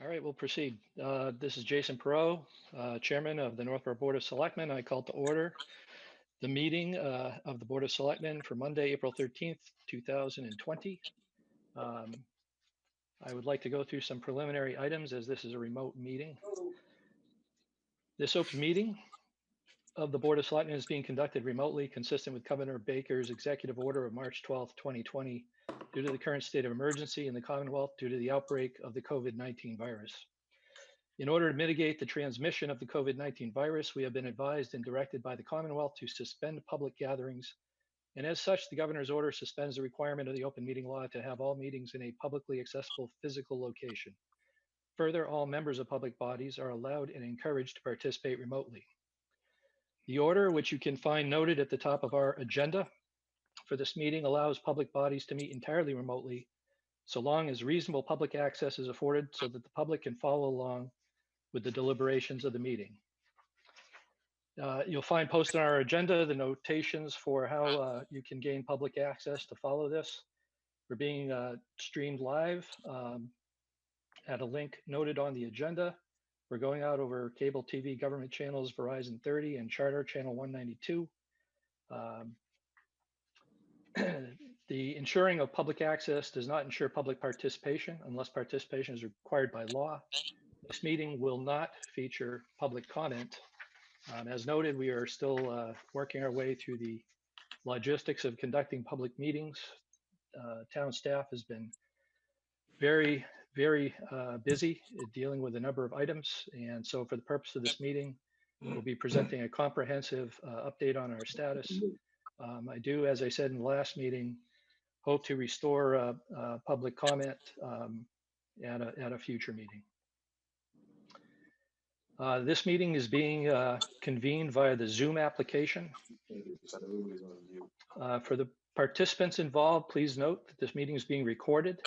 All right, we'll proceed. This is Jason Perot, Chairman of the Northborough Board of Selectmen. I call to order the meeting of the Board of Selectmen for Monday, April 13th, 2020. I would like to go through some preliminary items as this is a remote meeting. This open meeting of the Board of Selectmen is being conducted remotely, consistent with Governor Baker's executive order of March 12th, 2020, due to the current state of emergency in the Commonwealth due to the outbreak of the COVID-19 virus. In order to mitigate the transmission of the COVID-19 virus, we have been advised and directed by the Commonwealth to suspend public gatherings. And as such, the governor's order suspends the requirement of the open meeting law to have all meetings in a publicly accessible physical location. Further, all members of public bodies are allowed and encouraged to participate remotely. The order, which you can find noted at the top of our agenda for this meeting, allows public bodies to meet entirely remotely, so long as reasonable public access is afforded so that the public can follow along with the deliberations of the meeting. You'll find posted on our agenda the notations for how you can gain public access to follow this. We're being streamed live at a link noted on the agenda. We're going out over cable TV government channels, Verizon 30 and Charter channel 192. The ensuring of public access does not ensure public participation unless participation is required by law. This meeting will not feature public comment. As noted, we are still working our way through the logistics of conducting public meetings. Town staff has been very busy dealing with a number of items. And so for the purpose of this meeting, we'll be presenting a comprehensive update on our status. I do, as I said in the last meeting, hope to restore public comment at a future meeting. This meeting is being convened via the Zoom application. For the participants involved, please note that this meeting is being recorded.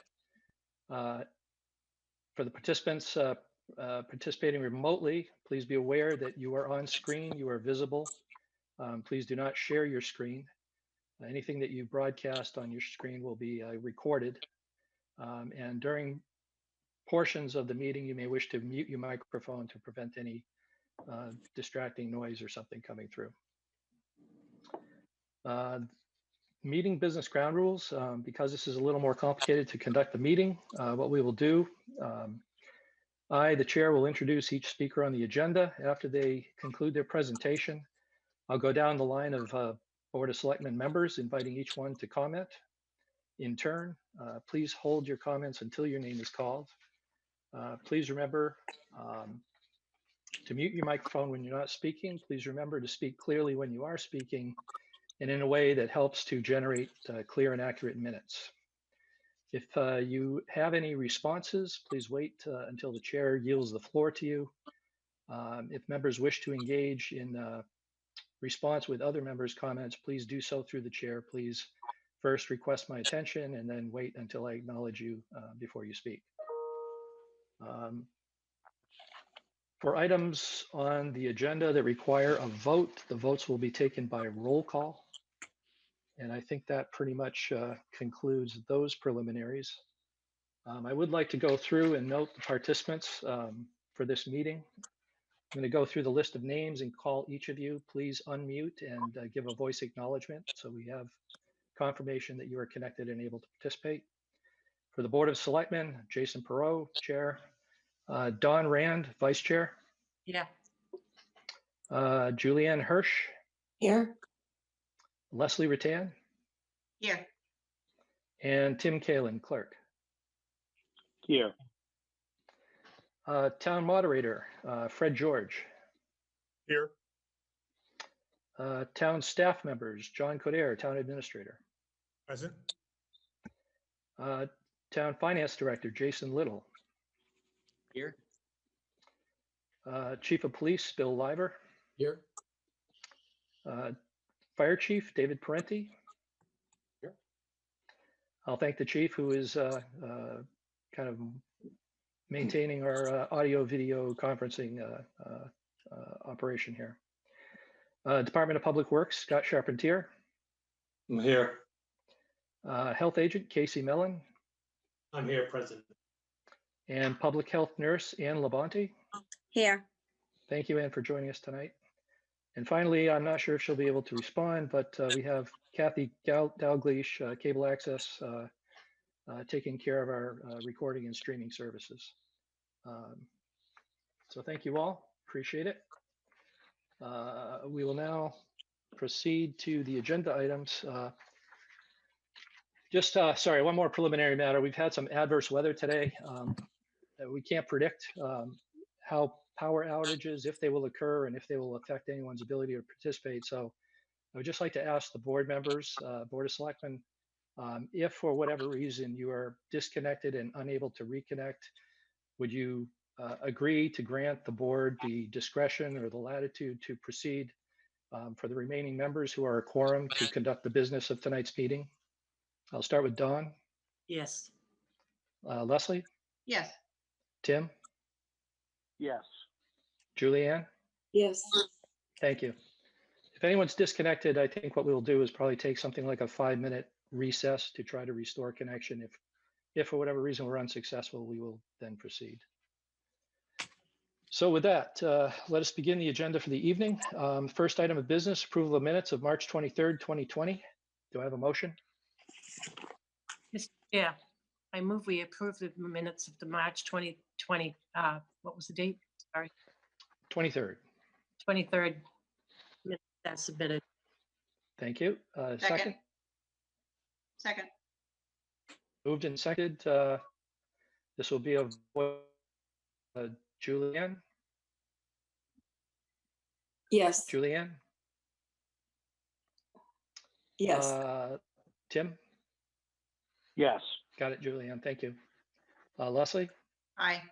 For the participants participating remotely, please be aware that you are on screen, you are visible. Please do not share your screen. Anything that you broadcast on your screen will be recorded. And during portions of the meeting, you may wish to mute your microphone to prevent any distracting noise or something coming through. Meeting business ground rules, because this is a little more complicated to conduct the meeting, what we will do, I, the chair, will introduce each speaker on the agenda. After they conclude their presentation, I'll go down the line of Board of Selectmen members, inviting each one to comment. In turn, please hold your comments until your name is called. Please remember to mute your microphone when you're not speaking. Please remember to speak clearly when you are speaking and in a way that helps to generate clear and accurate minutes. If you have any responses, please wait until the chair yields the floor to you. If members wish to engage in response with other members' comments, please do so through the chair. Please first request my attention and then wait until I acknowledge you before you speak. For items on the agenda that require a vote, the votes will be taken by roll call. And I think that pretty much concludes those preliminaries. I would like to go through and note the participants for this meeting. I'm going to go through the list of names and call each of you. Please unmute and give a voice acknowledgement so we have confirmation that you are connected and able to participate. For the Board of Selectmen, Jason Perot, Chair. Don Rand, Vice Chair. Yeah. Julianne Hirsch. Here. Leslie Rattan. Here. And Tim Kalin, Clerk. Here. Town Moderator, Fred George. Here. Town Staff Members, John Coder, Town Administrator. Present. Town Finance Director, Jason Little. Here. Chief of Police, Bill Liver. Here. Fire Chief, David Parenti. Here. I'll thank the Chief who is kind of maintaining our audio video conferencing operation here. Department of Public Works, Scott Charpentier. I'm here. Health Agent, Casey Mellon. I'm here, present. And public health nurse, Ann Labonte. Here. Thank you, Ann, for joining us tonight. And finally, I'm not sure if she'll be able to respond, but we have Kathy Dalgleish, Cable Access, taking care of our recording and streaming services. So thank you all. Appreciate it. We will now proceed to the agenda items. Sorry, one more preliminary matter. We've had some adverse weather today. We can't predict how power outages, if they will occur, and if they will affect anyone's ability to participate. So I would just like to ask the board members, Board of Selectmen, if for whatever reason you are disconnected and unable to reconnect, would you agree to grant the board the discretion or the latitude to proceed for the remaining members who are a quorum to conduct the business of tonight's meeting? I'll start with Dawn. Yes. Leslie, Yes. Tim, Yes. Julianne. Yes. Thank you. If anyone's disconnected, I think what we'll do is probably take something like a 5-minute recess to try to restore connection. If for whatever reason we're unsuccessful, we will then proceed. So with that, let us begin the agenda for the evening. First item of business, approval of minutes of March 23rd, 2020. Do I have a motion? Yeah, I move we approve the minutes of the March 2020, what was the date? Sorry, 23rd. 23rd. minutes That's submitted. Thank you. Second? Second. Moved and seconded. This will be a Julianne. Yes, Julianne? yes, Tim? Yes. Got it, Julianne. Thank you. Leslie? Aye.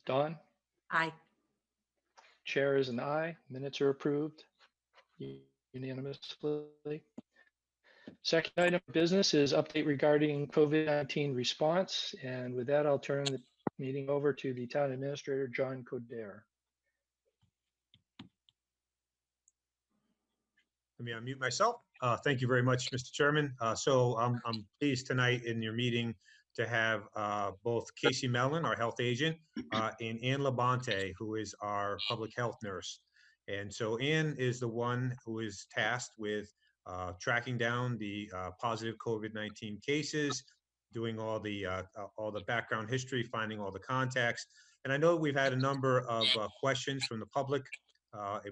Dawn? Aye. Chair is an aye. Minutes are approved unanimously. Second item of business is update regarding COVID-19 response. And with that, I'll turn the meeting over to the town administrator, John Coder. Let me unmute myself. Thank you very much, Mr. Chairman. So I'm pleased tonight in your meeting to have both Casey Mellon, our health agent, and Ann Labonte, who is our public health nurse. And so Ann is the one who is tasked with tracking down the positive COVID-19 cases, doing all the background history, finding all the contacts. And I know we've had a number of questions from the public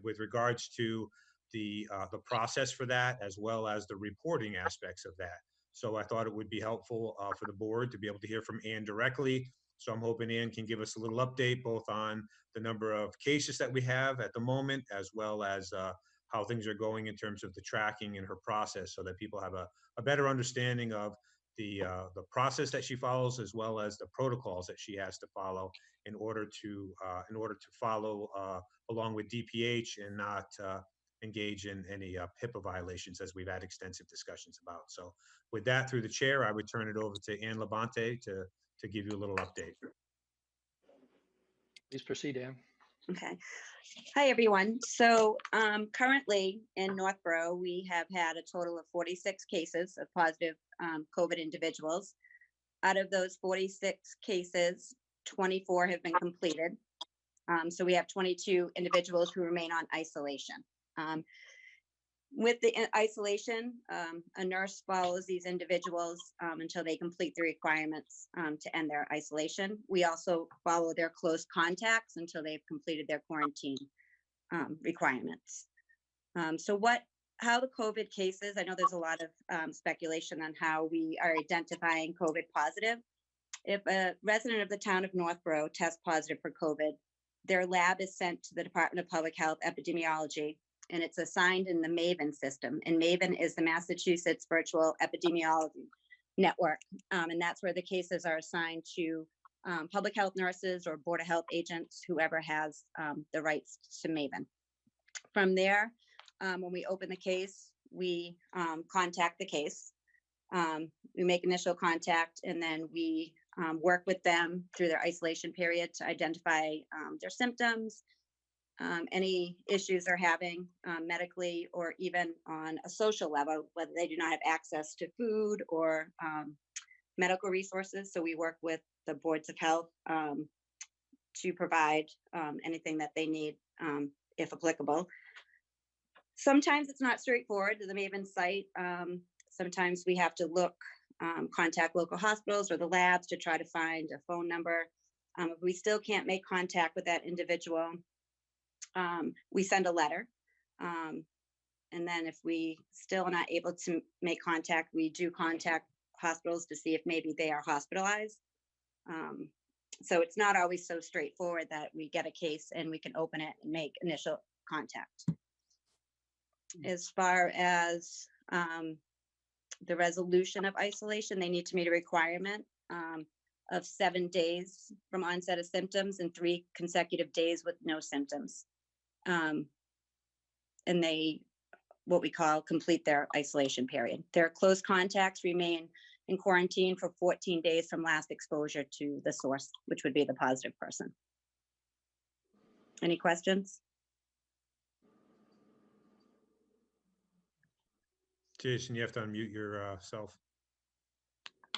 with regards to the process for that, as well as the reporting aspects of that. So I thought it would be helpful for the board to be able to hear from Ann directly. So I'm hoping Ann can give us a little update both on the number of cases that we have at the moment, as well as how things are going in terms of the tracking and her process, so that people have a better understanding of the process that she follows, as well as the protocols that she has to follow in order to follow along with DPH and not engage in any HIPAA violations, as we've had extensive discussions about. So with that, through the chair, I would turn it over to Ann Labonte to give you a little update. Please proceed, Ann. okay. Hi, everyone. So currently in Northborough, we have had a total of 46 cases of positive COVID individuals. Out of those 46 cases, 24 have been completed. So we have 22 individuals who remain on isolation. With the isolation, a nurse follows these individuals until they complete the requirements to end their isolation. We also follow their close contacts until they've completed their quarantine requirements. How the COVID cases, I know there's a lot of speculation on how we are identifying COVID positive. If a resident of the town of Northborough tests positive for COVID, their lab is sent to the Department of Public Health Epidemiology, and it's assigned in the MAVEN system. And MAVEN is the Massachusetts Virtual Epidemiology Network. And that's where the cases are assigned to public health nurses or Board of Health agents, whoever has the rights to MAVEN. From there, when we open the case, we contact the case. We make initial contact, and then we work with them through their isolation period to identify their symptoms, any issues they're having medically, or even on a social level, whether they do not have access to food or medical resources. So we work with the boards of health to provide anything that they need, if applicable. Sometimes it's not straightforward to the Maven site. Sometimes we have to contact local hospitals or the labs to try to find a phone number. If we still can't make contact with that individual, we send a letter. And then if we still are not able to make contact, we do contact hospitals to see if maybe they are hospitalized. So it's not always so straightforward that we get a case and we can open it and make initial contact. As far as the resolution of isolation, they need to meet a requirement of 7 days from onset of symptoms and 3 consecutive days with no symptoms. And they, what we call, complete their isolation period. Their close contacts remain in quarantine for 14 days from last exposure to the source, which would be the positive person. Any questions? Jason, you have to unmute yourself.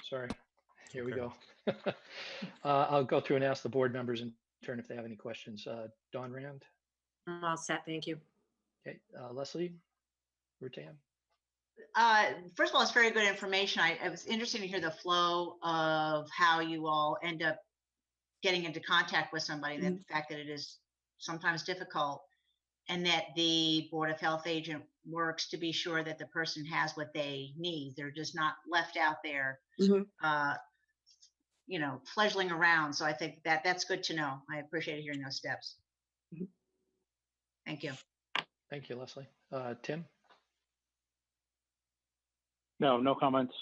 Sorry, here we Okay. go. I'll go through and ask the board members in turn if they have any questions. Dawn Rand, I'm all set, thank you. okay, Leslie Rutan. First of all, it's very good information. It was interesting to hear the flow of how you all end up getting into contact with somebody, that the fact that it is sometimes difficult, and that the Board of Health agent works to be sure that the person has what they need. They're just not left out there, you know, fledgling around. So I think that that's good to know. I appreciate hearing those steps. Thank you. Thank you, Leslie. Tim, No, no comments.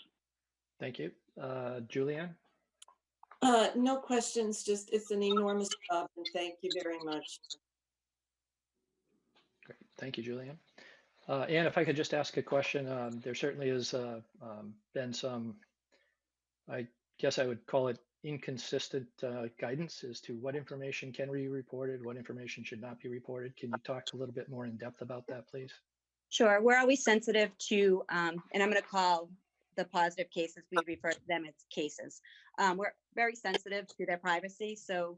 thank you. Julianne, No questions, just it's an enormous job and thank you very much. great. Thank you, Julianne. And if I could just ask a question, there certainly has been some, I guess I would call it inconsistent guidance as to what information can be reported, what information should not be reported. Can you talk a little bit more in depth about that, please? Sure, we're always sensitive to, and I'm going to call the positive cases, we refer to them as cases. We're very sensitive to their privacy, so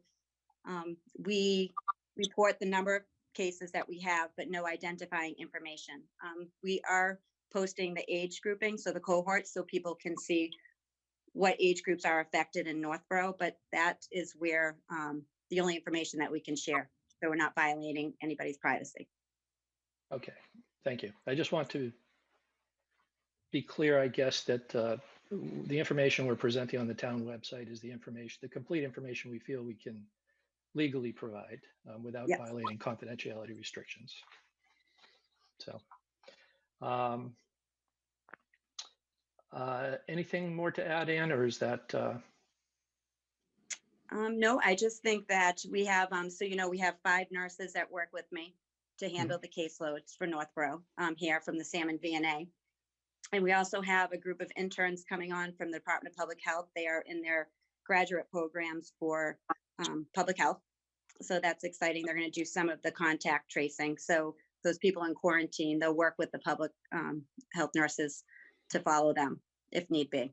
we report the number of cases that we have, but no identifying information. We are posting the age grouping, so the cohorts, so people can see what age groups are affected in Northborough, but that is where the only information that we can share, so we're not violating anybody's privacy. Okay, thank you. I just want to be clear, I guess, that the information we're presenting on the town website is the information, the complete information we feel we can legally provide without Yes. violating confidentiality restrictions. So, anything more to add, Ann, or is that? No, I just think that we have, so you know, we have 5 nurses that work with me to handle the caseloads for Northborough here from the Salmon VNA. And we also have a group of interns coming on from the Department of Public Health. They are in their graduate programs for public health. So that's exciting. They're going to do some of the contact tracing. So those people in quarantine, they'll work with the public health nurses to follow them if need be.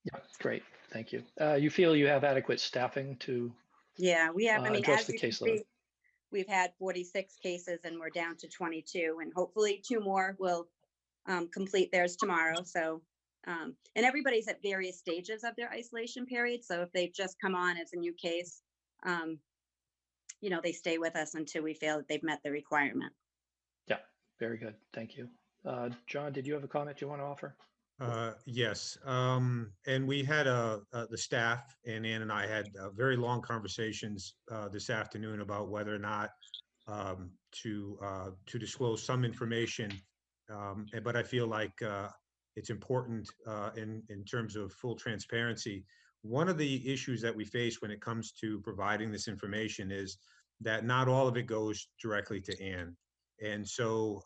Yeah, great. Thank you. You feel you have adequate staffing to Yeah, we have, I mean, address as the you can caseload? see, we've had 46 cases and we're down to 22, and hopefully 2 more will complete theirs tomorrow. So, and everybody's at various stages of their isolation period. So if they've just come on as a new case, you know, they stay with us until we feel that they've met the requirement. Yeah, very good. Thank you. John, did you have a comment you want to offer? Yes, and we had the staff and Ann and I had very long conversations this afternoon about whether or not to disclose some information, but I feel like it's important in terms of full transparency. One of the issues that we face when it comes to providing this information is that not all of it goes directly to Ann. And so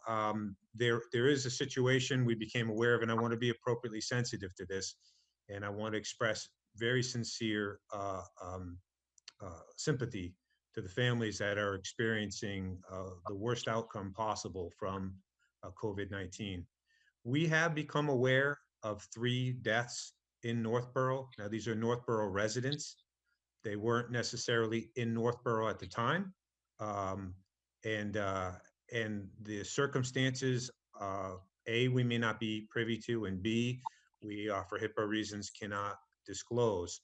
there is a situation we became aware of, and I want to be appropriately sensitive to this. And I want to express very sincere sympathy to the families that are experiencing the worst outcome possible from COVID-19. We have become aware of 3 deaths in Northborough. Now, these are Northborough residents. They weren't necessarily in Northborough at the time. Um, and, uh, and the circumstances, A, we may not be privy to, and B, we, for HIPAA reasons, cannot disclose.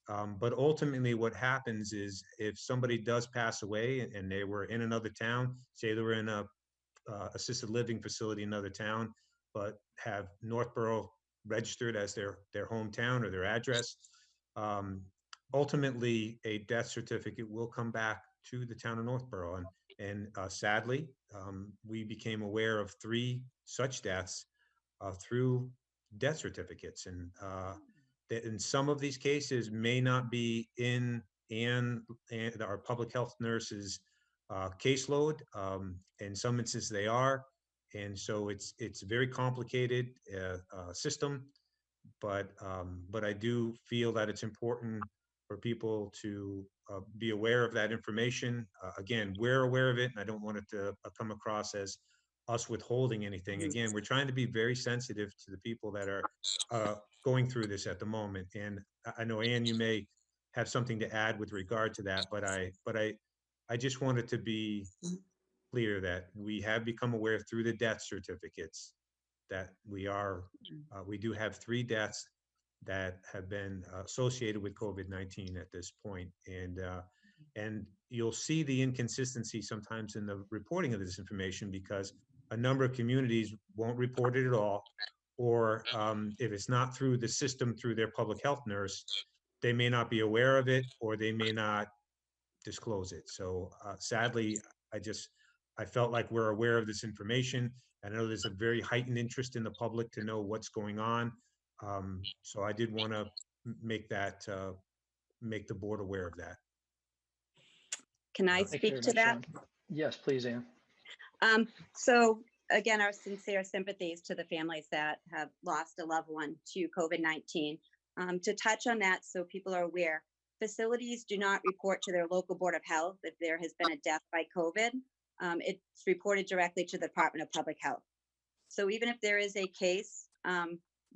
But ultimately what happens is if somebody does pass away and they were in another town, say they were in a assisted living facility in another town, but have Northborough registered as their hometown or their address, um, ultimately a death certificate will come back to the town of Northborough. And sadly, we became aware of 3 such deaths through death certificates. And that in some of these cases may not be in and our public health nurses caseload. In some instances they are. And so it's a very complicated system, but I do feel that it's important for people to be aware of that information. Again, we're aware of it, and I don't want it to come across as us withholding anything. Again, we're trying to be very sensitive to the people that are going through this at the moment. And I know, Ann, you may have something to add with regard to that, but I just wanted to be clear that we have become aware through the death certificates that we do have 3 deaths that have been associated with COVID-19 at this point. And you'll see the inconsistency sometimes in the reporting of this information because a number of communities won't report it at all. Or if it's not through the system, through their public health nurse, they may not be aware of it or they may not disclose it. So sadly, I felt like we're aware of this information. I know there's a very heightened interest in the public to know what's going on. So I did want to make the board aware of that. Can I Thank you very speak to much, that? Sean. Yes, please, Ann. So again, our sincere sympathies to the families that have lost a loved one to COVID-19. To touch on that, so people are aware, facilities do not report to their local board of health if there has been a death by COVID. It's reported directly to the Department of Public Health. So even if there is a case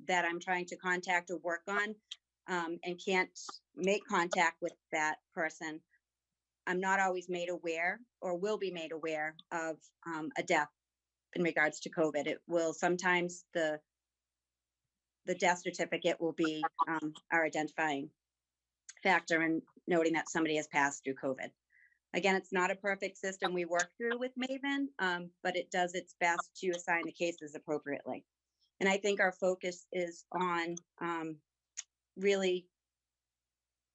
that I'm trying to contact or work on and can't make contact with that person, I'm not always made aware or will be made aware of a death in regards to COVID. It will sometimes the death certificate will be our identifying factor in noting that somebody has passed through COVID. Again, it's not a perfect system we work through with Maven, but it does its best to assign the cases appropriately. And I think our focus is on really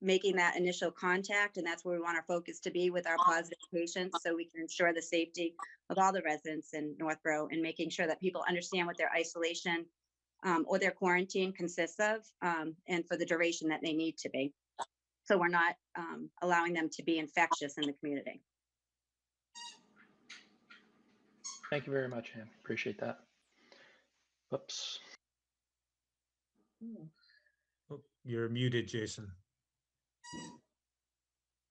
making that initial contact, and that's where we want our focus to be with our positive patients, so we can ensure the safety of all the residents in Northborough and making sure that people understand what their isolation or their quarantine consists of and for the duration that they need to be. So we're not allowing them to be infectious in the community. Thank you very much, Ann. Appreciate that. Oops. Oh, you're muted, Jason.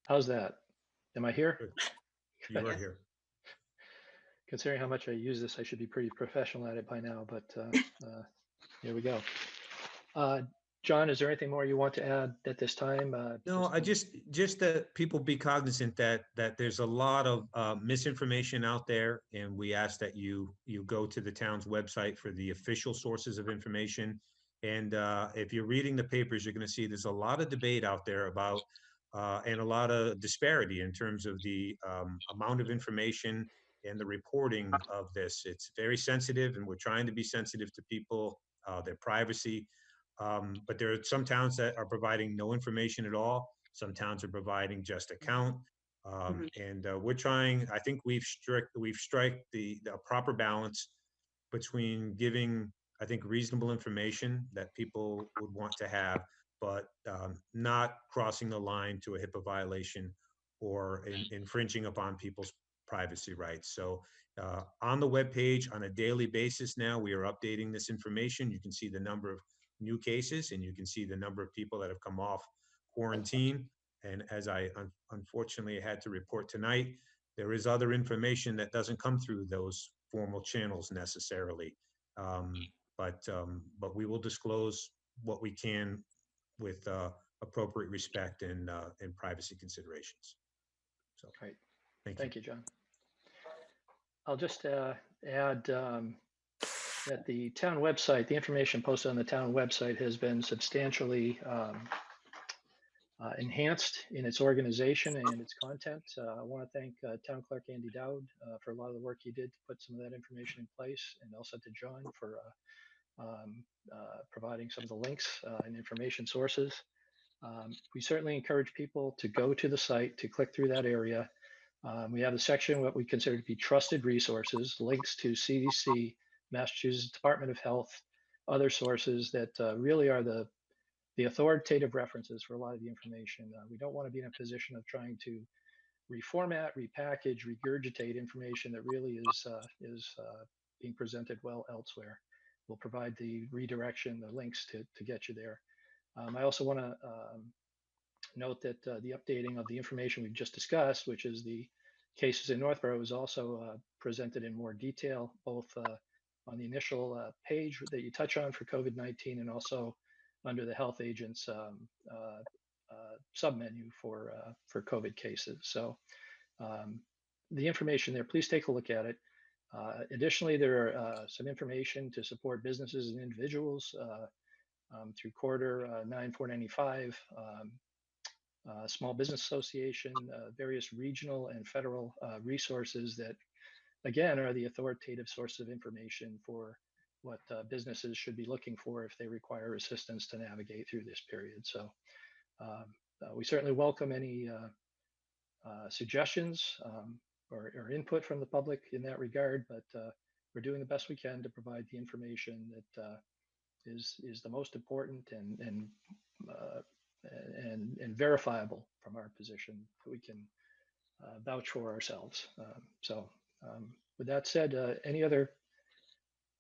How's that? Am I here? You are here. Considering how much I use this, I should be pretty professional at it by now, but here we go. John, is there anything more you want to add at this time? No, I just that people be cognizant that there's a lot of misinformation out there, and we ask that you go to the town's website for the official sources of information. And if you're reading the papers, you're going to see there's a lot of debate out there about and a lot of disparity in terms of the amount of information and the reporting of this. It's very sensitive, and we're trying to be sensitive to people, their privacy. But there are some towns that are providing no information at all. Some towns are providing just a count. And we're trying, I think we've struck the proper balance between giving, I think, reasonable information that people would want to have, but not crossing the line to a HIPAA violation or infringing upon people's privacy rights. So on the webpage on a daily basis now, we are updating this information. You can see the number of new cases, and you can see the number of people that have come off quarantine. And as I unfortunately had to report tonight, there is other information that doesn't come through those formal channels necessarily. But we will disclose what we can with appropriate respect and privacy considerations. So, Great. thank you. Thank you, John. I'll just add that the town website, the information posted on the town website has been substantially enhanced in its organization and its content. I want to thank Town Clerk Andy Dowd for a lot of the work he did to put some of that information in place, and also to John for providing some of the links and information sources. We certainly encourage people to go to the site, to click through that area. We have a section what we consider to be trusted resources, links to CDC, Massachusetts Department of Health, other sources that really are the authoritative references for a lot of the information. We don't want to be in a position of trying to reformat, repackage, regurgitate information that really is being presented well elsewhere. We'll provide the redirection, the links to get you there. I also want to note that the updating of the information we've just discussed, which is the cases in Northborough, is also presented in more detail, both on the initial page that you touch on for COVID-19 and also under the health agent's submenu for COVID cases. So the information there, please take a look at it. Additionally, there are some information to support businesses and individuals through quarter 9495, Small Business Association, various regional and federal resources that, again, are the authoritative source of information for what businesses should be looking for if they require assistance to navigate through this period. So we certainly welcome any suggestions or input from the public in that regard, but we're doing the best we can to provide the information that is the most important and verifiable from our position that we can vouch for ourselves. With that said, any other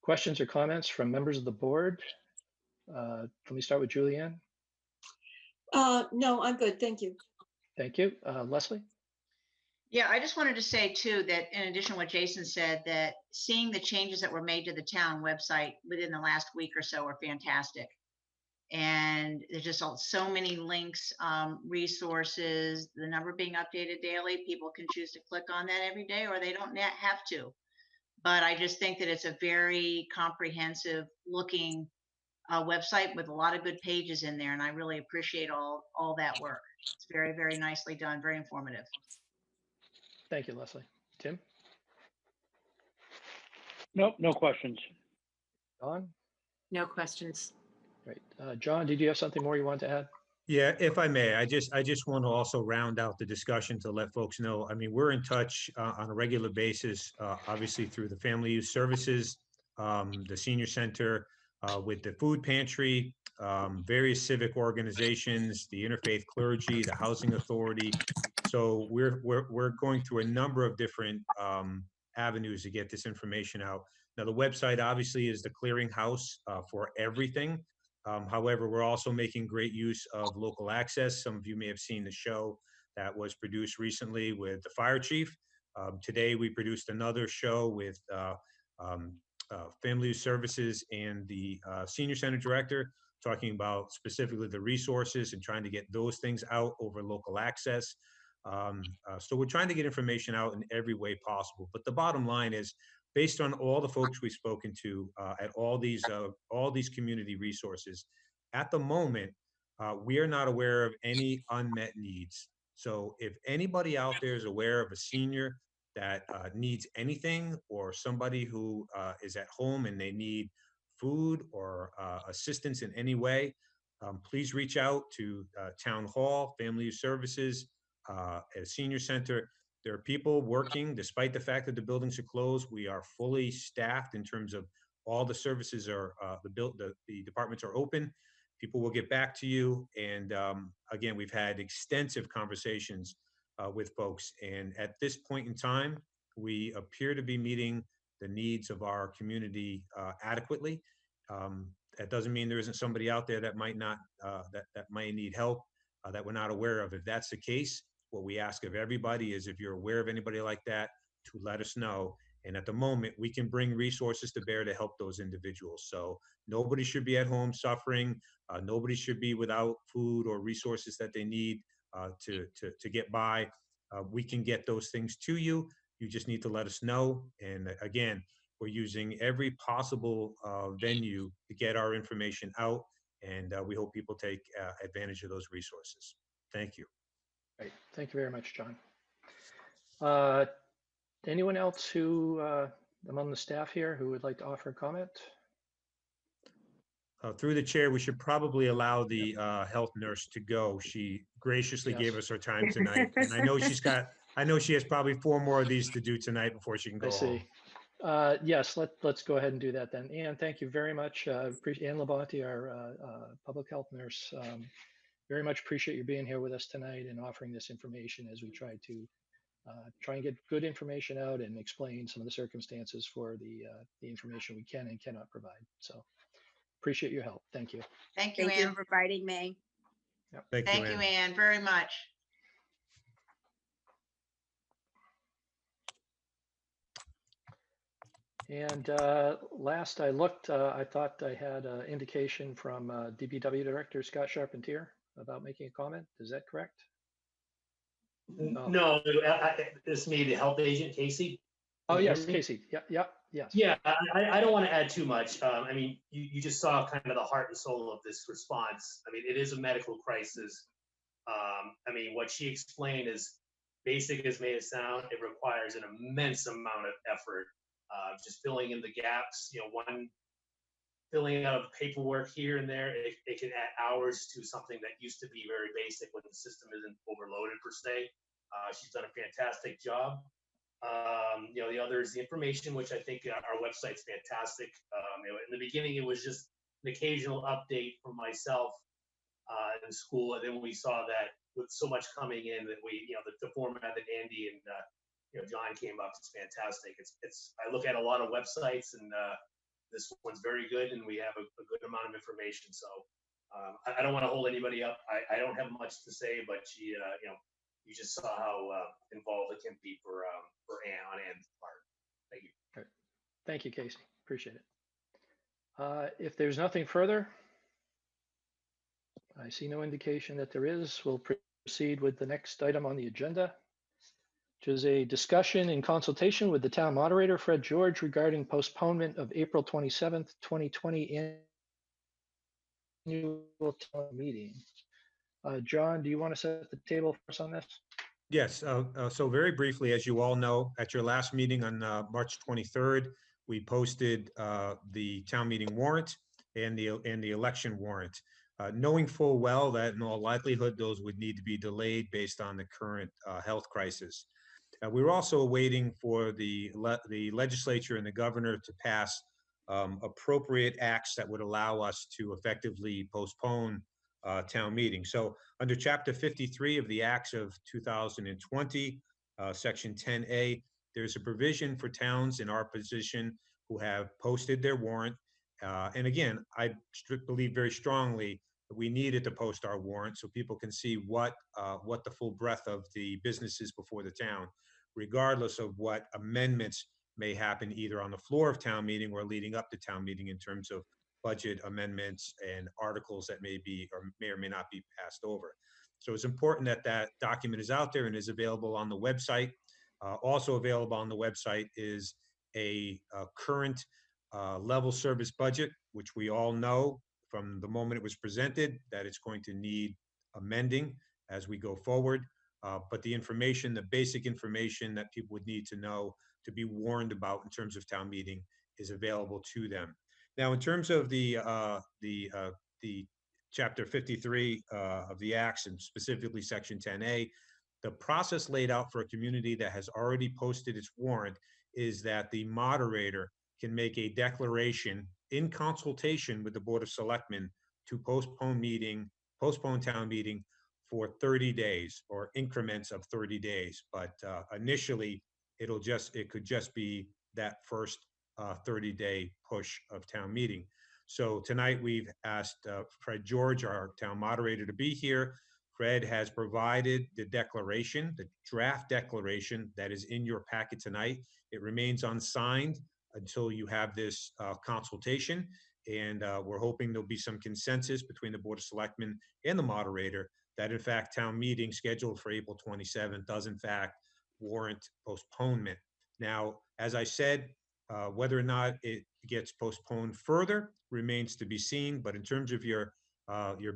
questions or comments from members of the board? Let me start with Julianne. No, I'm good. Thank you. Thank you. Leslie? Yeah, I just wanted to say too, that in addition to what Jason said, that seeing the changes that were made to the town website within the last week or so are fantastic. And there's just so many links, resources, the number being updated daily. People can choose to click on that every day, or they don't have to. But I just think that it's a very comprehensive looking website with a lot of good pages in there. And I really appreciate all that work. It's very, very nicely done, very informative. Thank you, Leslie. Tim? Nope, no questions. Don? No questions. Great. John, did you have something more you want to add? Yeah, if I may, I just want to also round out the discussion to let folks know. I mean, we're in touch on a regular basis, obviously through the Family Youth Services, the Senior Center, with the food pantry, various civic organizations, the interfaith clergy, the Housing Authority. So we're going through a number of different avenues to get this information out. Now, the website obviously is the clearinghouse for everything. However, we're also making great use of local access. Some of you may have seen the show that was produced recently with the fire chief. Today, we produced another show with Family Youth Services and the Senior Center Director, talking about specifically the resources and trying to get those things out over local access. So we're trying to get information out in every way possible. But the bottom line is, based on all the folks we've spoken to at all these community resources, at the moment, we are not aware of any unmet needs. So if anybody out there is aware of a senior that needs anything, or somebody who is at home and they need food or assistance in any way, please reach out to Town Hall, Family Youth Services, at a Senior Center. There are people working, despite the fact that the buildings are closed. We are fully staffed in terms of all the services are, the departments are open. People will get back to you. And again, we've had extensive conversations with folks. And at this point in time, we appear to be meeting the needs of our community adequately. That doesn't mean there isn't somebody out there that might not, that might need help that we're not aware of. If that's the case, what we ask of everybody is, if you're aware of anybody like that, to let us know. And at the moment, we can bring resources to bear to help those individuals. So nobody should be at home suffering. Nobody should be without food or resources that they need to get by. We can get those things to you. You just need to let us know. And again, we're using every possible venue to get our information out. And we hope people take advantage of those resources. Thank you. Great. Thank you very much, John. Anyone else who among the staff here who would like to offer a comment? Through the chair, we should probably allow the health nurse to go. She graciously Yes. gave us her time tonight. And I know she has probably 4 more of these to do tonight before she can I go home. see. Yes, let's go ahead and do that then. Ann, thank you very much. Ann Labonte, our public health nurse. Very much appreciate you being here with us tonight and offering this information as we try and get good information out and explain some of the circumstances for the information we can and cannot provide. So appreciate your help. Thank you. Thank you, Thank you Ann. for inviting me. Thank Thank you, Ann, very much. And last I looked, I thought I had an indication from DPW Director Scott Charpentier about making a comment. Is that correct? Oh. No, this may be the health agent, Casey. Oh, Can you yes, hear me? Casey. Yes. Yeah, I don't want to add too much. I mean, you just saw kind of the heart and soul of this response. I mean, it is a medical crisis. I mean, what she explained is basic as may it sound, it requires an immense amount of effort. Just filling in the gaps, one filling out of paperwork here and there, it can add hours to something that used to be very basic when the system isn't overloaded per se. She's done a fantastic job. The other is the information, which I think our website's fantastic. In the beginning, it was just an occasional update from myself in school, and then we saw that with so much coming in that we, the format that Andy and John came up is fantastic. I look at a lot of websites, and this one's very good, and we have a good amount of information. So I don't want to hold anybody up. I don't have much to say, but she, you just saw how involved it can be for Ann on Ann's part. Thank you. Great. Thank you, Casey. Appreciate it. If there's nothing further, I see no indication that there is. We'll proceed with the next item on the agenda, which is a discussion in consultation with the town moderator, Fred George, regarding postponement of April 27th, 2020 annual town meeting. John, do you want to set the table for us on this? Yes, so very briefly, as you all know, at your last meeting on March 23rd, we posted the town meeting warrant and the election warrant, knowing full well that in all likelihood those would need to be delayed based on the current health crisis. We were also waiting for the legislature and the governor to pass appropriate acts that would allow us to effectively postpone town meeting. So under Chapter 53 of the Acts of 2020, Section 10A, there's a provision for towns in our position who have posted their warrant. And again, I believe very strongly that we needed to post our warrant so people can see what the full breadth of the business is before the town, regardless of what amendments may happen either on the floor of town meeting or leading up to town meeting in terms of budget amendments and articles that may or may not be passed over. So it's important that that document is out there and is available on the website. Also available on the website is a current level service budget, which we all know from the moment it was presented that it's going to need amending as we go forward. But the information, the basic information that people would need to know to be warned about in terms of town meeting is available to them. Now, in terms of the Chapter 53 of the Acts, and specifically Section 10A, the process laid out for a community that has already posted its warrant is that the moderator can make a declaration in consultation with the Board of Selectmen to postpone town meeting for 30 days or increments of 30 days. But initially, it could just be that first 30-day push of town meeting. So tonight we've asked Fred George, our town moderator, to be here Fred has provided the declaration, the draft declaration that is in your packet tonight. It remains unsigned until you have this consultation. And we're hoping there'll be some consensus between the Board of Selectmen and the moderator that in fact town meeting scheduled for April 27th does in fact warrant postponement. Now, as I said, whether or not it gets postponed further remains to be seen. But in terms of your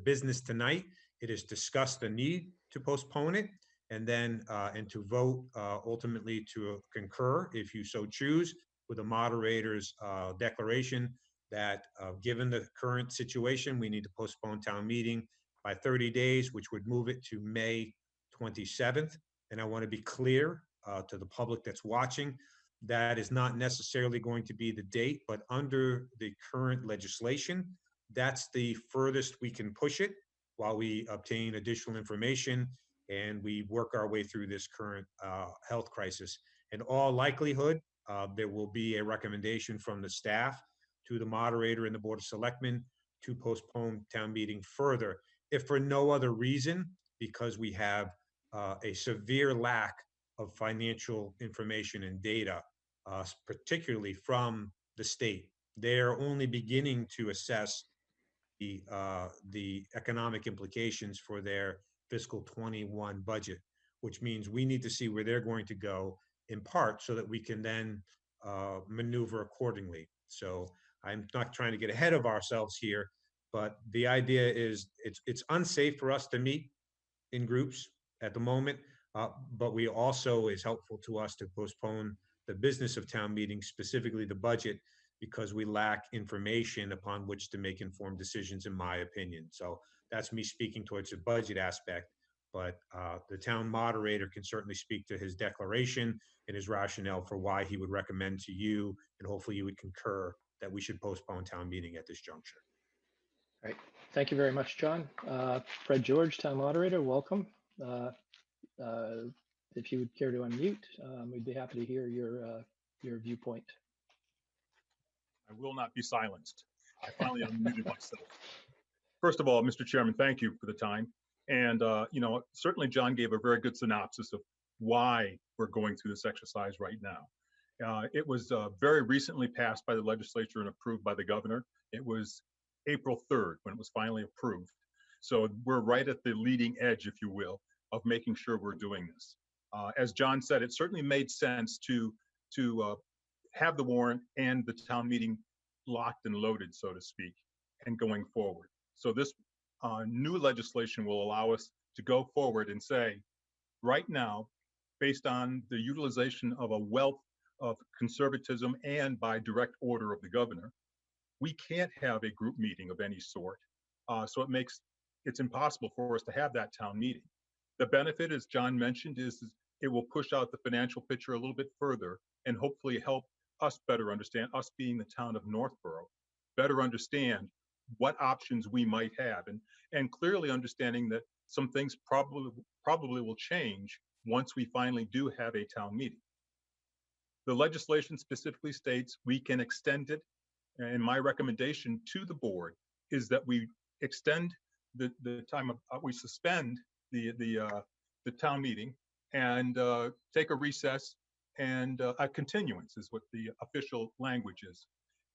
business tonight, it is discussed the need to postpone it and then and to vote ultimately to concur, if you so choose, with the moderator's declaration that given the current situation, we need to postpone town meeting by 30 days, which would move it to May 27th. And I want to be clear to the public that's watching, that is not necessarily going to be the date, but under the current legislation, that's the furthest we can push it while we obtain additional information and we work our way through this current health crisis. In all likelihood, there will be a recommendation from the staff to the moderator and the Board of Selectmen to postpone town meeting further, if for no other reason, because we have a severe lack of financial information and data, particularly from the state. They're only beginning to assess the economic implications for their fiscal 21 budget, which means we need to see where they're going to go in part so that we can then maneuver accordingly. So I'm not trying to get ahead of ourselves here, but the idea is it's unsafe for us to meet in groups at the moment, but we also is helpful to us to postpone the business of town meeting, specifically the budget, because we lack information upon which to make informed decisions, in my opinion. So that's me speaking towards the budget aspect, but the town moderator can certainly speak to his declaration and his rationale for why he would recommend to you, and hopefully you would concur that we should postpone town meeting at this juncture. All right. Thank you very much, John. Fred George, town moderator, welcome. If you would care to unmute, we'd be happy to hear your viewpoint. I will not be silenced. I finally unmuted myself. First of all, Mr. Chairman, thank you for the time. And, certainly John gave a very good synopsis of why we're going through this exercise right now. It was very recently passed by the legislature and approved by the governor. It was April 3rd when it was finally approved. So we're right at the leading edge, if you will, of making sure we're doing this. As John said, it certainly made sense to have the warrant and the town meeting locked and loaded, so to speak, and going forward. So this new legislation will allow us to go forward and say, right now, based on the utilization of a wealth of conservatism and by direct order of the governor, we can't have a group meeting of any sort. So it's impossible for us to have that town meeting. The benefit, as John mentioned, is it will push out the financial picture a little bit further and hopefully help us better understand, us being the town of Northborough, better understand what options we might have, and clearly understanding that some things probably will change once we finally do have a town meeting. The legislation specifically states we can extend it, and my recommendation to the board is that we extend the time of we suspend the town meeting and take a recess and a continuance is what the official language is.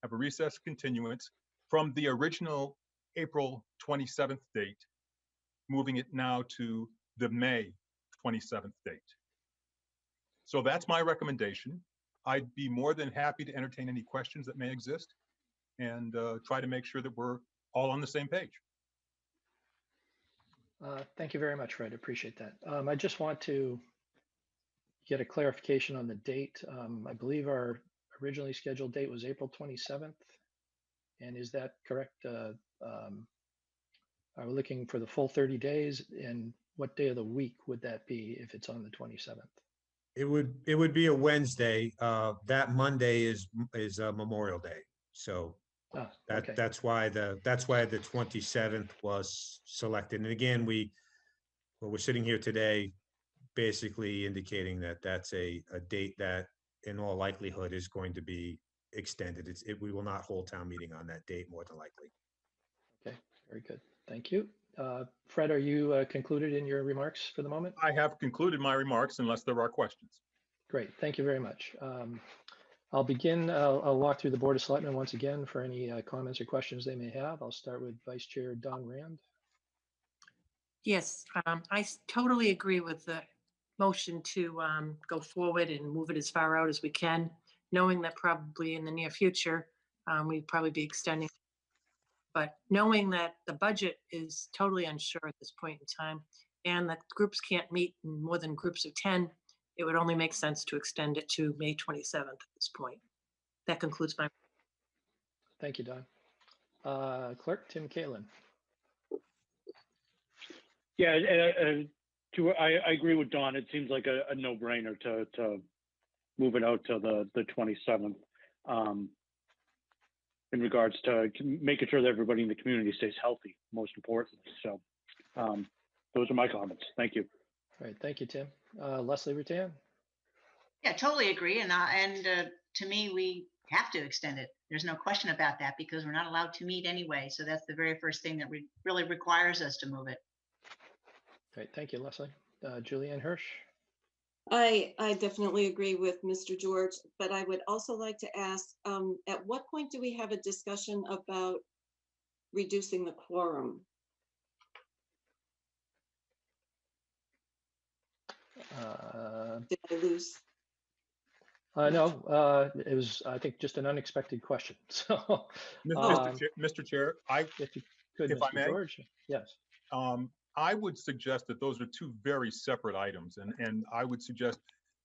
Have a recess continuance from the original April 27th date, moving it now to the May 27th date. So that's my recommendation. I'd be more than happy to entertain any questions that may exist and try to make sure that we're all on the same page. Thank you very much, Fred. Appreciate that. I just want to get a clarification on the date. I believe our originally scheduled date was April 27th. And is that correct? Are we looking for the full 30 days? And what day of the week would that be if it's on the 27th? It would be a Wednesday. That Monday is Memorial Day. So Okay. that's why the 27th was selected. And again, we're sitting here today basically indicating that that's a date that in all likelihood is going to be extended. We will not hold town meeting on that date more than likely. Okay, very good. Thank you. Fred, are you concluded in your remarks for the moment? I have concluded my remarks unless there are questions. Great, thank you very much. I'll begin, I'll walk through the Board of Selectmen once again for any comments or questions they may have. I'll start with Vice Chair Don Rand. Yes, I totally agree with the motion to go forward and move it as far out as we can, knowing that probably in the near future, we'd probably be extending. But knowing that the budget is totally unsure at this point in time, and that groups can't meet in more than groups of 10, it would only make sense to extend it to May 27th at this point. That concludes my. Thank you, Don. Clerk Tim Kalin. Yeah, I agree with Don. It seems like a no-brainer to move it out to the 27th. In regards to making sure that everybody in the community stays healthy, most importantly. So those are my comments. Thank you. All right, thank you, Tim. Leslie Rutan. Yeah, totally agree. And to me, we have to extend it. There's no question about that because we're not allowed to meet anyway. So that's the very first thing that really requires us to move it. Great, thank you, Leslie. Julianne Hirsch. I definitely agree with Mr. George, but I would also like to ask, at what point do we have a discussion about reducing the quorum? Did I lose? No, it was, I think, just an unexpected question. So, Mr. Chair, if you could, if I Mr. may? George, yes. I would suggest that those are two very separate items. And I would suggest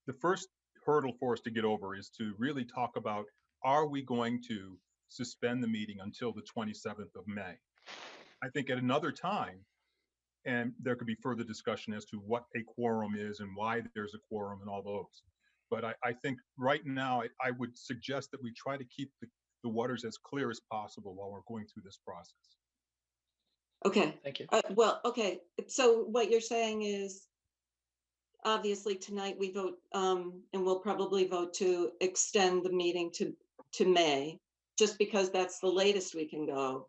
the first hurdle for us to get over is to really talk about, are we going to suspend the meeting until the 27th of May? I think at another time, and there could be further discussion as to what a quorum is and why there's a quorum and all those. But I think right now, I would suggest that we try to keep the waters as clear as possible while we're going through this process. Okay. Thank you. Well, okay. So what you're saying is, obviously tonight we vote, and we'll probably vote to extend the meeting to May, just because that's the latest we can go.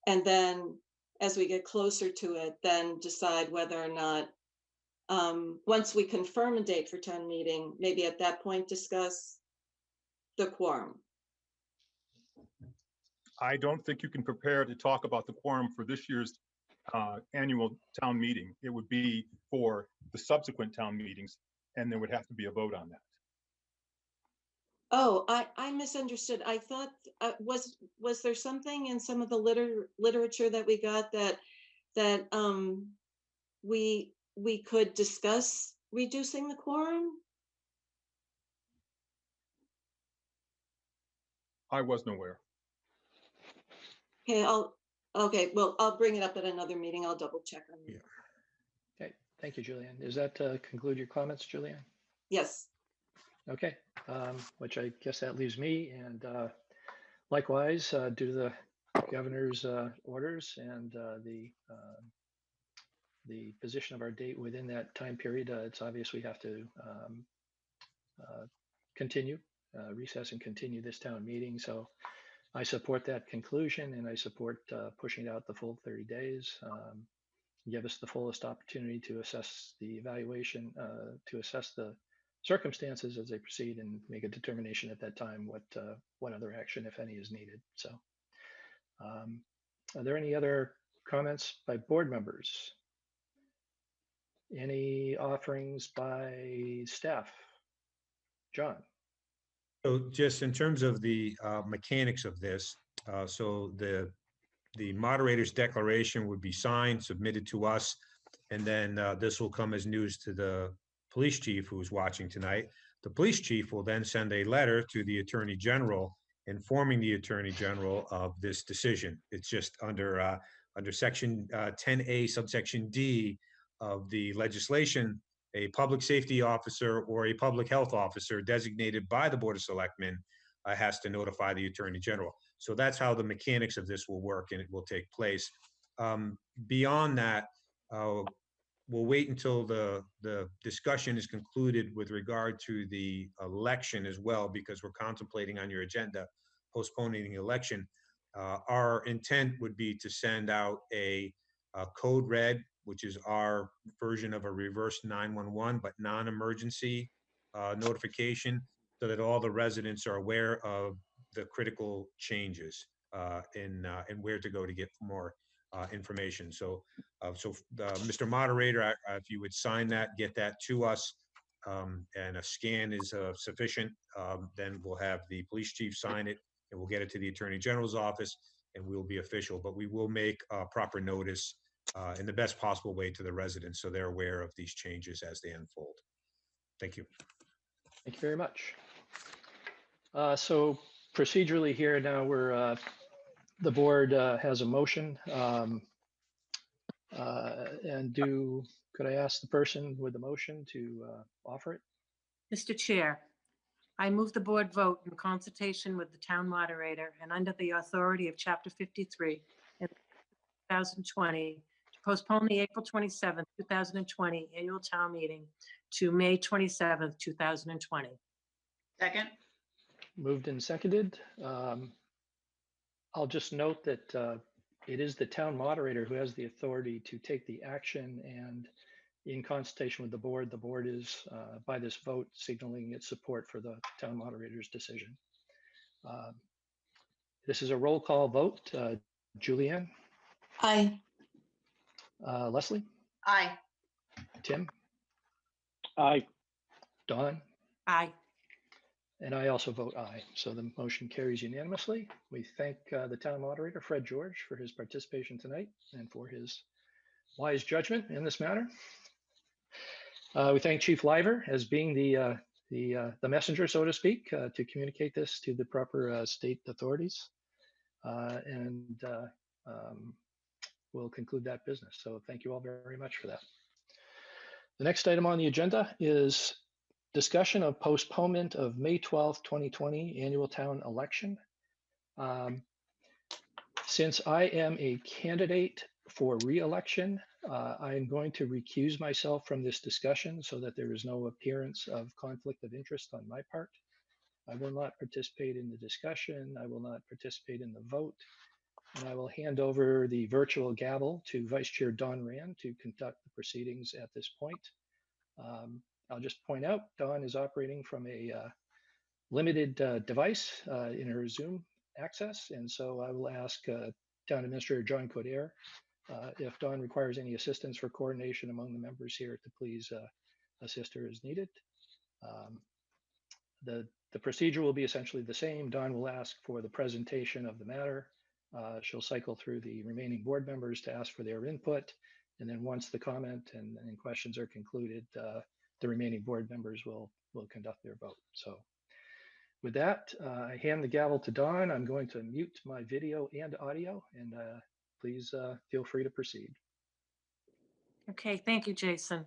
And then as we get closer to it, then decide whether or not, once we confirm a date for town meeting, maybe at that point discuss the quorum. I don't think you can prepare to talk about the quorum for this year's annual town meeting. It would be for the subsequent town meetings, and there would have to be a vote on that. Oh, I misunderstood. I thought, was there something in some of the literature that we got that we could discuss reducing the quorum? I wasn't aware. Okay, well, I'll bring it up at another meeting. I'll double check on it. Yeah. Okay, thank you, Julianne. Does that conclude your comments, Julianne? Yes. Okay, which I guess that leaves me. And likewise, due to the governor's orders and the position of our date within that time period, it's obvious we have to continue, recess and continue this town meeting. So I support that conclusion, and I support pushing it out the full 30 days. Give us the fullest opportunity to assess the evaluation, to assess the circumstances as they proceed, and make a determination at that time what other action, if any, is needed. So, are there any other comments by board members? Any offerings by staff? John. So just in terms of the mechanics of this, so the moderator's declaration would be signed, submitted to us, and then this will come as news to the police chief who's watching tonight. The police chief will then send a letter to the Attorney General informing the Attorney General of this decision. It's just under Section 10A, subsection D of the legislation. A public safety officer or a public health officer designated by the Board of Selectmen has to notify the Attorney General. So that's how the mechanics of this will work, and it will take place. Beyond that, we'll wait until the discussion is concluded with regard to the election as well, because we're contemplating on your agenda postponing the election. Our intent would be to send out a Code Red, which is our version of a reverse 911, but non-emergency notification, so that all the residents are aware of the critical changes and where to go to get more information. So, Mr. Moderator, if you would sign that, get that to us, and a scan is sufficient, then we'll have the police chief sign it, and we'll get it to the Attorney General's office, and we'll be official. But we will make proper notice in the best possible way to the residents, so they're aware of these changes as they unfold. Thank you. Thank you very much. So procedurally here now, the board has a motion. Could I ask the person with the motion to offer it? Mr. Chair, I move the board vote in consultation with the town moderator and under the authority of Chapter 53 in 2020 to postpone the April 27th, 2020 annual town meeting to May 27th, 2020. Second. Moved and seconded. I'll just note that it is the town moderator who has the authority to take the action, and in consultation with the board is by this vote signaling its support for the town moderator's decision. This is a roll call vote. Julianne? Aye. Leslie? Aye. Tim? Aye. Dawn? Aye. And I also vote aye. So the motion carries unanimously. We thank the town moderator, Fred George, for his participation tonight and for his wise judgment in this matter. We thank Chief Liver as being the messenger, so to speak, to communicate this to the proper state authorities. We'll conclude that business. So thank you all very much for that. The next item on the agenda is discussion of postponement of May 12th, 2020 annual town election. Since I am a candidate for re-election, I'm going to recuse myself from this discussion so that there is no appearance of conflict of interest on my part. I will not participate in the discussion. I will not participate in the vote. And I will hand over the virtual gavel to Vice Chair Dawn Rand to conduct the proceedings at this point. I'll just point out, Dawn is operating from a limited device in her Zoom access. And so I will ask Town Administrator John Coder if Dawn requires any assistance for coordination among the members here to please assist her as needed. The procedure will be essentially the same. Dawn will ask for the presentation of the matter. She'll cycle through the remaining board members to ask for their input. And then once the comment and questions are concluded, the remaining board members will conduct their vote. So with that, I hand the gavel to Dawn. I'm going to mute my video and audio, and please feel free to proceed. Okay, thank you, Jason.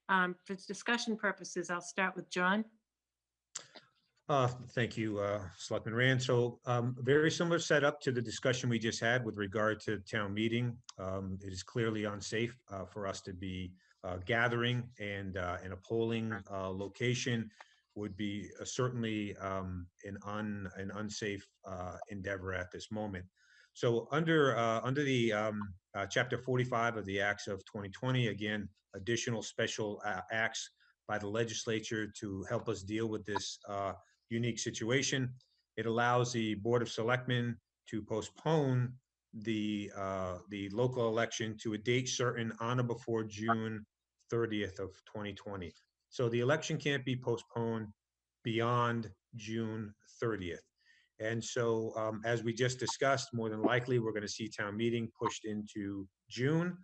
For discussion purposes, I'll start with John. Thank you, Selectman Rand. So very similar setup to the discussion we just had with regard to town meeting. It is clearly unsafe for us to be gathering, and in a polling location would be certainly an unsafe endeavor at this moment. So under the Chapter 45 of the Acts of 2020, again, additional special acts by the legislature to help us deal with this unique situation. It allows the Board of Selectmen to postpone the local election to a date certain on or before June 30th of 2020. So the election can't be postponed beyond June 30th. And so as we just discussed, more than likely, we're going to see town meeting pushed into June.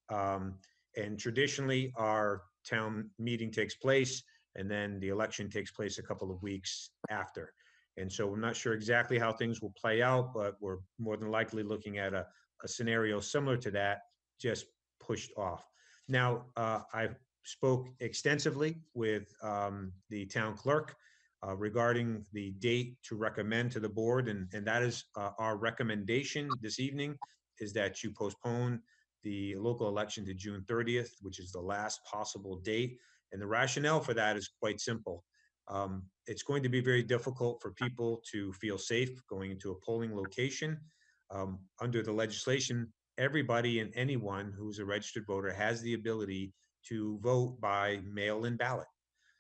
And traditionally, our town meeting takes place, and then the election takes place a couple of weeks after. And so we're not sure exactly how things will play out, but we're more than likely looking at a scenario similar to that, just pushed off. Now, I spoke extensively with the town clerk regarding the date to recommend to the board, and that is our recommendation this evening, is that you postpone the local election to June 30th, which is the last possible date. And the rationale for that is quite simple. It's going to be very difficult for people to feel safe going into a polling location. Under the legislation, everybody and anyone who's a registered voter has the ability to vote by mail-in ballot.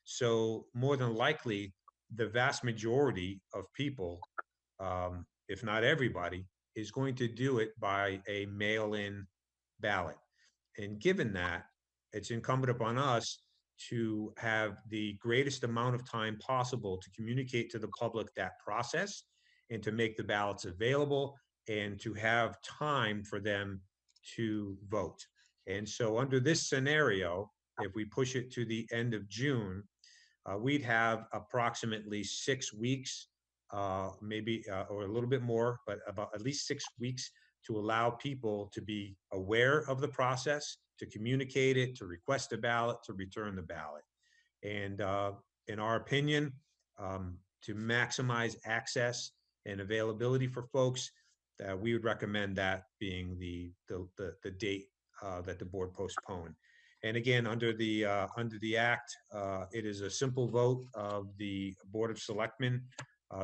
So more than likely, the vast majority of people, if not everybody, is going to do it by a mail-in ballot. And given that, it's incumbent upon us to have the greatest amount of time possible to communicate to the public that process and to make the ballots available and to have time for them to vote. And so under this scenario, if we push it to the end of June, we'd have approximately 6 weeks, maybe, or a little bit more, but about at least 6 weeks to allow people to be aware of the process, to communicate it, to request a ballot, to return the ballot. And in our opinion, to maximize access and availability for folks, we would recommend that being the date that the board postpone. And again, under the act, it is a simple vote of the Board of Selectmen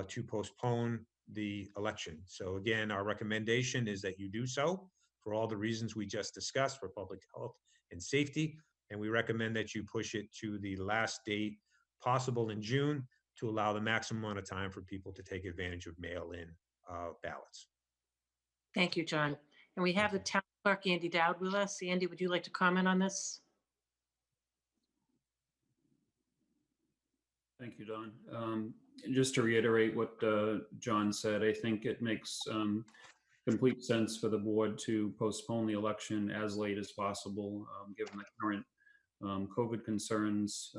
to postpone the election. So again, our recommendation is that you do so for all the reasons we just discussed for public health and safety. And we recommend that you push it to the last date possible in June to allow the maximum amount of time for people to take advantage of mail-in ballots. Thank you, John. And we have the town clerk, Andy Dowd, with us. Andy, would you like to comment on this? Thank you, Don. Just to reiterate what John said, I think it makes complete sense for the board to postpone the election as late as possible, given the current COVID concerns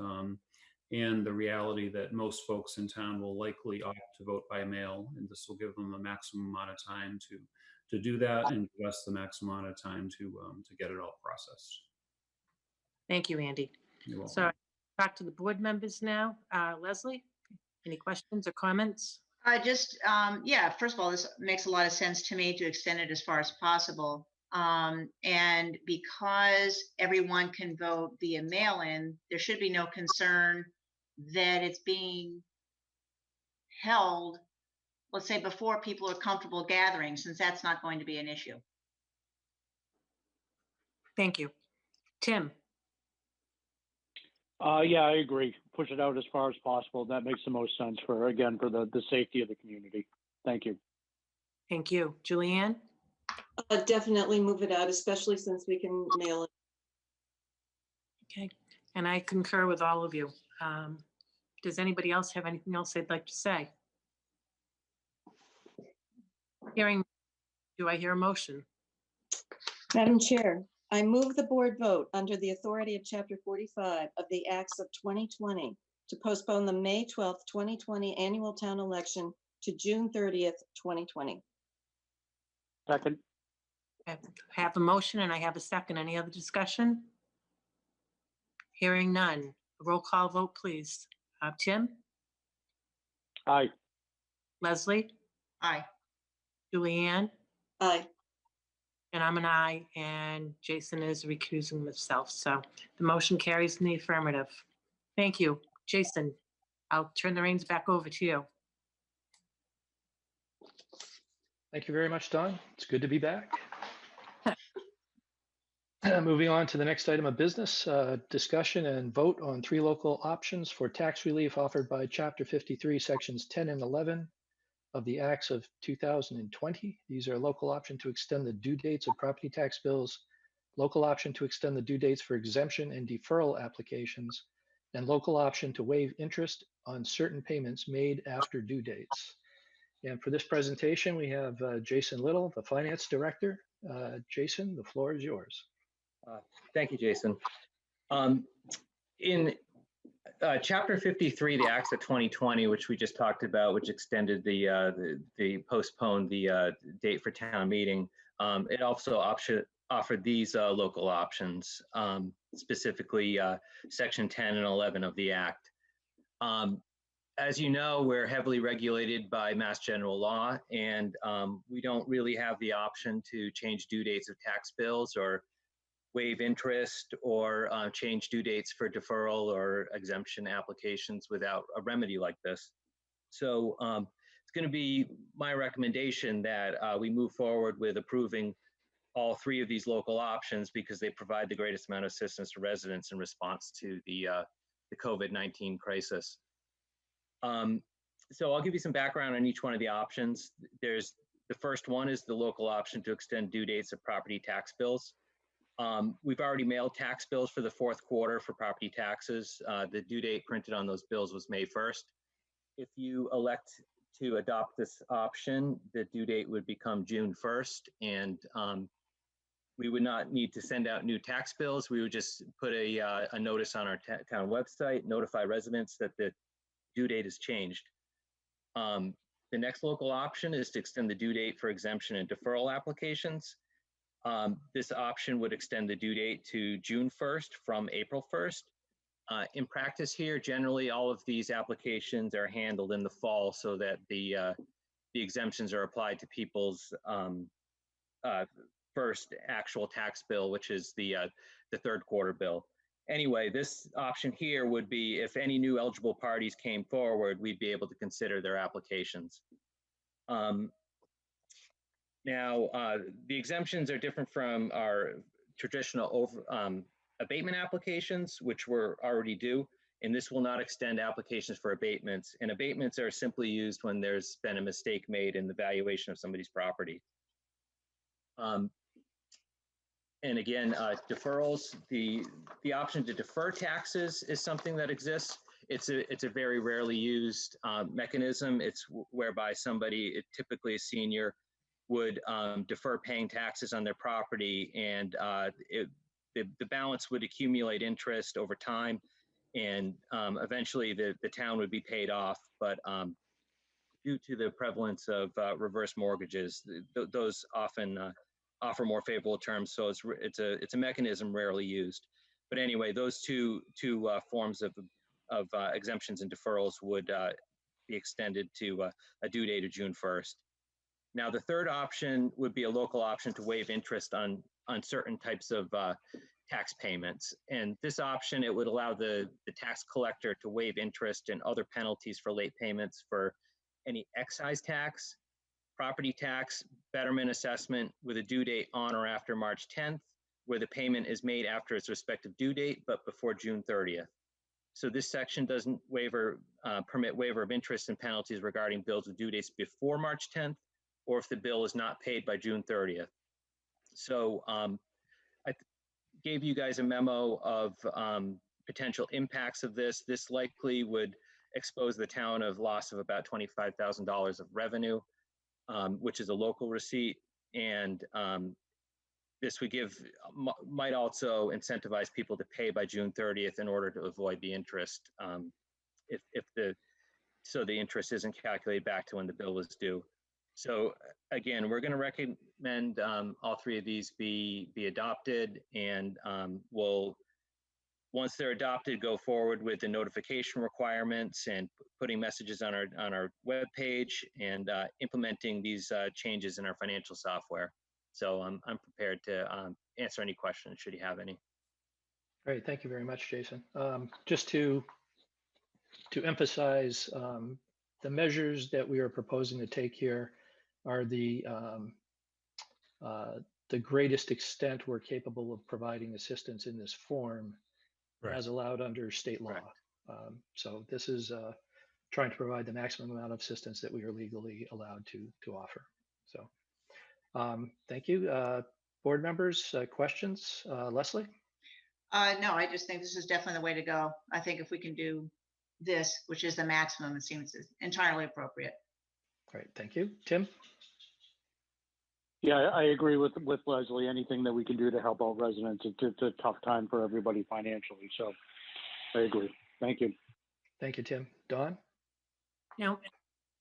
and the reality that most folks in town will likely opt to vote by mail, and this will give them a maximum amount of time to do that, and give us the maximum amount of time to get it all processed. Thank you, Andy. You're welcome. So back to the board members now. Leslie, any questions or comments? Yeah, first of all, this makes a lot of sense to me to extend it as far as possible. And because everyone can vote via mail-in, there should be no concern that it's being held, let's say, before people are comfortable gathering, since that's not going to be an issue. Thank you. Tim? Yeah, I agree. Push it out as far as possible. That makes the most sense for the safety of the community. Thank you. Thank you. Julianne? Definitely move it out, especially since we can mail it. Okay. And I concur with all of you. Does anybody else have anything else they'd like to say? Hearing, do I hear a motion? Madam Chair, I move the board vote under the authority of Chapter 45 of the Acts of 2020 to postpone the May 12th, 2020 annual town election to June 30th, 2020. Second. I have a motion and I have a second. Any other discussion? Hearing none. Roll call vote, please. Tim? Aye. Leslie? Aye. Julianne? Aye. And I'm an aye, and Jason is recusing himself. So the motion carries in the affirmative. Thank you. Jason, I'll turn the reins back over to you. Thank you very much, Don. It's good to be back. Moving on to the next item of business, discussion and vote on 3 local options for tax relief offered by Chapter 53, Sections 10 and 11 of the Acts of 2020. These are local option to extend the due dates of property tax bills, local option to extend the due dates for exemption and deferral applications, and local option to waive interest on certain payments made after due dates. And for this presentation, we have Jason Little, the Finance Director. Jason, the floor is yours. Thank you, Jason. In Chapter 53, the Acts of 2020, which we just talked about, which extended the postponed the date for town meeting, it also offered these local options, specifically Section 10 and 11 of the Act. As you know, we're heavily regulated by Mass General Law, and we don't really have the option to change due dates of tax bills or waive interest or change due dates for deferral or exemption applications without a remedy like this. So it's going to be my recommendation that we move forward with approving all three of these local options because they provide the greatest amount of assistance to residents in response to the COVID-19 crisis. So I'll give you some background on each one of the options. There's the first one is the local option to extend due dates of property tax bills. We've already mailed tax bills for the fourth quarter for property taxes. The due date printed on those bills was May 1st. If you elect to adopt this option, the due date would become June 1st, and we would not need to send out new tax bills. We would just put a notice on our town website, notify residents that the due date has changed. The next local option is to extend the due date for exemption and deferral applications. This option would extend the due date to June 1st from April 1st. In practice here, generally all of these applications are handled in the fall so that the exemptions are applied to people's first actual tax bill, which is the third quarter bill. Anyway, this option here would be if any new eligible parties came forward, we'd be able to consider their applications. Now, the exemptions are different from our traditional abatement applications, which were already due, and this will not extend applications for abatements. And abatements are simply used when there's been a mistake made in the valuation of somebody's property. And again, deferrals, the option to defer taxes is something that exists. It's a very rarely used mechanism. It's whereby somebody, typically a senior, would defer paying taxes on their property, and the balance would accumulate interest over time, and eventually the town would be paid off. But due to the prevalence of reverse mortgages, those often offer more favorable terms, so it's a mechanism rarely used. But anyway, those two forms of exemptions and deferrals would be extended to a due date of June 1st. Now, the third option would be a local option to waive interest on certain types of tax payments. And this option, it would allow the tax collector to waive interest and other penalties for late payments for any excise tax, property tax, betterment assessment with a due date on or after March 10th, where the payment is made after its respective due date, but before June 30th. So this section doesn't permit waiver of interest and penalties regarding bills with due dates before March 10th, or if the bill is not paid by June 30th. So I gave you guys a memo of potential impacts of this. This likely would expose the town of loss of about $25,000 of revenue, which is a local receipt. And this would might also incentivize people to pay by June 30th in order to avoid the interest, so the interest isn't calculated back to when the bill was due. So again, we're going to recommend all three of these be adopted, and we'll, once they're adopted, go forward with the notification requirements and putting messages on our web page and implementing these changes in our financial software. So I'm prepared to answer any questions should you have any. Great, thank you very much, Jason. Just to emphasize, the measures that we are proposing to take here are the greatest extent we're capable of providing assistance in this form, right, as allowed under state law. So this is trying to provide the maximum amount of assistance that we are legally allowed to offer. So thank you. Board members, questions? Leslie? No, I just think this is definitely the way to go. I think if we can do this, which is the maximum, it seems entirely appropriate. Great, thank you. Tim? Yeah, I agree with Leslie. Anything that we can do to help out residents, it's a tough time for everybody financially. So I agree. Thank you. Thank you, Tim. Dawn? No,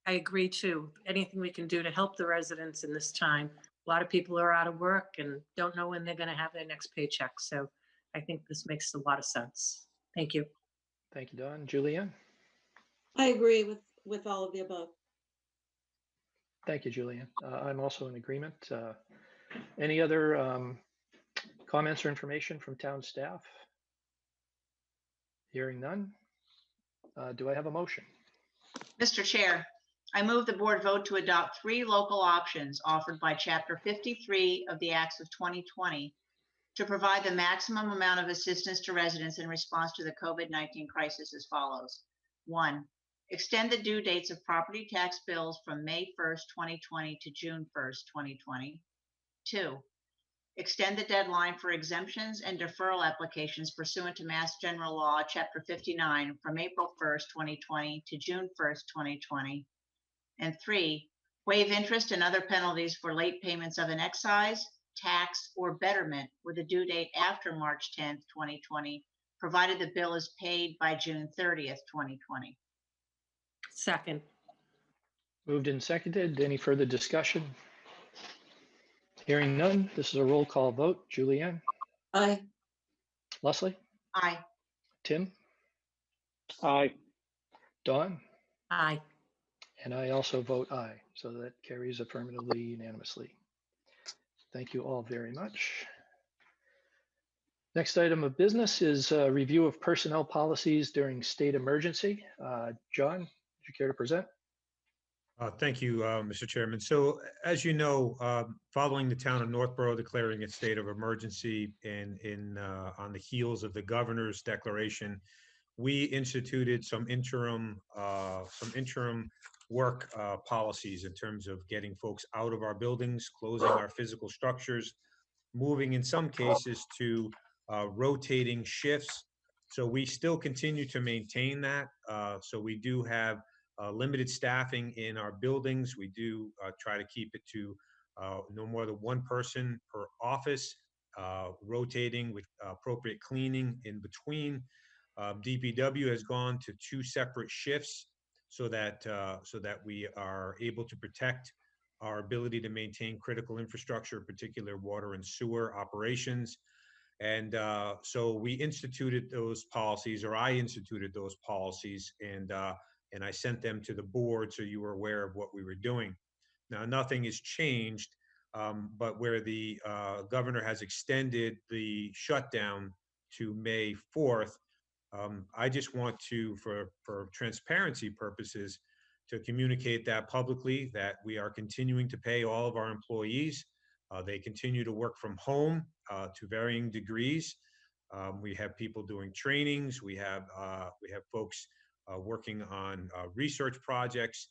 I agree too. Anything we can do to help the residents in this time. A lot of people are out of work and don't know when they're going to have their next paycheck. So I think this makes a lot of sense. Thank you. Thank you, Dawn. Julianne? I agree with all of the above. Thank you, Julian. I'm also in agreement. Any other comments or information from town staff? Hearing none. Do I have a motion? Mr. Chair, I move the board vote to adopt 3 local options offered by Chapter 53 of the Acts of 2020 to provide the maximum amount of assistance to residents in response to the COVID-19 crisis as follows. 1, extend the due dates of property tax bills from May 1st, 2020 to June 1st, 2020. 2, extend the deadline for exemptions and deferral applications pursuant to Mass General Law, Chapter 59, from April 1st, 2020 to June 1st, 2020. And 3, waive interest and other penalties for late payments of an excise, tax, or betterment with a due date after March 10th, 2020, provided the bill is paid by June 30th, 2020. Second. Moved and seconded. Any further discussion? Hearing none, this is a roll call vote. Julianne, Aye. Leslie, Aye. Tim, Aye. Dawn, Aye. and I also vote aye. So that carries affirmatively unanimously. Thank you all very much. Next item of business is a review of personnel policies during state emergency. John, would you care to present? Thank you, Mr. Chairman. So as you know, following the town of Northborough declaring its state of emergency and on the heels of the governor's declaration, we instituted some interim work policies in terms of getting folks out of our buildings, closing our physical structures, moving in some cases to rotating shifts. So we still continue to maintain that. So we do have limited staffing in our buildings. We do try to keep it to no more than 1 person per office, rotating with appropriate cleaning in between. DPW has gone to 2 separate shifts so that we are able to protect our ability to maintain critical infrastructure, particular water and sewer operations. And so we instituted those policies, or I instituted those policies, and I sent them to the board so you were aware of what we were doing. Now, nothing has changed, but where the governor has extended the shutdown to May 4th, I just want to, for transparency purposes, to communicate that publicly, that we are continuing to pay all of our employees. They continue to work from home to varying degrees. We have people doing trainings. We have folks working on research projects.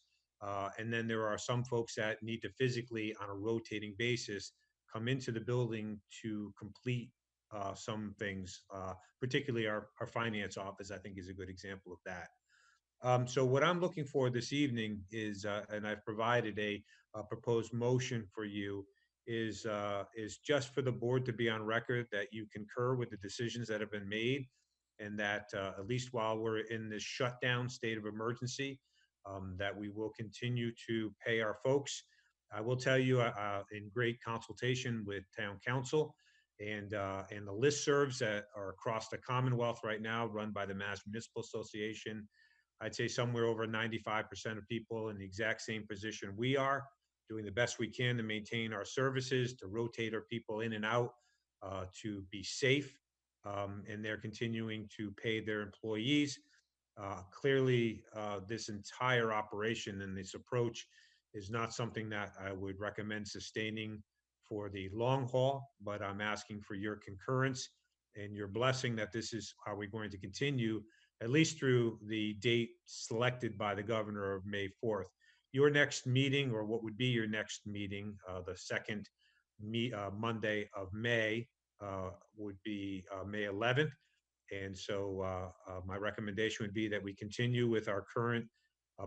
And then there are some folks that need to physically, on a rotating basis, come into the building to complete some things, particularly our finance office, I think, is a good example of that. So what I'm looking for this evening is, and I've provided a proposed motion for you, is just for the board to be on record that you concur with the decisions that have been made, and that at least while we're in this shutdown state of emergency, that we will continue to pay our folks. I will tell you, in great consultation with town council and the listservs that are across the Commonwealth right now, run by the Mass Municipal Association, I'd say somewhere over 95% of people in the exact same position we are, doing the best we can to maintain our services, to rotate our people in and out, to be safe, and they're continuing to pay their employees. Clearly, this entire operation and this approach is not something that I would recommend sustaining for the long haul, but I'm asking for your concurrence and your blessing that this is how we're going to continue, at least through the date selected by the governor of May 4th. Your next meeting, or what would be your next meeting, the second Monday of May, would be May 11th. And so my recommendation would be that we continue with our current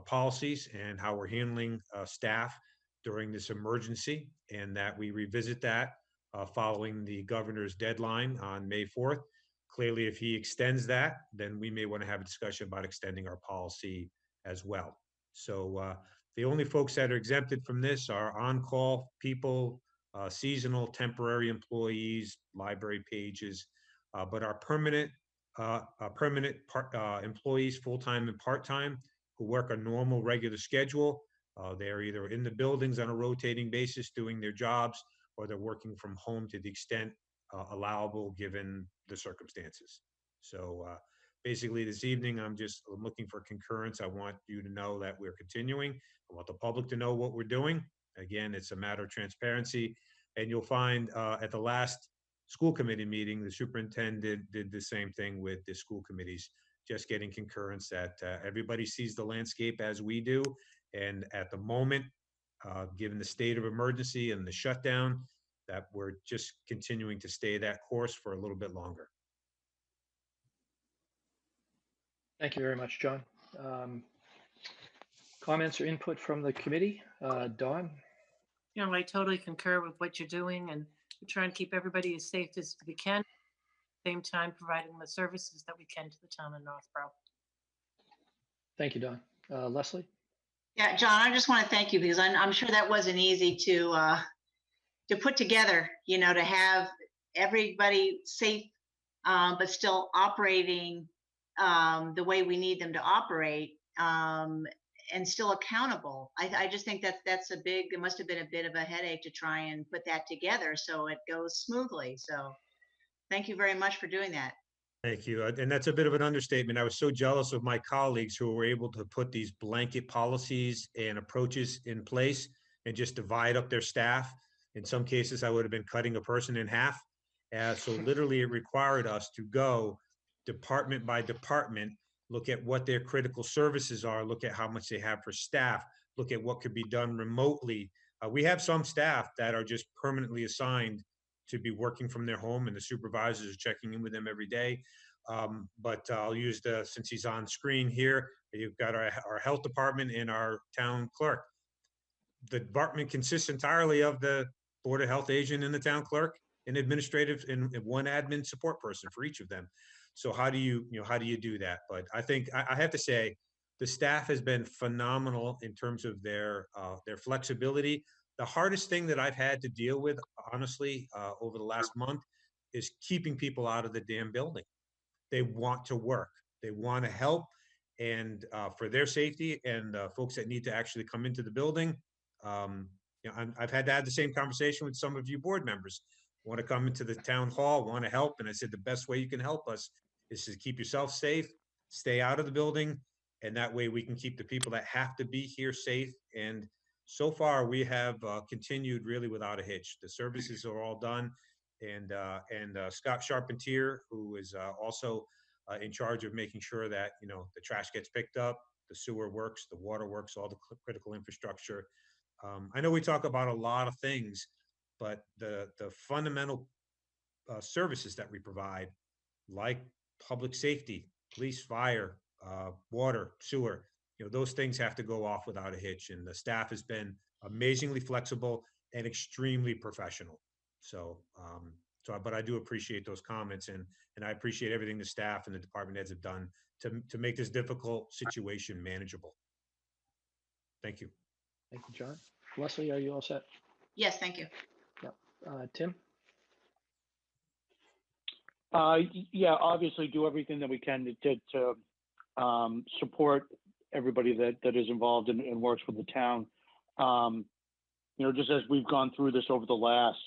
policies and how we're handling staff during this emergency, and that we revisit that following the governor's deadline on May 4th. Clearly, if he extends that, then we may want to have a discussion about extending our policy as well. So the only folks that are exempted from this are on-call people, seasonal, temporary employees, library pages, but our permanent employees, full-time and part-time, who work a normal, regular schedule. They're either in the buildings on a rotating basis doing their jobs, or they're working from home to the extent allowable given the circumstances. So basically this evening, I'm just looking for concurrence. I want you to know that we're continuing. I want the public to know what we're doing. Again, it's a matter of transparency. And you'll find at the last school committee meeting, the superintendent did the same thing with the school committees, just getting concurrence that everybody sees the landscape as we do. And at the moment, given the state of emergency and the shutdown, that we're just continuing to stay that course for a little bit longer. Thank you very much, John. Comments or input from the committee? Dawn? You know, I totally concur with what you're doing, and we're trying to keep everybody as safe as we can. At the same time, providing the services that we can to the town of Northborough. Thank you, Dawn. Leslie? Yeah, John, I just want to thank you because I'm sure that wasn't easy to put together, you know, to have everybody safe, but still operating the way we need them to operate, and still accountable. I just think that it must have been a bit of a headache to try and put that together so it goes smoothly. So thank you very much for doing that. Thank you. And that's a bit of an understatement. I was so jealous of my colleagues who were able to put these blanket policies and approaches in place and just divide up their staff. In some cases, I would have been cutting a person in half. So literally it required us to go department by department, look at what their critical services are, look at how much they have for staff, look at what could be done remotely. We have some staff that are just permanently assigned to be working from their home, and the supervisors are checking in with them every day. But I'll use since he's on screen here, you've got our health department and our town clerk. The department consists entirely of the Board of Health agent and the town clerk and administrative and one admin support person for each of them. So how do you do that? But I think I have to say the staff has been phenomenal in terms of their flexibility. The hardest thing that I've had to deal with, honestly, over the last month is keeping people out of the damn building. They want to work. They want to help. And for their safety and folks that need to actually come into the building, I've had to have the same conversation with some of you board members. Want to come into the town hall, want to help. And I said, the best way you can help us is to keep yourself safe, stay out of the building. And that way we can keep the people that have to be here safe. And so far we have continued really without a hitch. The services are all done. And Scott Charpentier, who is also in charge of making sure that, the trash gets picked up, the sewer works, the water works, all the critical infrastructure. I know we talk about a lot of things, but the fundamental services that we provide, like public safety, police, fire, water, sewer, those things have to go off without a hitch. And the staff has been amazingly flexible and extremely professional. But I do appreciate those comments, and I appreciate everything the staff and the department heads have done to make this difficult situation manageable. Thank you. Thank you, John. Leslie, are you all set? Yes, thank you. Yep. Tim? Yeah, obviously do everything that we can to support everybody that is involved and works with the town. Just as we've gone through this over the last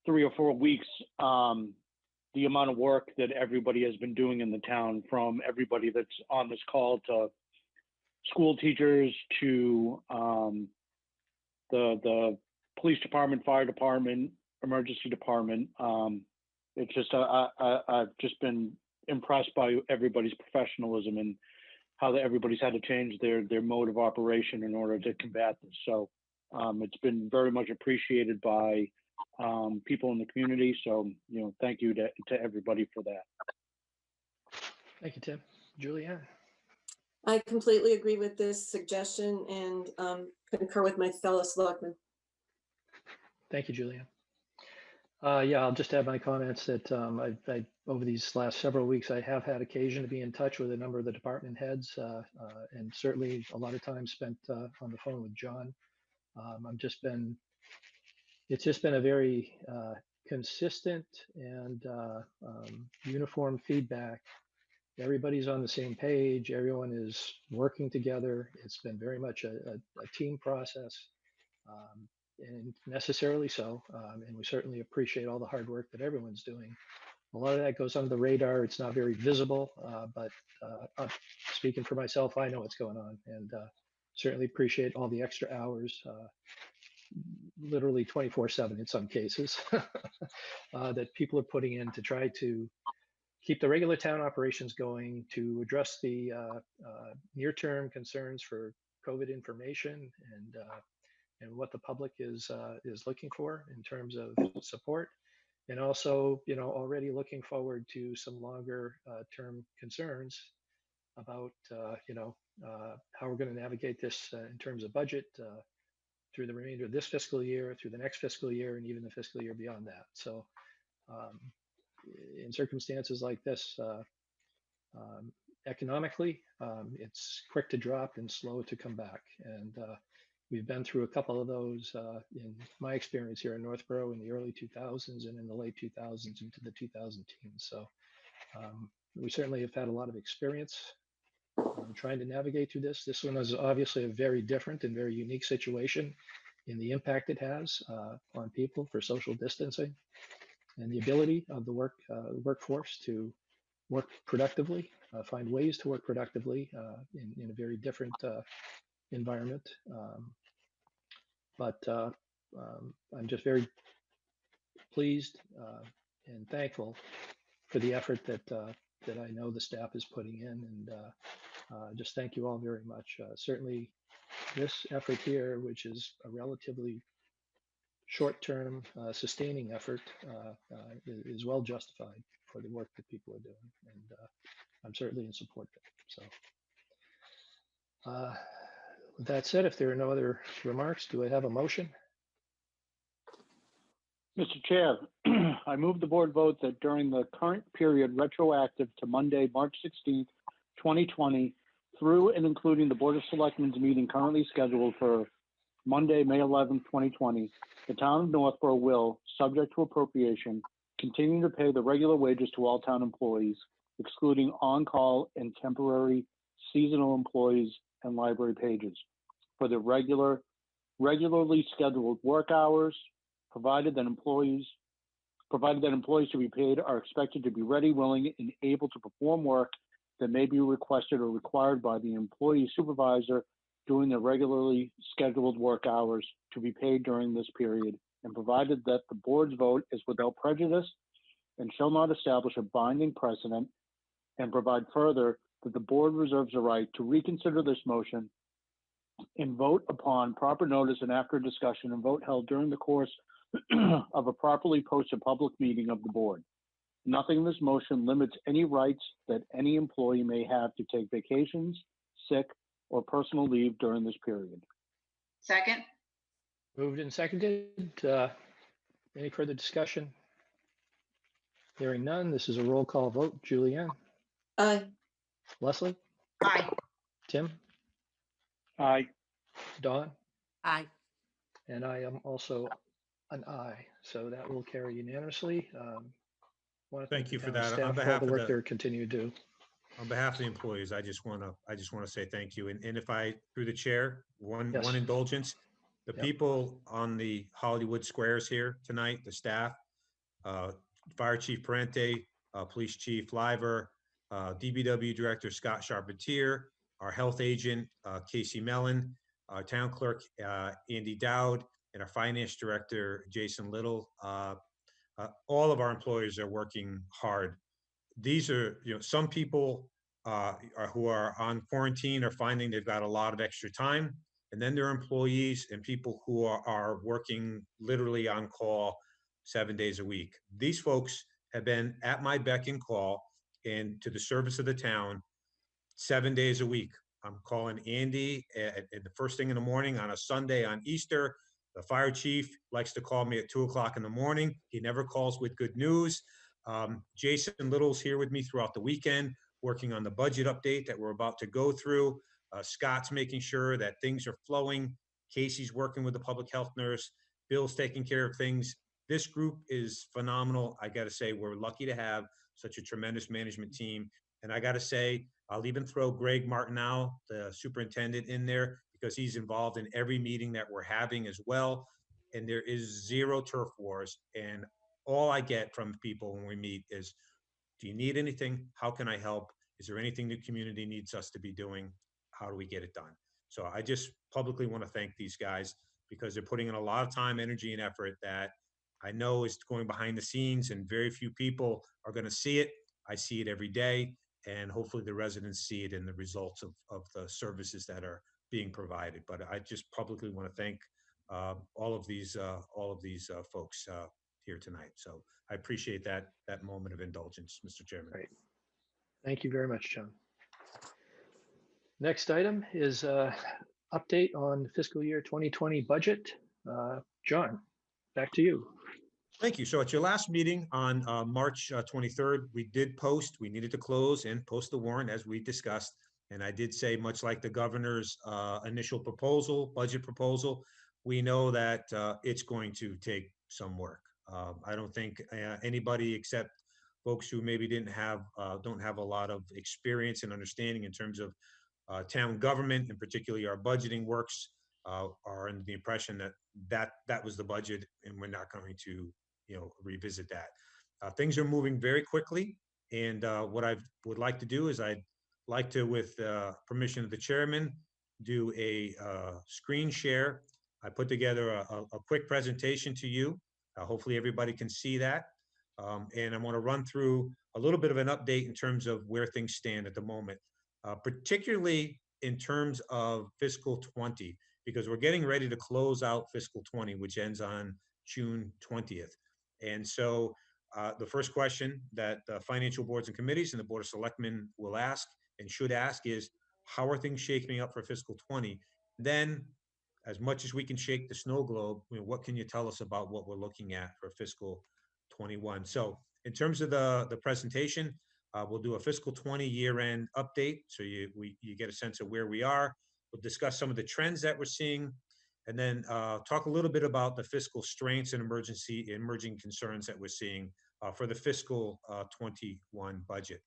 3 or 4 weeks, the amount of work that everybody has been doing in the town, from everybody that's on this call to school teachers to the police department, fire department, emergency department. It's just I've just been impressed by everybody's professionalism and how everybody's had to change their mode of operation in order to combat this. So it's been very much appreciated by people in the community. So, thank you to everybody for that. Thank you, Tim. Julianne? I completely agree with this suggestion and concur with my fellow selectmen. Thank you, Julianne. Yeah, I'll just add my comments that I over these last several weeks, I have had occasion to be in touch with a number of the department heads, and certainly a lot of time spent on the phone with John. It's just been a very consistent and uniform feedback. Everybody's on the same page. Everyone is working together. It's been very much a team process. And necessarily so. And we certainly appreciate all the hard work that everyone's doing A lot of that goes under the radar. It's not very visible, but speaking for myself, I know what's going on, and certainly appreciate all the extra hours, literally 24/7 in some cases, that people are putting in to try to keep the regular town operations going, to address the near-term concerns for COVID information and what the public is looking for in terms of support, and also, already looking forward to some longer term concerns about, how we're going to navigate this in terms of budget through the remainder of this fiscal year, through the next fiscal year, and even the fiscal year beyond that. So, in circumstances like this, economically, it's quick to drop and slow to come back. And we've been through a couple of those in my experience here in Northborough in the early 2000s and in the late 2000s into the 2010s. So we certainly have had a lot of experience trying to navigate through this. This one is obviously a very different and very unique situation in the impact it has on people for social distancing and the ability of the workforce to work productively, find ways to work productively in a very different environment. But I'm just very pleased and thankful for the effort that I know the staff is putting in, and just thank you all very much. Certainly, this effort here, which is a relatively short-term sustaining effort, is well justified for the work that people are doing, and I'm certainly in support of it. So, with that said, if there are no other remarks, do I have a motion? Mr. Chair, I move the board vote that during the current period retroactive to Monday, March 16th, 2020, through and including the Board of Selectmen's meeting currently scheduled for Monday, May 11th, 2020, the town of Northborough will, subject to appropriation, continue to pay the regular wages to all town employees, excluding on-call and temporary seasonal employees and library pages, for the regularly scheduled work hours, provided that employees to be paid are expected to be ready, willing, and able to perform work that may be requested or required by the employee supervisor during the regularly scheduled work hours to be paid during this period, and provided that the board's vote is without prejudice and shall not establish a binding precedent, and provide further that the board reserves the right to reconsider this motion and vote upon proper notice and after discussion and vote held during the course of a properly posted public meeting of the board. Nothing in this motion limits any rights that any employee may have to take vacations, sick, or personal leave during this period. Second. Moved and seconded. Any further discussion? Hearing none, this is a roll call vote. Julianne? Aye. Leslie? Aye. Tim? Aye. Dawn? Aye. And I am also an aye, so that will carry unanimously. Wanna Thank you for the town that. staff On for all behalf the of work the- they're continuing to do. On behalf of the employees, I just want to say thank you. And if I, through the chair, one Yes. indulgence, the Yep. people on the Hollywood Squares here tonight, the staff, Fire Chief Parente, Police Chief Liver, DBW Director Scott Charpentier, our health agent, Casey Mellon, our town clerk, Andy Dowd, and our finance director, Jason Little. All of our employees are working hard. These are, some people who are on quarantine are finding they've got a lot of extra time. And then there are employees and people who are working literally on call 7 days a week. These folks have been at my beck and call and to the service of the town 7 days a week. I'm calling Andy at the first thing in the morning on a Sunday on Easter. The fire chief likes to call me at 2 o'clock in the morning. He never calls with good news. Jason Little's here with me throughout the weekend, working on the budget update that we're about to go through. Scott's making sure that things are flowing. Casey's working with the public health nurse. Bill's taking care of things. This group is phenomenal. I got to say, we're lucky to have such a tremendous management team. And I got to say, I'll even throw Greg Martineau, the superintendent, in there because he's involved in every meeting that we're having as well. And there is zero turf wars. And all I get from people when we meet is, do you need anything? How can I help? Is there anything the community needs us to be doing? How do we get it done? So I just publicly want to thank these guys because they're putting in a lot of time, energy, and effort that I know is going behind the scenes, and very few people are going to see it. I see it every day, and hopefully the residents see it in the results of the services that are being provided. But I just publicly want to thank all of these folks here tonight. So I appreciate that moment of indulgence, Mr. Chairman. Great. Thank you very much, John. Next item is update on fiscal year 2020 budget. John, back to you. Thank you. So at your last meeting on March 23rd, we did post, we needed to close and post the warrant as we discussed. And I did say, much like the governor's initial proposal, budget proposal, we know that it's going to take some work. I don't think anybody except folks who maybe don't have a lot of experience and understanding in terms of town government, and particularly our budgeting works, are under the impression that was the budget, and we're not going to revisit that. Things are moving very quickly, and what I would like to do is I'd like to, with permission of the chairman, do a screen share. I put together a quick presentation to you. Hopefully everybody can see that. And I want to run through a little bit of an update in terms of where things stand at the moment, particularly in terms of fiscal 20, because we're getting ready to close out fiscal 20, which ends on June 20th. And so the first question that the financial boards and committees and the Board of Selectmen will ask and should ask is, how are things shaping up for fiscal 20? Then, as much as we can shake the snow globe, what can you tell us about what we're looking at for fiscal 21? So in terms of the presentation, we'll do a fiscal 20 year-end update, so you get a sense of where we are. We'll discuss some of the trends that we're seeing, and then talk a little bit about the fiscal strengths and emerging concerns that we're seeing for the fiscal 21 budget.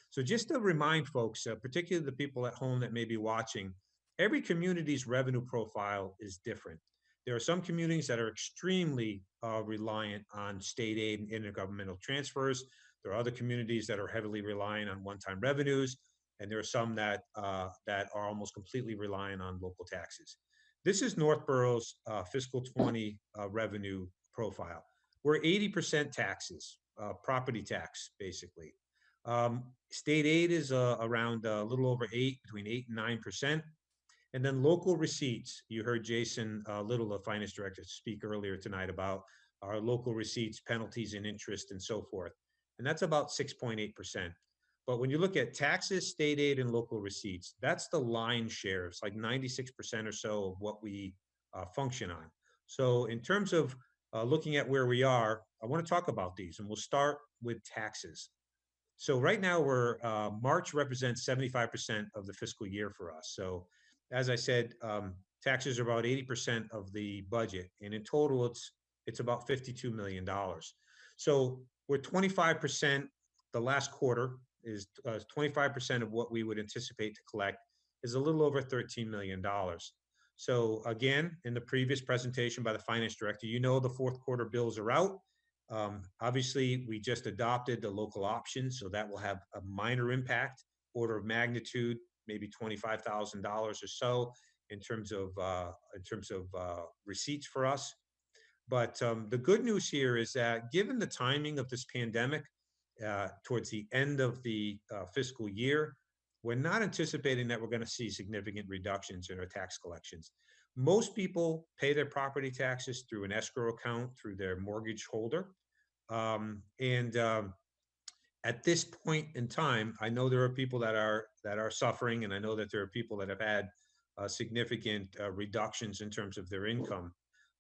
So just to remind folks, particularly the people at home that may be watching, every community's revenue profile is different. There are some communities that are extremely reliant on state aid and intergovernmental transfers. There are other communities that are heavily reliant on one-time revenues, and there are some that are almost completely reliant on local taxes. This is Northborough's fiscal 20 revenue profile. We're 80% taxes, property tax, basically. State aid is around a little over between 8 and 9%. And then local receipts. You heard Jason Little, the finance director, speak earlier tonight about our local receipts, penalties and interest and so forth. And that's about 6.8%. But when you look at taxes, state aid, and local receipts, that's the lion's share. It's like 96% or so of what we function on. So in terms of looking at where we are, I want to talk about these, and we'll start with taxes. So right now March represents 75% of the fiscal year for us. So as I said, taxes are about 80% of the budget, and in total, it's about $52 million. So we're 25%. The last quarter is 25% of what we would anticipate to collect is a little over $13 million. So again, in the previous presentation by the finance director, the fourth quarter bills are out. Obviously, we just adopted the local option, so that will have a minor impact, order of magnitude, maybe $25,000 or so in terms of receipts for us. But the good news here is that given the timing of this pandemic towards the end of the fiscal year, we're not anticipating that we're going to see significant reductions in our tax collections. Most people pay their property taxes through an escrow account through their mortgage holder. At this point in time, I know there are people that are suffering, and I know that there are people that have had significant reductions in terms of their income.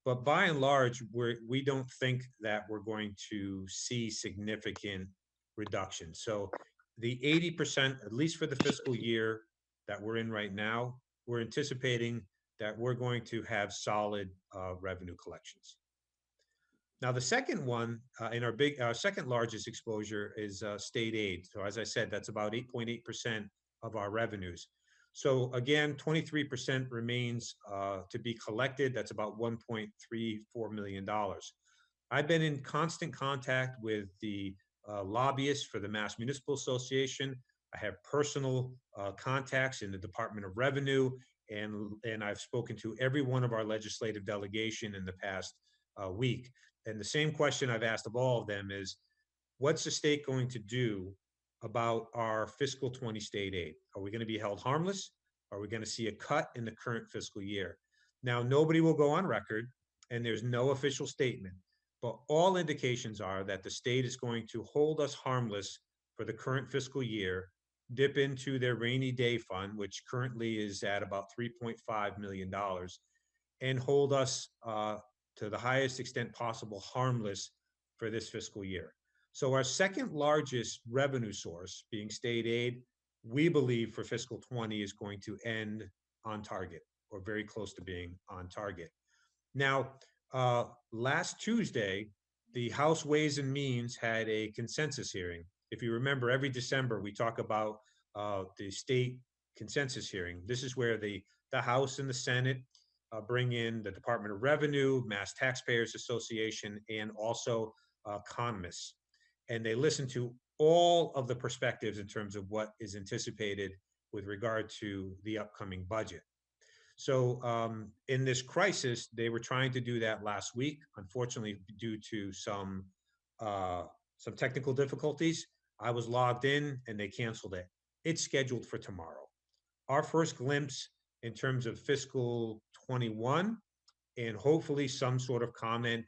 But by and large, we don't think that we're going to see significant reductions. So the 80%, at least for the fiscal year that we're in right now, we're anticipating that we're going to have solid revenue collections. Now, the second one in our second largest exposure is state aid. So as I said, that's about 8.8% of our revenues. So again, 23% remains to be collected. That's about $1.34 million. I've been in constant contact with the lobbyists for the Mass Municipal Association. I have personal contacts in the Department of Revenue, and I've spoken to every one of our legislative delegation in the past week. And the same question I've asked of all of them is, what's the state going to do about our fiscal 20 state aid? Are we going to be held harmless? Are we going to see a cut in the current fiscal year? Now, nobody will go on record, and there's no official statement, but all indications are that the state is going to hold us harmless for the current fiscal year, dip into their rainy day fund, which currently is at about $3.5 million, and hold us to the highest extent possible harmless for this fiscal year. So our second largest revenue source, being state aid, we believe for fiscal 20 is going to end on target or very close to being on target. Now, last Tuesday, the House Ways and Means had a consensus hearing. If you remember, every December we talk about the state consensus hearing. This is where the House and the Senate bring in the Department of Revenue, Mass Taxpayers Association, and also economists. And they listen to all of the perspectives in terms of what is anticipated with regard to the upcoming budget. So in this crisis, they were trying to do that last week. Unfortunately, due to some technical difficulties, I was logged in and they canceled it. It's scheduled for tomorrow. Our first glimpse in terms of fiscal 21 and hopefully some sort of comment,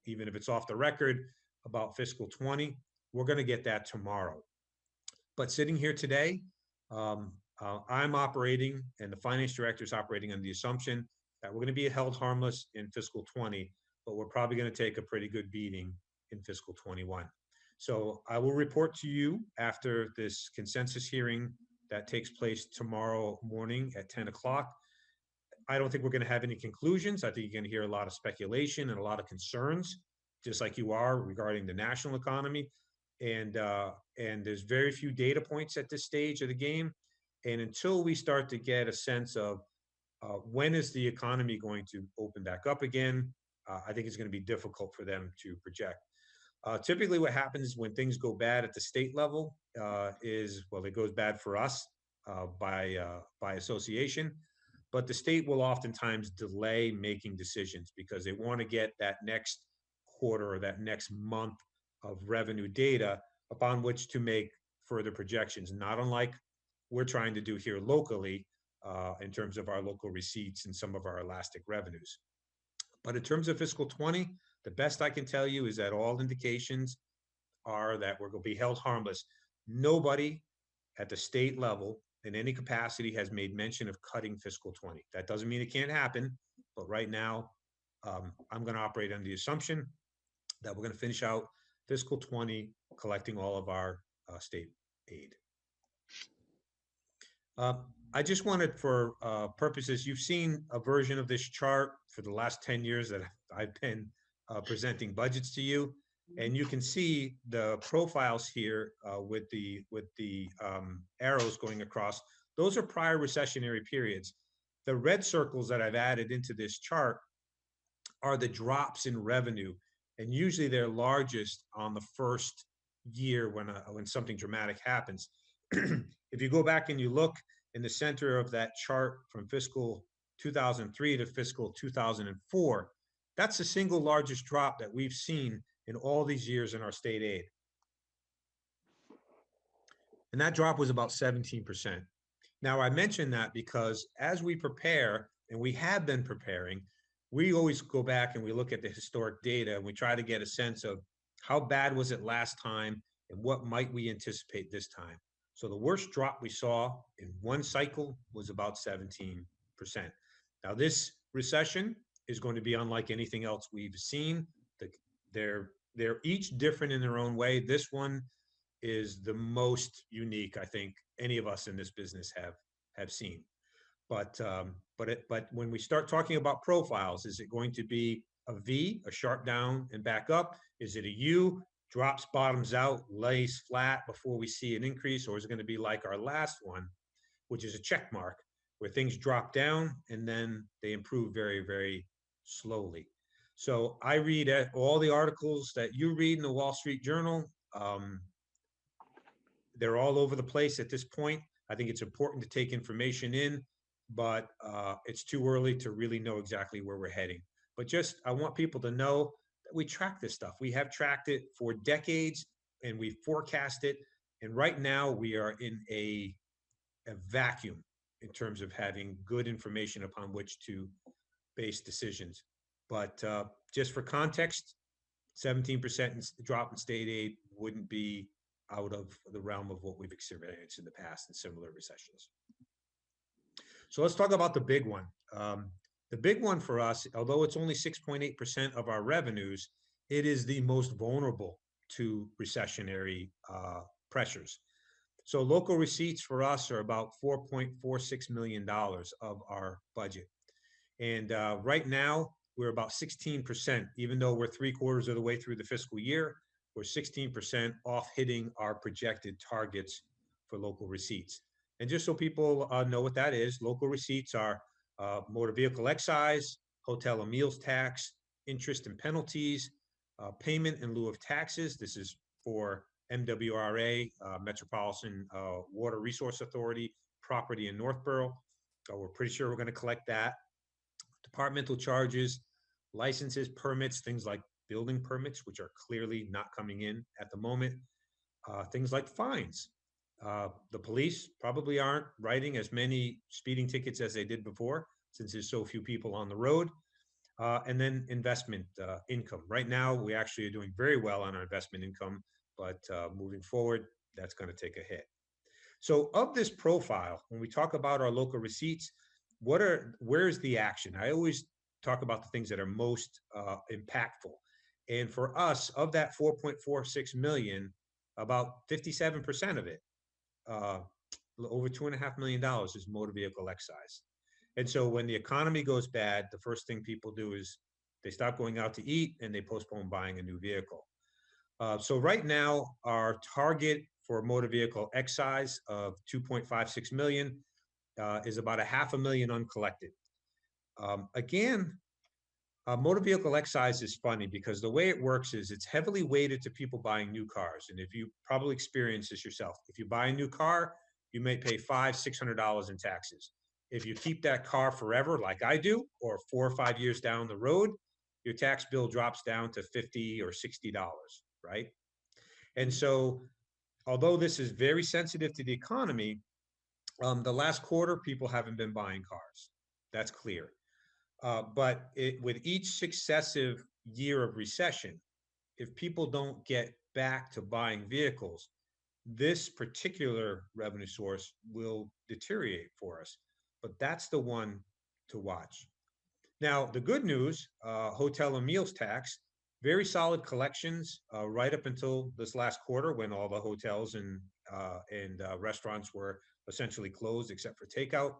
even if it's off the record, about fiscal 20, we're going to get that tomorrow. But sitting here today, I'm operating and the finance director is operating on the assumption that we're going to be held harmless in fiscal 20, but we're probably going to take a pretty good beating in fiscal 21. So I will report to you after this consensus hearing that takes place tomorrow morning at 10 o'clock. I don't think we're going to have any conclusions. I think you're going to hear a lot of speculation and a lot of concerns, just like you are regarding the national economy. And there's very few data points at this stage of the game. And until we start to get a sense of when is the economy going to open back up again, I think it's going to be difficult for them to project. Typically what happens when things go bad at the state level is, well, it goes bad for us by association, but the state will oftentimes delay making decisions because they want to get that next quarter or that next month of revenue data upon which to make further projections, not unlike we're trying to do here locally in terms of our local receipts and some of our elastic revenues. But in terms of fiscal 20, the best I can tell you is that all indications are that we're going to be held harmless. Nobody at the state level in any capacity has made mention of cutting fiscal 20. That doesn't mean it can't happen, but right now I'm going to operate on the assumption that we're going to finish out fiscal 20 collecting all of our state aid. I just wanted, for purposes, you've seen a version of this chart for the last 10 years that I've been presenting budgets to you, and you can see the profiles here with the arrows going across. Those are prior recessionary periods. The red circles that I've added into this chart are the drops in revenue, and usually they're largest on the first year when something dramatic happens. If you go back and you look in the center of that chart from fiscal 2003 to fiscal 2004, that's the single largest drop that we've seen in all these years in our state aid. And that drop was about 17%. Now, I mention that because as we prepare, and we have been preparing, we always go back and we look at the historic data and we try to get a sense of how bad was it last time and what might we anticipate this time. So the worst drop we saw in one cycle was about 17%. Now this recession is going to be unlike anything else we've seen. They're each different in their own way. This one is the most unique, I think, any of us in this business have seen. But when we start talking about profiles, is it going to be a V, a sharp down and back up? Is it a U, drops, bottoms out, lays flat before we see an increase? Or is it going to be like our last one, which is a check mark, where things drop down and then they improve very, very slowly? So I read all the articles that you read in the Wall Street Journal. They're all over the place at this point. I think it's important to take information in, but it's too early to really know exactly where we're heading. But just, I want people to know that we track this stuff. We have tracked it for decades and we forecast it. And right now we are in a vacuum in terms of having good information upon which to base decisions. But just for context, 17% drop in state aid wouldn't be out of the realm of what we've experienced in the past in similar recessions. So let's talk about the big one. The big one for us, although it's only 6.8% of our revenues, it is the most vulnerable to recessionary pressures. So local receipts for us are about $4.46 million of our budget. And right now, we're about 16%, even though we're 3/4 of the way through the fiscal year, we're 16% off hitting our projected targets for local receipts. And just so people know what that is, local receipts are motor vehicle excise, hotel and meals tax, interest and penalties, payment in lieu of taxes. This is for MWRA, Metropolitan Water Resource Authority, property in Northborough. We're pretty sure we're going to collect that. Departmental charges, licenses, permits, things like building permits, which are clearly not coming in at the moment. Things like fines. The police probably aren't writing as many speeding tickets as they did before, since there's so few people on the road. And then investment income. Right now, we actually are doing very well on our investment income, but moving forward, that's going to take a hit. So of this profile, when we talk about our local receipts, where's the action? I always talk about the things that are most impactful. And for us, of that 4.46 million, about 57% of it, over $2.5 million is motor vehicle excise. And so when the economy goes bad, the first thing people do is they stop going out to eat and they postpone buying a new vehicle. So right now, our target for motor vehicle excise of 2.56 million is about $500,000 uncollected. Again, motor vehicle excise is funny because the way it works is it's heavily weighted to people buying new cars. And if you probably experience this yourself, if you buy a new car, you may pay $500-600 in taxes. If you keep that car forever, like I do, or 4 or 5 years down the road, your tax bill drops down to $50 or $60, right? And so, although this is very sensitive to the economy, the last quarter, people haven't been buying cars. That's clear. But with each successive year of recession, if people don't get back to buying vehicles, this particular revenue source will deteriorate for us. But that's the one to watch. Now, the good news, hotel and meals tax, very solid collections right up until this last quarter when all the hotels and restaurants were essentially closed except for takeout.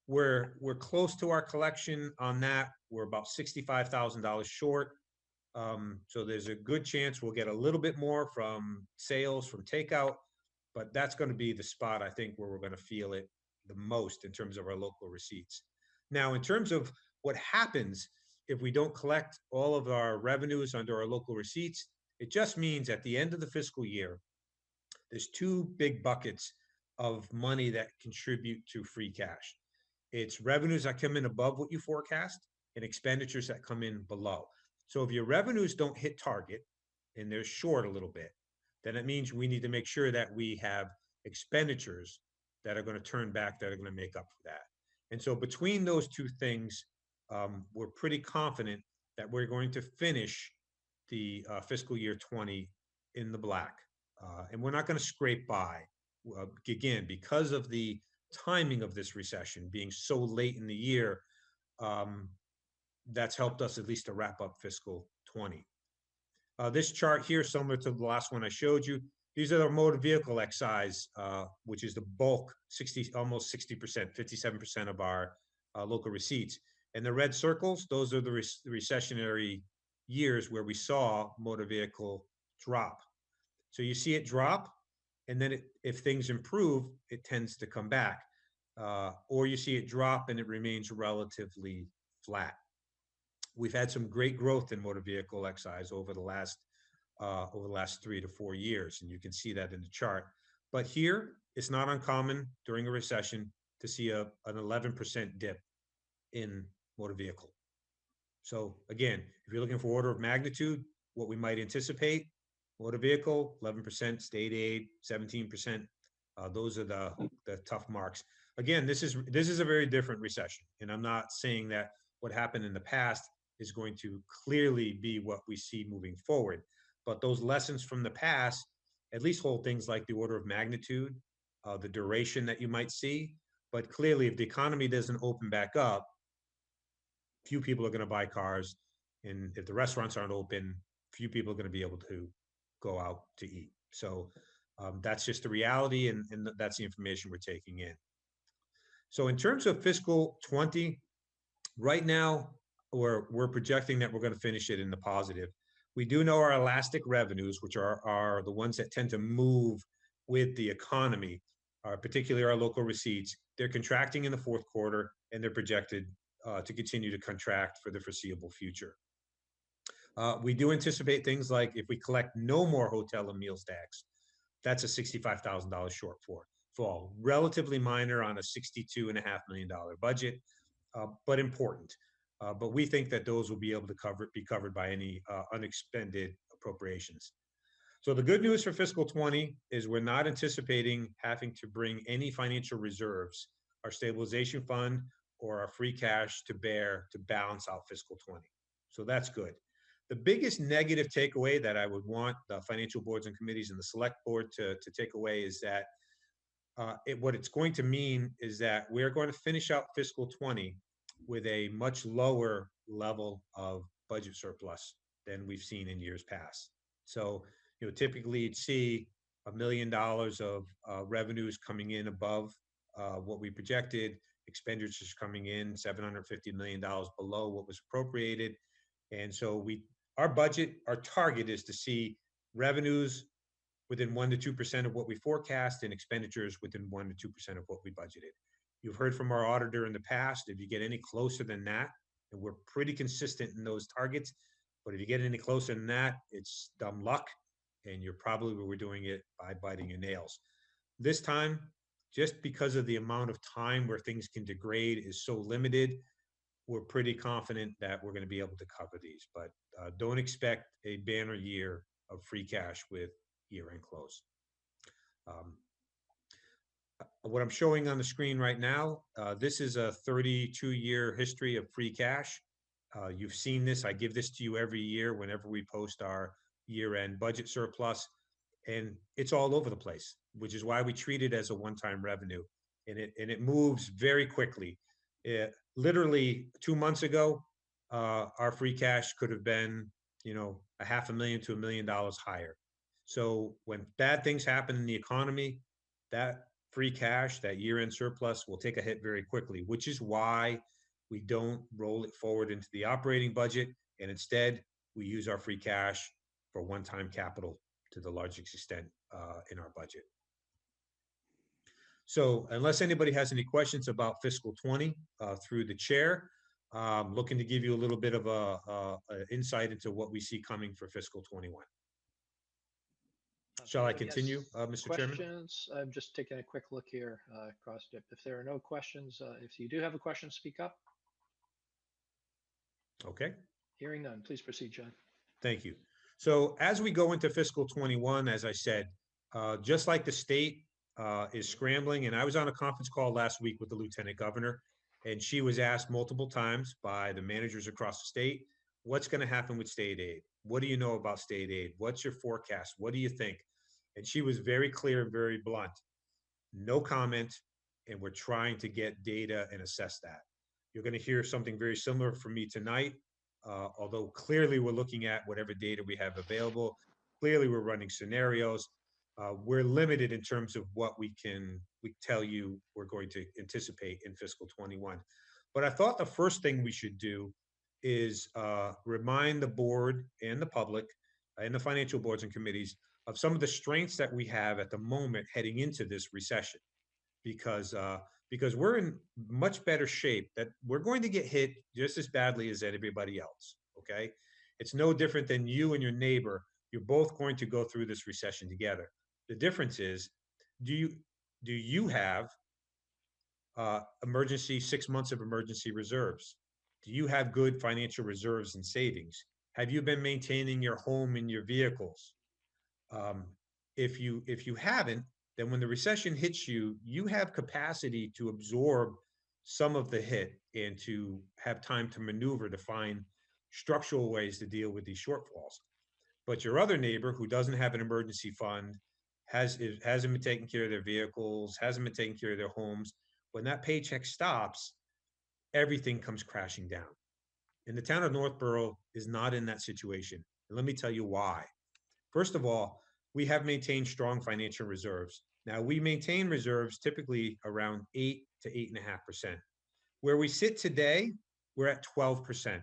We're close to our collection on that. We're about $65,000 short. So there's a good chance we'll get a little bit more from sales from takeout, but that's going to be the spot, I think, where we're going to feel it the most in terms of our local receipts. Now, in terms of what happens if we don't collect all of our revenues under our local receipts, it just means at the end of the fiscal year, there's two big buckets of money that contribute to free cash. It's revenues that come in above what you forecast and expenditures that come in below. So if your revenues don't hit target and they're short a little bit, then it means we need to make sure that we have expenditures that are going to turn back, that are going to make up for that. And so between those two things, we're pretty confident that we're going to finish the fiscal year 20 in the black. And we're not going to scrape by. Again, because of the timing of this recession being so late in the year, that's helped us at least to wrap up fiscal 20. This chart here, similar to the last one I showed you, these are the motor vehicle excise, which is the bulk, almost 60%, 57% of our local receipts. And the red circles, those are the recessionary years where we saw motor vehicle drop. So you see it drop, and then if things improve, it tends to come back. Or you see it drop and it remains relatively flat. we've had some great growth in motor vehicle excise over the last 3 to 4 years, and you can see that in the chart. But here, it's not uncommon during a recession to see an 11% dip in motor vehicle. So again, if you're looking for order of magnitude, what we might anticipate, motor vehicle, 11%, state aid, 17%. Those are the tough marks. Again, this is a very different recession, and I'm not saying that what happened in the past is going to clearly be what we see moving forward. But those lessons from the past at least hold things like the order of magnitude, the duration that you might see. But clearly, if the economy doesn't open back up, few people are going to buy cars. And if the restaurants aren't open, few people are going to be able to go out to eat. So that's just the reality, and that's the information we're taking in. So in terms of fiscal 20, right now, we're projecting that we're going to finish it in the positive. We do know our elastic revenues, which are the ones that tend to move with the economy, particularly our local receipts. They're contracting in the fourth quarter, and they're projected to continue to contract for the foreseeable future. We do anticipate things like if we collect no more hotel and meals tax, that's a $65,000 shortfall, relatively minor on a $62.5 million budget, but important. But we think that those will be able to be covered by any unexpended appropriations. So the good news for fiscal 20 is we're not anticipating having to bring any financial reserves, our stabilization fund or our free cash to bear to balance out fiscal 20. So that's good. The biggest negative takeaway that I would want the financial boards and committees and the select board to take away is that what it's going to mean is that we're going to finish out fiscal 20 with a much lower level of budget surplus than we've seen in years past. So, typically you'd see $1 million of revenues coming in above what we projected, expenditures coming in $750 million below what was appropriated. And so our budget, our target is to see revenues within 1 to 2% of what we forecast and expenditures within 1 to 2% of what we budgeted. You've heard from our auditor in the past, if you get any closer than that, and we're pretty consistent in those targets, but if you get any closer than that, it's dumb luck, and you're probably where we're doing it by biting your nails. This time, just because of the amount of time where things can degrade is so limited, we're pretty confident that we're going to be able to cover these, but don't expect a banner year of free cash with year-end close. What I'm showing on the screen right now, this is a 32-year history of free cash. You've seen this. I give this to you every year whenever we post our year-end budget surplus, and it's all over the place, which is why we treat it as a one-time revenue, and it moves very quickly. Literally 2 months ago, our free cash could have been, $500,000 to $1 million higher. So when bad things happen in the economy, that free cash, that year-end surplus will take a hit very quickly, which is why we don't roll it forward into the operating budget, and instead we use our free cash for one-time capital to the largest extent in our budget. So unless anybody has any questions about fiscal 20 through the chair, I'm looking to give you a little bit of a insight into what we see coming for fiscal 21. Shall I continue, Mr. Chairman? Questions? I'm just taking a quick look here, cross dip. If there are no questions, if you do have a question, speak up. Okay. Hearing none, please proceed, John. Thank you. So as we go into fiscal 21, as I said, just like the state is scrambling, and I was on a conference call last week with the Lieutenant Governor, and she was asked multiple times by the managers across the state, what's going to happen with state aid? What do you know about state aid? What's your forecast? What do you think? And she was very clear and very blunt. No comment, and we're trying to get data and assess that. You're going to hear something very similar from me tonight, although clearly we're looking at whatever data we have available. Clearly we're running scenarios. We're limited in terms of what we tell you we're going to anticipate in fiscal 21. But I thought the first thing we should do is remind the board and the public and the financial boards and committees of some of the strengths that we have at the moment heading into this recession. because we're in much better shape, that we're going to get hit just as badly as everybody else. Okay. It's no different than you and your neighbor. You're both going to go through this recession together. The difference is, do you have emergency 6 months of emergency reserves? Do you have good financial reserves and savings? Have you been maintaining your home and your vehicles? If you haven't, then when the recession hits you, you have capacity to absorb some of the hit and to have time to maneuver to find structural ways to deal with these shortfalls. But your other neighbor who doesn't have an emergency fund, hasn't been taking care of their vehicles, hasn't been taking care of their homes, when that paycheck stops, everything comes crashing down. And the town of Northborough is not in that situation. And let me tell you why. First of all, we have maintained strong financial reserves. Now, we maintain reserves typically around 8 to 8.5%. Where we sit today, we're at 12%.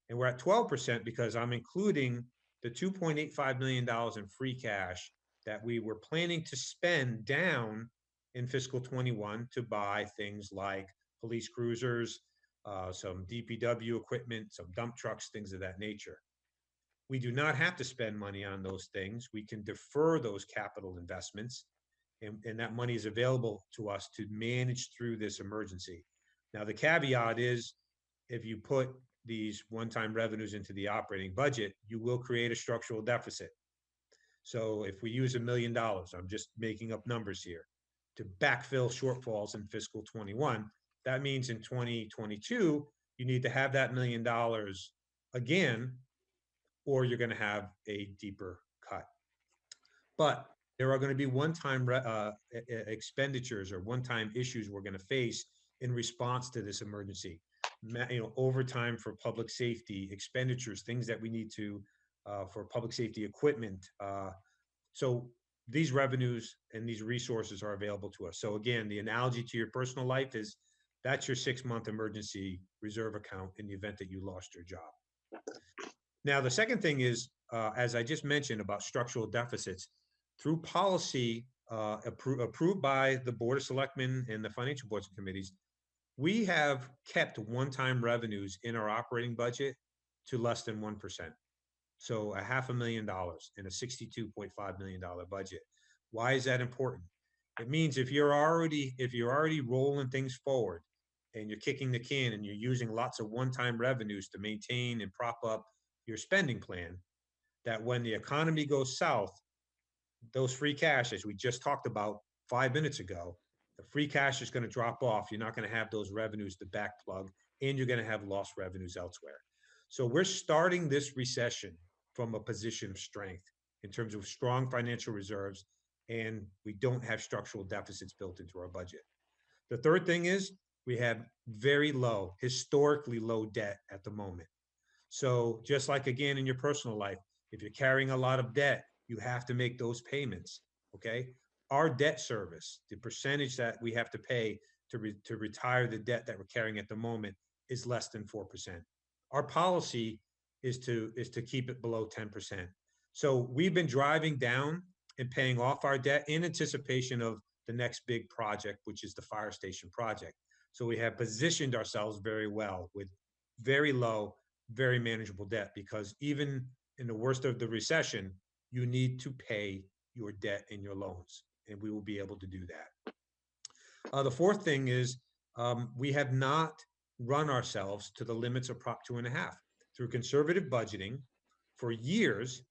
And we're at 12% because I'm including the $2.85 million in free cash that we were planning to spend down in fiscal 21 to buy things like police cruisers, some DPW equipment, some dump trucks, things of that nature. We do not have to spend money on those things. We can defer those capital investments, and that money is available to us to manage through this emergency. Now, the caveat is, if you put these one-time revenues into the operating budget, you will create a structural deficit. So if we use $1 million, I'm just making up numbers here, to backfill shortfalls in fiscal 21, that means in 2022, you need to have that $1 million again, or you're going to have a deeper cut. But there are going to be one-time expenditures or one-time issues we're going to face in response to this emergency. Overtime for public safety, expenditures, things that we need to for public safety equipment. So these revenues and these resources are available to us. So again, the analogy to your personal life is that's your 6-month emergency reserve account in the event that you lost your job. Now, the second thing is, as I just mentioned about structural deficits, through policy approved by the Board of Selectmen and the financial boards and committees, we have kept one-time revenues in our operating budget to less than 1%. So $500,000 in a $62.5 million budget. Why is that important? It means if you're already rolling things forward and you're kicking the can and you're using lots of one-time revenues to maintain and prop up your spending plan, that when the economy goes south, those free cash, as we just talked about 5 minutes ago, the free cash is going to drop off. You're not going to have those revenues to backplug, and you're going to have lost revenues elsewhere. So we're starting this recession from a position of strength in terms of strong financial reserves, and we don't have structural deficits built into our budget. The third thing is we have very low, historically low debt at the moment. So just like, again, in your personal life, if you're carrying a lot of debt, you have to make those payments, okay? Our debt service, the percentage that we have to pay to retire the debt that we're carrying at the moment, is less than 4%. Our policy is to keep it below 10%. So we've been driving down and paying off our debt in anticipation of the next big project, which is the fire station project. So we have positioned ourselves very well with very low, very manageable debt, because even in the worst of the recession, you need to pay your debt and your loans, and we will be able to do that. The fourth thing is we have not run ourselves to the limits of Prop 2.5. Through conservative budgeting for years,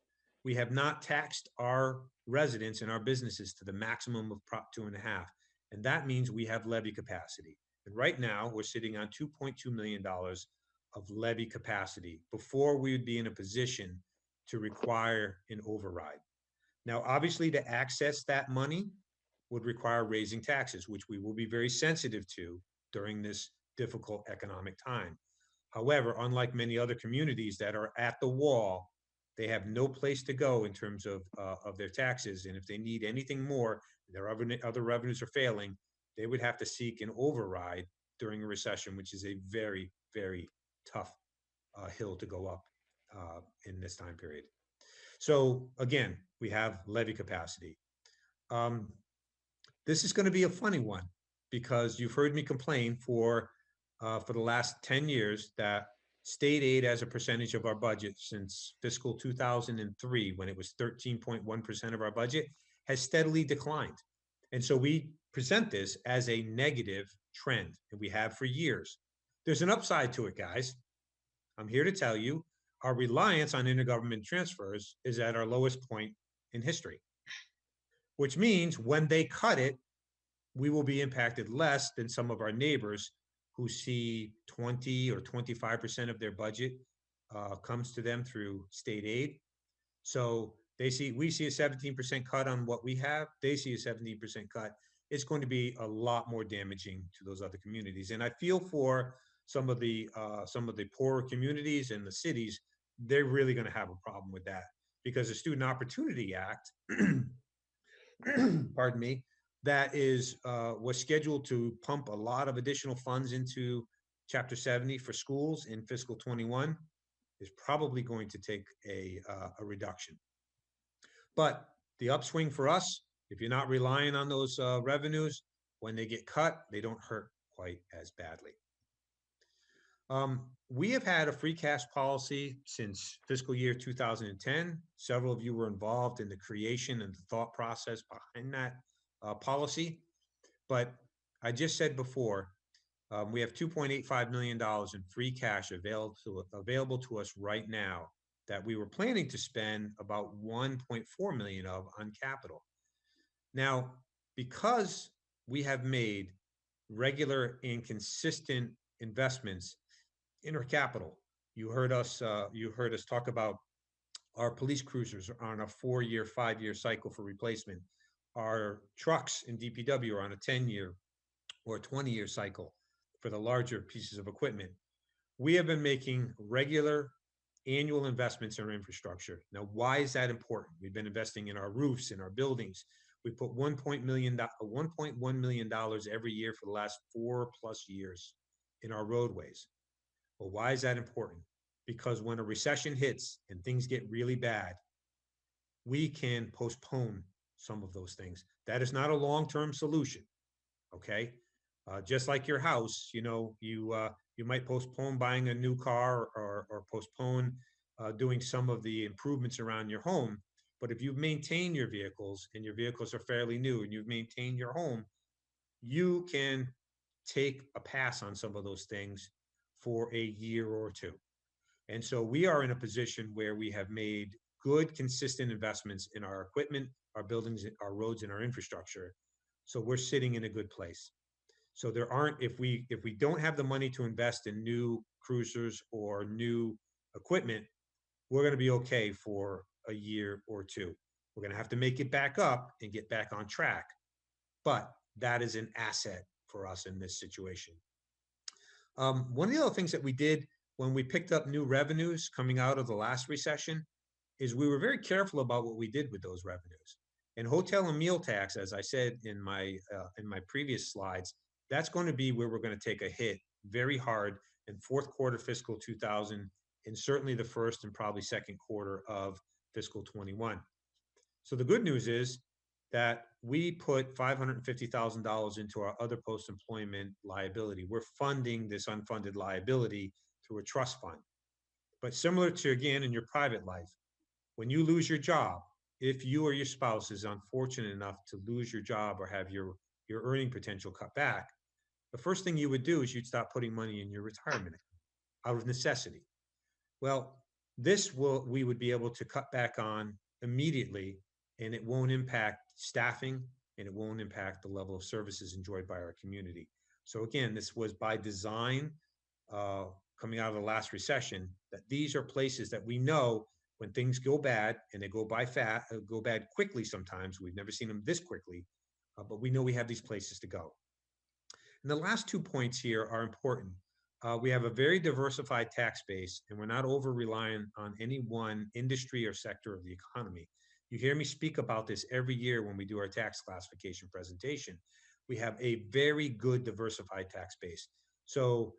we have not taxed our residents and our businesses to the maximum of Prop 2.5, and that means we have levy capacity. And right now, we're sitting on $2.2 million of levy capacity before we would be in a position to require an override. Now, obviously, to access that money would require raising taxes, which we will be very sensitive to during this difficult economic time. However, unlike many other communities that are at the wall, they have no place to go in terms of their taxes. And if they need anything more, their other revenues are failing, they would have to seek an override during a recession, which is a very, very tough hill to go up in this time period. So again, we have levy capacity. This is going to be a funny one. because you've heard me complain for the last 10 years that state aid as a percentage of our budget since fiscal 2003, when it was 13.1% of our budget, has steadily declined. And so we present this as a negative trend, and we have for years. There's an upside to it, guys. I'm here to tell you our reliance on intergovernment transfers is at our lowest point in history, which means when they cut it, we will be impacted less than some of our neighbors who see 20 or 25% of their budget comes to them through state aid. So we see a 17% cut on what we have. They see a 17% cut. It's going to be a lot more damaging to those other communities. And I feel for some of the poorer communities and the cities, they're really going to have a problem with that, because the Student Opportunity Act, pardon me, that was scheduled to pump a lot of additional funds into Chapter 70 for schools in fiscal 21 is probably going to take a reduction. But the upswing for us, if you're not relying on those revenues, when they get cut, they don't hurt quite as badly. We have had a free cash policy since fiscal year 2010. Several of you were involved in the creation and the thought process behind that policy. But I just said before, we have $2.85 million in free cash available to us right now that we were planning to spend about 1.4 million of on capital. Now, because we have made regular and consistent investments in our capital, you heard us talk about our police cruisers are on a 4-year, 5-year cycle for replacement. Our trucks in DPW are on a 10-year or 20-year cycle for the larger pieces of equipment. We have been making regular annual investments in our infrastructure. Now, why is that important? We've been investing in our roofs, in our buildings. We put $1.1 million every year for the last 4+ years in our roadways. Well, why is that important? Because when a recession hits and things get really bad, we can postpone some of those things. That is not a long-term solution, okay? Just like your house, you might postpone buying a new car or postpone doing some of the improvements around your home. But if you maintain your vehicles and your vehicles are fairly new and you've maintained your home, you can take a pass on some of those things for a year or two. And so we are in a position where we have made good, consistent investments in our equipment, our buildings, our roads, and our infrastructure. So we're sitting in a good place. So if we don't have the money to invest in new cruisers or new equipment, we're going to be okay for a year or two. We're going to have to make it back up and get back on track. But that is an asset for us in this situation. One of the other things that we did when we picked up new revenues coming out of the last recession is we were very careful about what we did with those revenues. And hotel and meal tax, as I said in my previous slides, that's going to be where we're going to take a hit very hard in fourth quarter fiscal 2000 and certainly the first and probably second quarter of fiscal 21. So the good news is that we put $550,000 into our other post-employment liability. We're funding this unfunded liability through a trust fund. But similar to, again, in your private life, when you lose your job, if you or your spouse is unfortunate enough to lose your job or have your earning potential cut back, the first thing you would do is you'd stop putting money in your retirement out of necessity. Well, we would be able to cut back on immediately, and it won't impact staffing and it won't impact the level of services enjoyed by our community. So again, this was by design coming out of the last recession, that these are places that we know when things go bad, and they go bad quickly sometimes. We've never seen them this quickly, but we know we have these places to go. And the last 2 points here are important. We have a very diversified tax base, and we're not over-reliant on any one industry or sector of the economy. You hear me speak about this every year when we do our tax classification presentation. We have a very good diversified tax base. So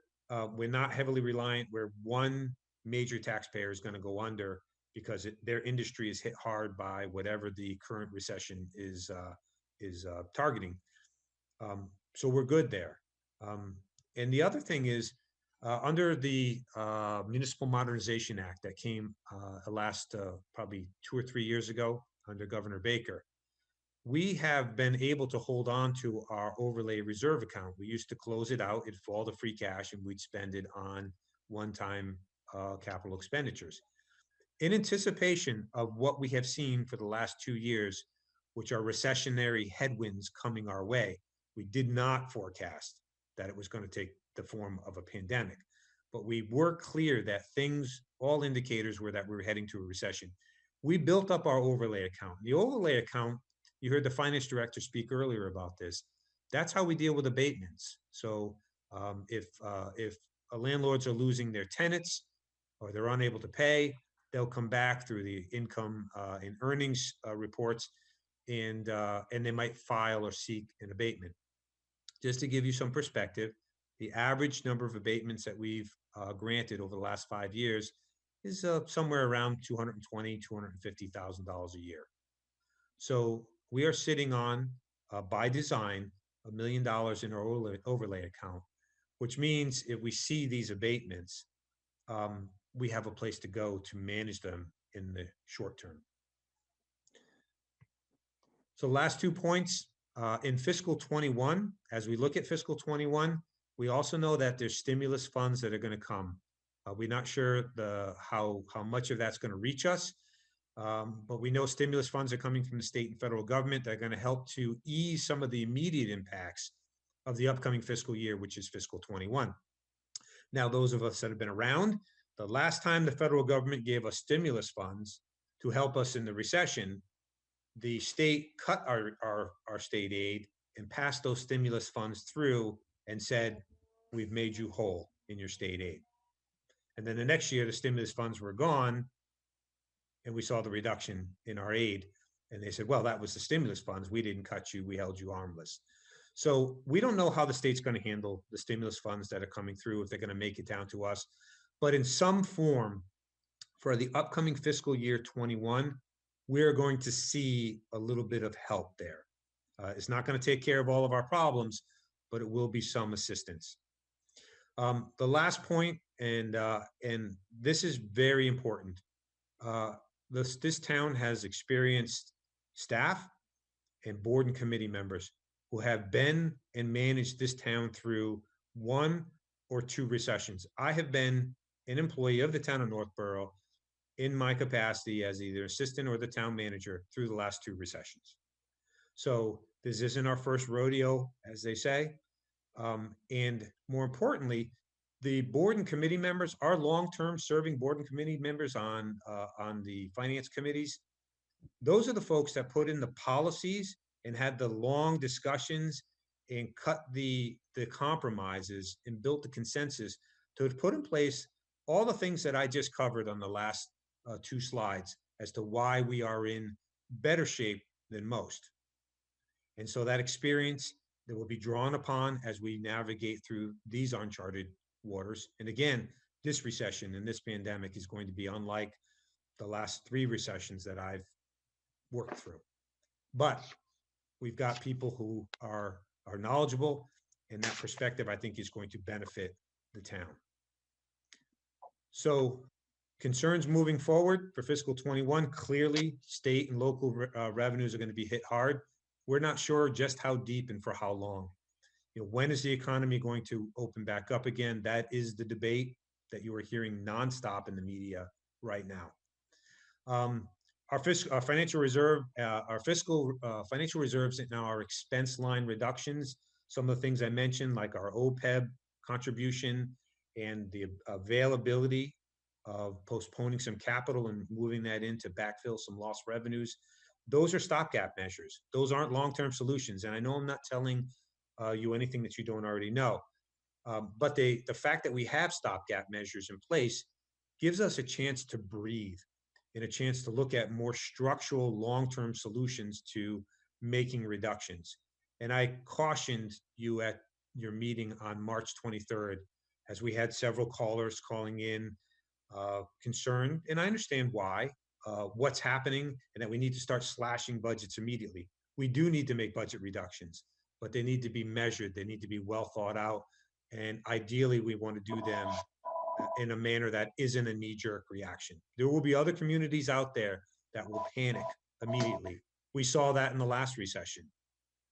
we're not heavily reliant where one major taxpayer is going to go under because their industry is hit hard by whatever the current recession is targeting. So we're good there. And the other thing is, under the Municipal Modernization Act that came last probably 2 or 3 years ago under Governor Baker, we have been able to hold on to our overlay reserve account. We used to close it out, it'd fall to free cash, and we'd spend it on one-time capital expenditures. In anticipation of what we have seen for the last 2 years, which are recessionary headwinds coming our way, we did not forecast that it was going to take the form of a pandemic. But we were clear that all indicators were that we were heading to a recession. We built up our overlay account. The overlay account, you heard the finance director speak earlier about this. That's how we deal with abatements. So if landlords are losing their tenants or they're unable to pay, they'll come back through the income and earnings reports, and they might file or seek an abatement. Just to give you some perspective, the average number of abatements that we've granted over the last 5 years is somewhere around $220,000, $250,000 a year. So we are sitting on, by design, $1 million in our overlay account, which means if we see these abatements, we have a place to go to manage them in the short term. So last 2 points, in fiscal 21, as we look at fiscal 21, we also know that there's stimulus funds that are going to come. We're not sure how much of that's going to reach us, but we know stimulus funds are coming from the state and federal government that are going to help to ease some of the immediate impacts of the upcoming fiscal year, which is fiscal 21. Now, those of us that have been around, the last time the federal government gave us stimulus funds to help us in the recession, the state cut our state aid and passed those stimulus funds through and said, we've made you whole in your state aid. And then the next year, the stimulus funds were gone, and we saw the reduction in our aid. And they said, well, that was the stimulus funds. We didn't cut you. We held you armless. So we don't know how the state's going to handle the stimulus funds that are coming through, if they're going to make it down to us. But in some form, for the upcoming fiscal year 21, we're going to see a little bit of help there. It's not going to take care of all of our problems, but it will be some assistance. The last point, and this is very important, this town has experienced staff and board and committee members who have been and managed this town through 1 or 2 recessions. I have been an employee of the town of Northborough in my capacity as either assistant or the town manager through the last 2 recessions. So this isn't our first rodeo, as they say. And more importantly, the board and committee members, our long-term serving board and committee members on the finance committees, those are the folks that put in the policies and had the long discussions and cut the compromises and built the consensus to put in place all the things that I just covered on the last 2 slides as to why we are in better shape than most. And so that experience that will be drawn upon as we navigate through these uncharted waters. And again, this recession and this pandemic is going to be unlike the last 3 recessions that I've worked through. But we've got people who are knowledgeable, and that perspective, I think, is going to benefit the town. So concerns moving forward for fiscal 21, clearly state and local revenues are going to be hit hard. We're not sure just how deep and for how long. When is the economy going to open back up again? That is the debate that you are hearing nonstop in the media right now. Our financial reserve, our fiscal financial reserves and now our expense line reductions. Some of the things I mentioned, like our OPEB contribution and the availability of postponing some capital and moving that in to backfill some lost revenues. Those are stopgap measures. Those aren't long-term solutions. And I know I'm not telling you anything that you don't already know. But the fact that we have stopgap measures in place gives us a chance to breathe and a chance to look at more structural long-term solutions to making reductions. And I cautioned you at your meeting on March 23rd, as we had several callers calling in concerned, and I understand why, what's happening, and that we need to start slashing budgets immediately. We do need to make budget reductions, but they need to be measured. They need to be well thought out. And ideally, we want to do them in a manner that isn't a knee-jerk reaction. There will be other communities out there that will panic immediately. We saw that in the last recession.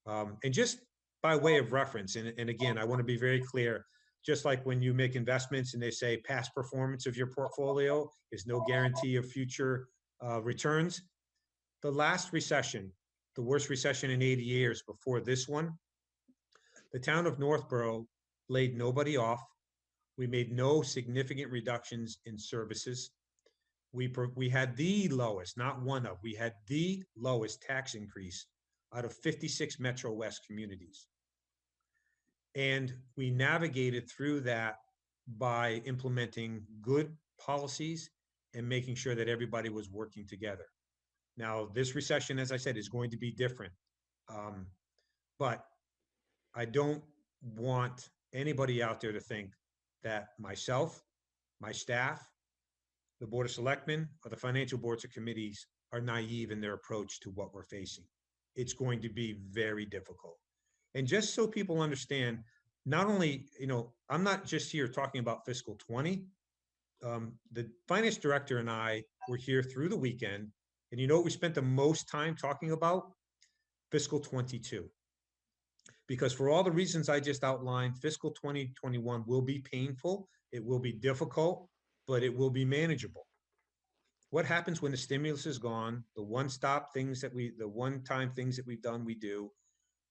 And just by way of reference, and again, I want to be very clear, just like when you make investments and they say past performance of your portfolio is no guarantee of future returns. The last recession, the worst recession in 80 years before this one, the town of Northborough laid nobody off. We made no significant reductions in services. We had the lowest, not one of, we had the lowest tax increase out of 56 Metro West communities. And we navigated through that by implementing good policies and making sure that everybody was working together. Now, this recession, as I said, is going to be different. But I don't want anybody out there to think that myself, my staff, the Board of Selectmen, or the financial boards or committees are naive in their approach to what we're facing. It's going to be very difficult. And just so people understand, not only, I'm not just here talking about fiscal 20. The finance director and I were here through the weekend, and you know what we spent the most time talking about? Fiscal 22. Because for all the reasons I just outlined, fiscal 2021 will be painful, it will be difficult, but it will be manageable. What happens when the stimulus is gone, the one-time things that we've done, we do,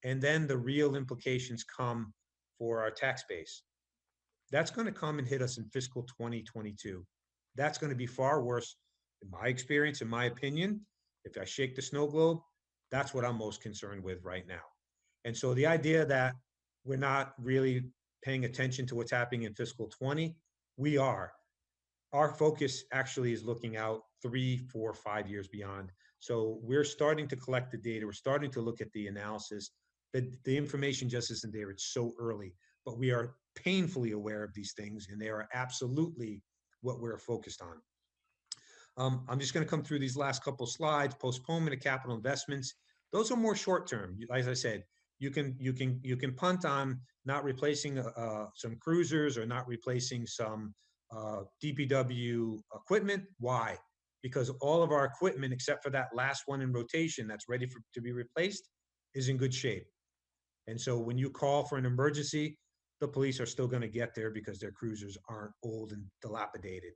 and then the real implications come for our tax base. That's going to come and hit us in fiscal 2022. That's going to be far worse, in my experience, in my opinion. If I shake the snow globe, that's what I'm most concerned with right now. And so the idea that we're not really paying attention to what's happening in fiscal 20, we are. Our focus actually is looking out 3, 4, 5 years beyond. So we're starting to collect the data. We're starting to look at the analysis. The information just isn't there. It's so early, but we are painfully aware of these things, and they are absolutely what we're focused on. I'm just going to come through these last couple of slides. Postponement of capital investments. Those are more short term. As I said, you can punt on not replacing some cruisers or not replacing some DPW equipment. Why? Because all of our equipment, except for that last one in rotation that's ready to be replaced, is in good shape. And so when you call for an emergency, the police are still going to get there because their cruisers aren't old and dilapidated.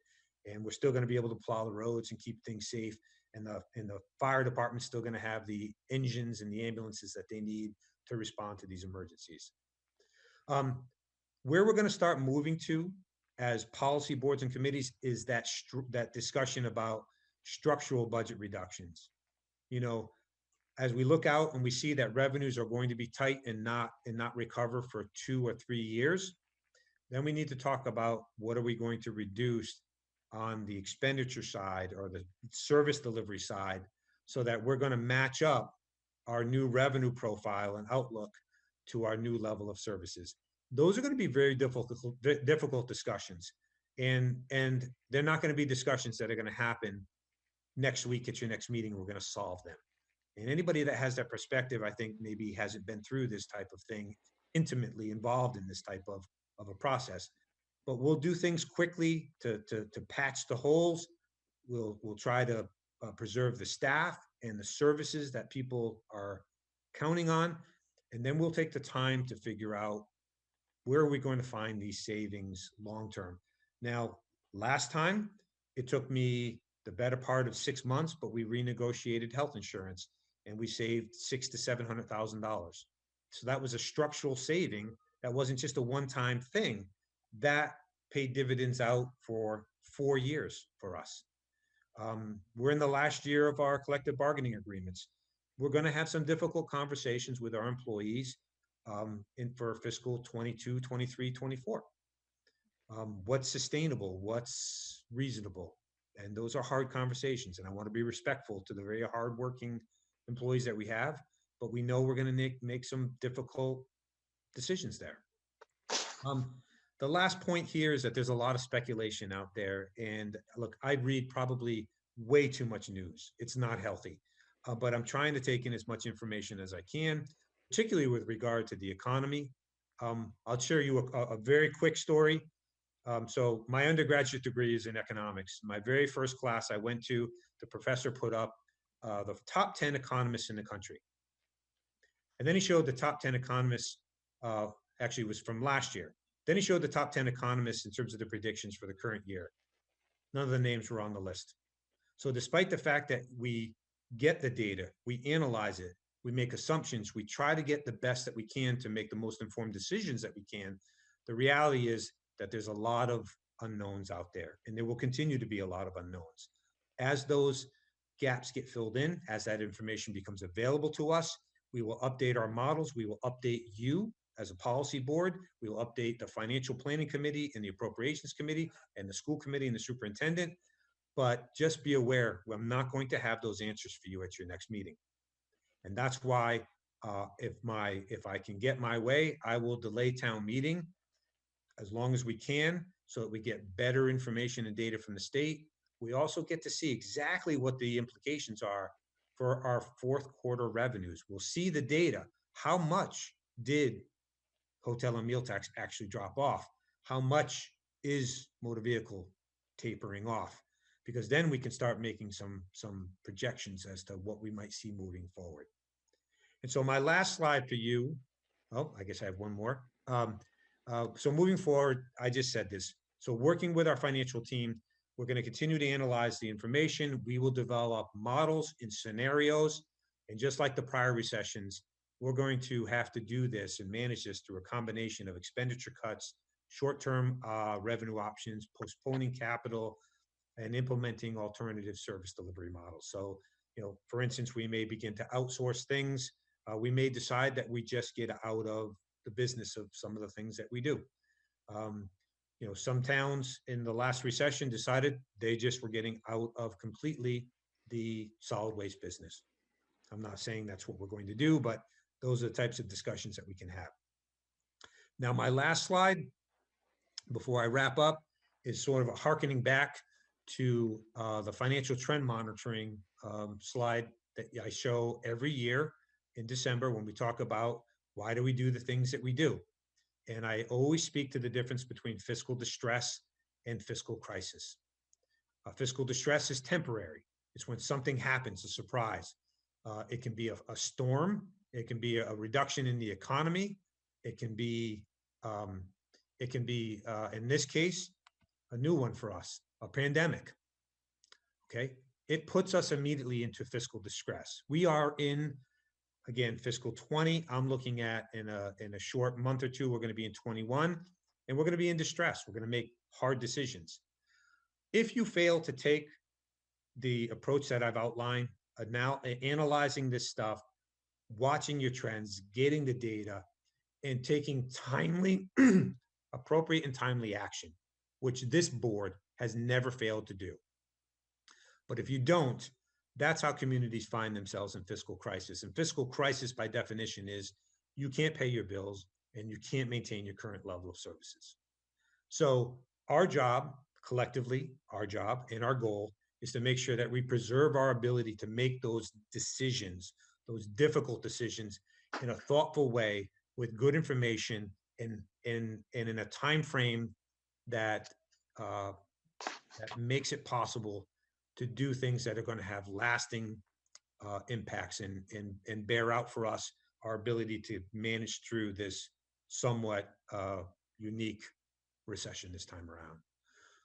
And we're still going to be able to plow the roads and keep things safe. And the fire department's still going to have the engines and the ambulances that they need to respond to these emergencies. Where we're going to start moving to as policy boards and committees is that discussion about structural budget reductions. As we look out and we see that revenues are going to be tight and not recover for 2 or 3 years, then we need to talk about what are we going to reduce on the expenditure side or the service delivery side so that we're going to match up our new revenue profile and outlook to our new level of services. Those are going to be very difficult discussions. And they're not going to be discussions that are going to happen next week at your next meeting. We're going to solve them. And anybody that has that perspective, I think maybe hasn't been through this type of thing, intimately involved in this type of a process. But we'll do things quickly to patch the holes. We'll try to preserve the staff and the services that people are counting on. And then we'll take the time to figure out where are we going to find these savings long term. Now, last time, it took me the better part of 6 months, but we renegotiated health insurance and we saved $600,000 to $700,000. So that was a structural saving. That wasn't just a one-time thing. That paid dividends out for 4 years for us. We're in the last year of our collective bargaining agreements. We're going to have some difficult conversations with our employees for fiscal 22, 23, 24. What's sustainable? What's reasonable? And those are hard conversations. And I want to be respectful to the very hardworking employees that we have, but we know we're going to make some difficult decisions there. The last point here is that there's a lot of speculation out there. And look, I read probably way too much news. It's not healthy, but I'm trying to take in as much information as I can. particularly with regard to the economy. I'll share you a very quick story. So my undergraduate degree is in economics. My very first class I went to, the professor put up the top 10 economists in the country. And then he showed the top 10 economists, actually it was from last year. Then he showed the top 10 economists in terms of the predictions for the current year. None of the names were on the list. So despite the fact that we get the data, we analyze it, we make assumptions, we try to get the best that we can to make the most informed decisions that we can, the reality is that there's a lot of unknowns out there, and there will continue to be a lot of unknowns. As those gaps get filled in, as that information becomes available to us, we will update our models, we will update you as a policy board, we will update the financial planning committee and the appropriations committee and the school committee and the superintendent. But just be aware, I'm not going to have those answers for you at your next meeting. And that's why if I can get my way, I will delay town meeting as long as we can so that we get better information and data from the state. We also get to see exactly what the implications are for our fourth quarter revenues. We'll see the data. How much did hotel and meal tax actually drop off? How much is motor vehicle tapering off? Because then we can start making some projections as to what we might see moving forward. And so my last slide for you, oh, I guess I have one more. So moving forward, I just said this. So working with our financial team, we're going to continue to analyze the information. We will develop models and scenarios. And just like the prior recessions, we're going to have to do this and manage this through a combination of expenditure cuts, short-term revenue options, postponing capital, and implementing alternative service delivery models. So, for instance, we may begin to outsource things. We may decide that we just get out of the business of some of the things that we do. Some towns in the last recession decided they just were getting out of completely the solid waste business. I'm not saying that's what we're going to do, but those are the types of discussions that we can have. Now, my last slide before I wrap up is sort of a hearkening back to the financial trend monitoring slide that I show every year in December when we talk about why do we do the things that we do. And I always speak to the difference between fiscal distress and fiscal crisis. Fiscal distress is temporary. It's when something happens, a surprise. It can be a storm. It can be a reduction in the economy. It can be, in this case, a new one for us, a pandemic. Okay, it puts us immediately into fiscal distress. We are in, again, fiscal 20. I'm looking at in a short month or two, we're going to be in 21, and we're going to be in distress. We're going to make hard decisions. If you fail to take the approach that I've outlined, now analyzing this stuff, watching your trends, getting the data, and taking timely, appropriate and timely action, which this board has never failed to do. But if you don't, that's how communities find themselves in fiscal crisis. And fiscal crisis, by definition, is you can't pay your bills and you can't maintain your current level of services. So our job, collectively, our job and our goal is to make sure that we preserve our ability to make those decisions, those difficult decisions, in a thoughtful way with good information and in a time frame that that makes it possible to do things that are going to have lasting impacts and bear out for us our ability to manage through this somewhat unique recession this time around.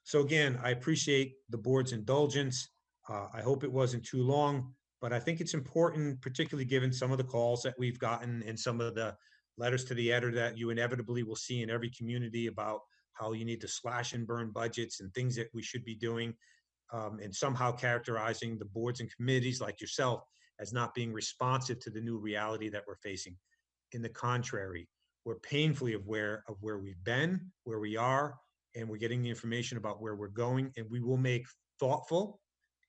So again, I appreciate the board's indulgence. I hope it wasn't too long, but I think it's important, particularly given some of the calls that we've gotten and some of the letters to the editor that you inevitably will see in every community about how you need to slash and burn budgets and things that we should be doing, and somehow characterizing the boards and committees like yourself as not being responsive to the new reality that we're facing. In the contrary, we're painfully aware of where we've been, where we are, and we're getting the information about where we're going, and we will make thoughtful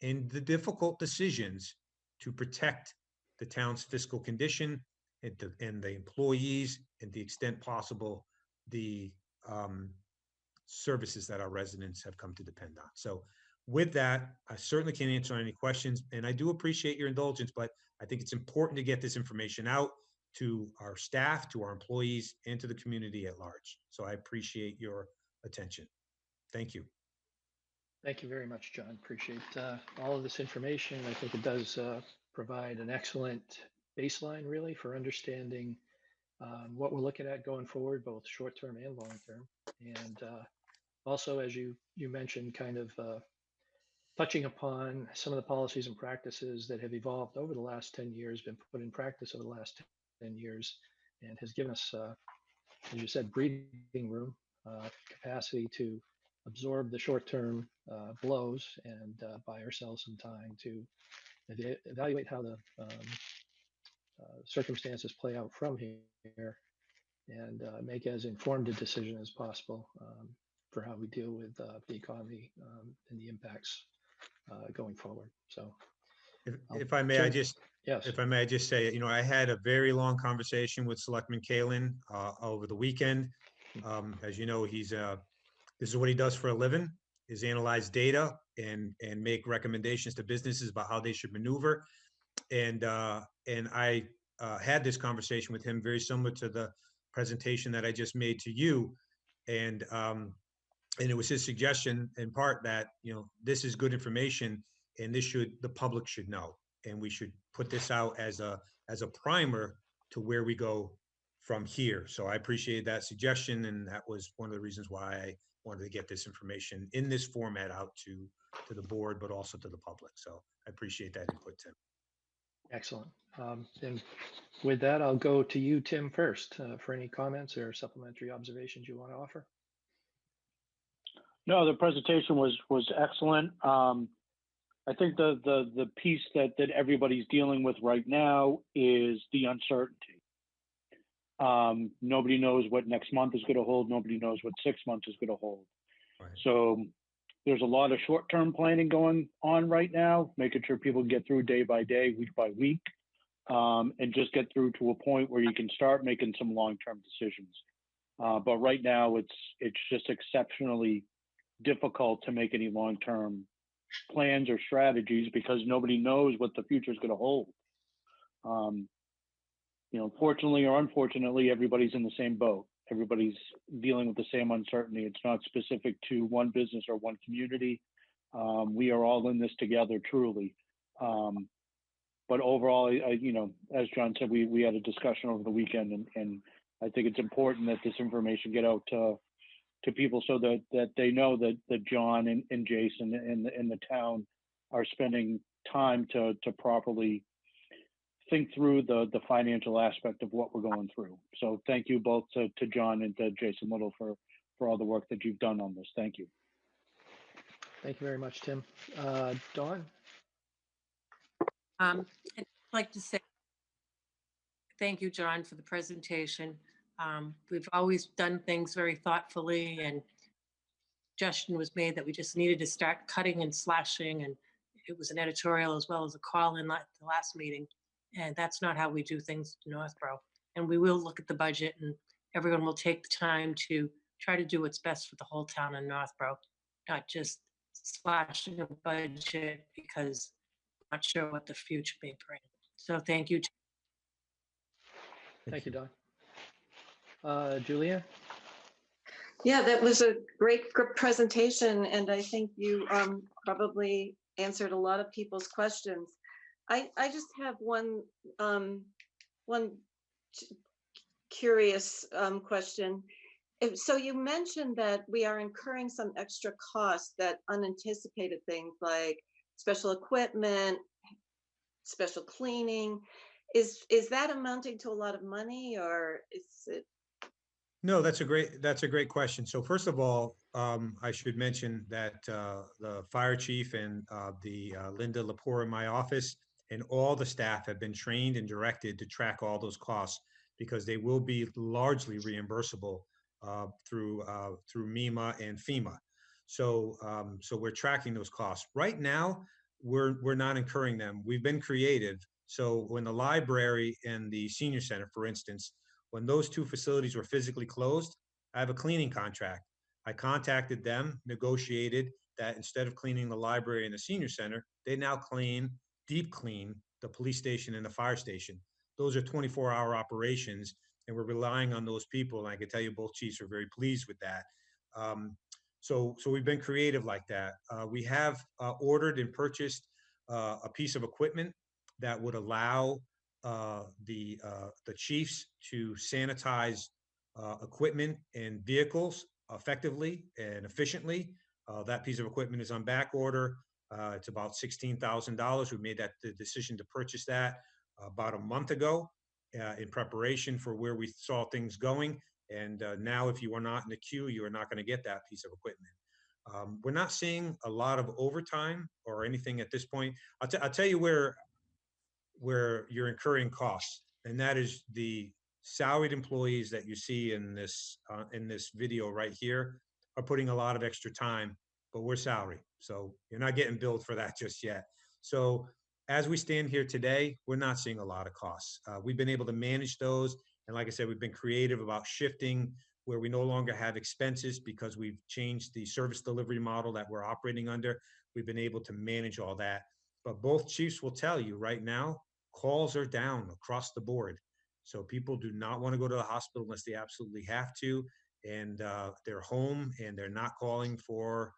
and the difficult decisions to protect the town's fiscal condition and the employees, and to the extent possible, the services that our residents have come to depend on. So with that, I certainly can't answer any questions, and I do appreciate your indulgence, but I think it's important to get this information out. to our staff, to our employees, and to the community at large. So I appreciate your attention. Thank you. Thank you very much, John. Appreciate all of this information. I think it does provide an excellent baseline, really, for understanding what we're looking at going forward, both short-term and long-term. And also, as you mentioned, kind of touching upon some of the policies and practices that have evolved over the last 10 years, been put in practice over the last 10 years, and has given us, as you said, breathing room, capacity to absorb the short-term blows and buy ourselves some time to evaluate how the circumstances play out from here and make as informed a decision as possible for how we deal with the economy and the impacts going forward. So, If I may, yes, if I may just say, I had a very long conversation with Selectman Kalen over the weekend. As you know, this is what he does for a living, is analyze data and make recommendations to businesses about how they should maneuver. And I had this conversation with him, very similar to the presentation that I just made to you. And it was his suggestion in part that, this is good information and the public should know. And we should put this out as a primer to where we go from here. So I appreciate that suggestion. And that was one of the reasons why I wanted to get this information in this format out to the board, but also to the public. So I appreciate that input, Tim. excellent. And with that, I'll go to you, Tim, first for any comments or supplementary observations you want to offer. No, the presentation was excellent. I think the piece that everybody's dealing with right now is the uncertainty. Nobody knows what next month is going to hold. Nobody knows what 6 months is going to hold. Right. So there's a lot of short-term planning going on right now, making sure people get through day by day, week by week, and just get through to a point where you can start making some long-term decisions. But right now, it's just exceptionally difficult to make any long-term plans or strategies because nobody knows what the future is going to hold. Fortunately or unfortunately, everybody's in the same boat. Everybody's dealing with the same uncertainty. It's not specific to one business or one community. We are all in this together, truly. But overall, as John said, we had a discussion over the weekend, and I think it's important that this information get out to people so that they know that John and Jason and the town are spending time to properly think through the financial aspect of what we're going through. So thank you both to John and to Jason Little for all the work that you've done on this. Thank you. Thank you very much, Tim. Dawn? I'd like to say thank you, John, for the presentation. We've always done things very thoughtfully, and suggestion was made that we just needed to start cutting and slashing, and it was an editorial as well as a call in the last meeting. And that's not how we do things in Northborough. And we will look at the budget, and everyone will take the time to try to do what's best for the whole town in Northborough, not just slashing a budget because I'm not sure what the future may bring. So thank you. Thank you, Dawn. Julia? Yeah, that was a great presentation, and I think you probably answered a lot of people's questions. I just have one curious question. So you mentioned that we are incurring some extra costs, that unanticipated things like special equipment, special cleaning. Is that amounting to a lot of money, or is it? No, that's a great question. So first of all, I should mention that the fire chief and the Linda Lepore in my office and all the staff have been trained and directed to track all those costs because they will be largely reimbursable through MEMA and FEMA. So we're tracking those costs. Right now, we're not incurring them. We've been creative. So when the library and the senior center, for instance, when those two facilities were physically closed, I have a cleaning contract. I contacted them, negotiated that instead of cleaning the library and the senior center, they now deep clean the police station and the fire station. those are 24-hour operations, and we're relying on those people. And I can tell you both chiefs are very pleased with that. So we've been creative like that. We have ordered and purchased a piece of equipment that would allow the chiefs to sanitize equipment and vehicles effectively and efficiently. That piece of equipment is on back order. It's about $16,000. We made the decision to purchase that about a month ago in preparation for where we saw things going. And now, if you are not in the queue, you are not going to get that piece of equipment. We're not seeing a lot of overtime or anything at this point. I'll tell you where you're incurring costs, and that is the salaried employees that you see in this video right here are putting a lot of extra time, but we're salary, so you're not getting billed for that just yet. So as we stand here today, we're not seeing a lot of costs. We've been able to manage those, and like I said, we've been creative about shifting where we no longer have expenses because we've changed the service delivery model that we're operating under. We've been able to manage all that. But both chiefs will tell you right now, calls are down across the board. So people do not want to go to the hospital unless they absolutely have to. And they're home and they're not calling for,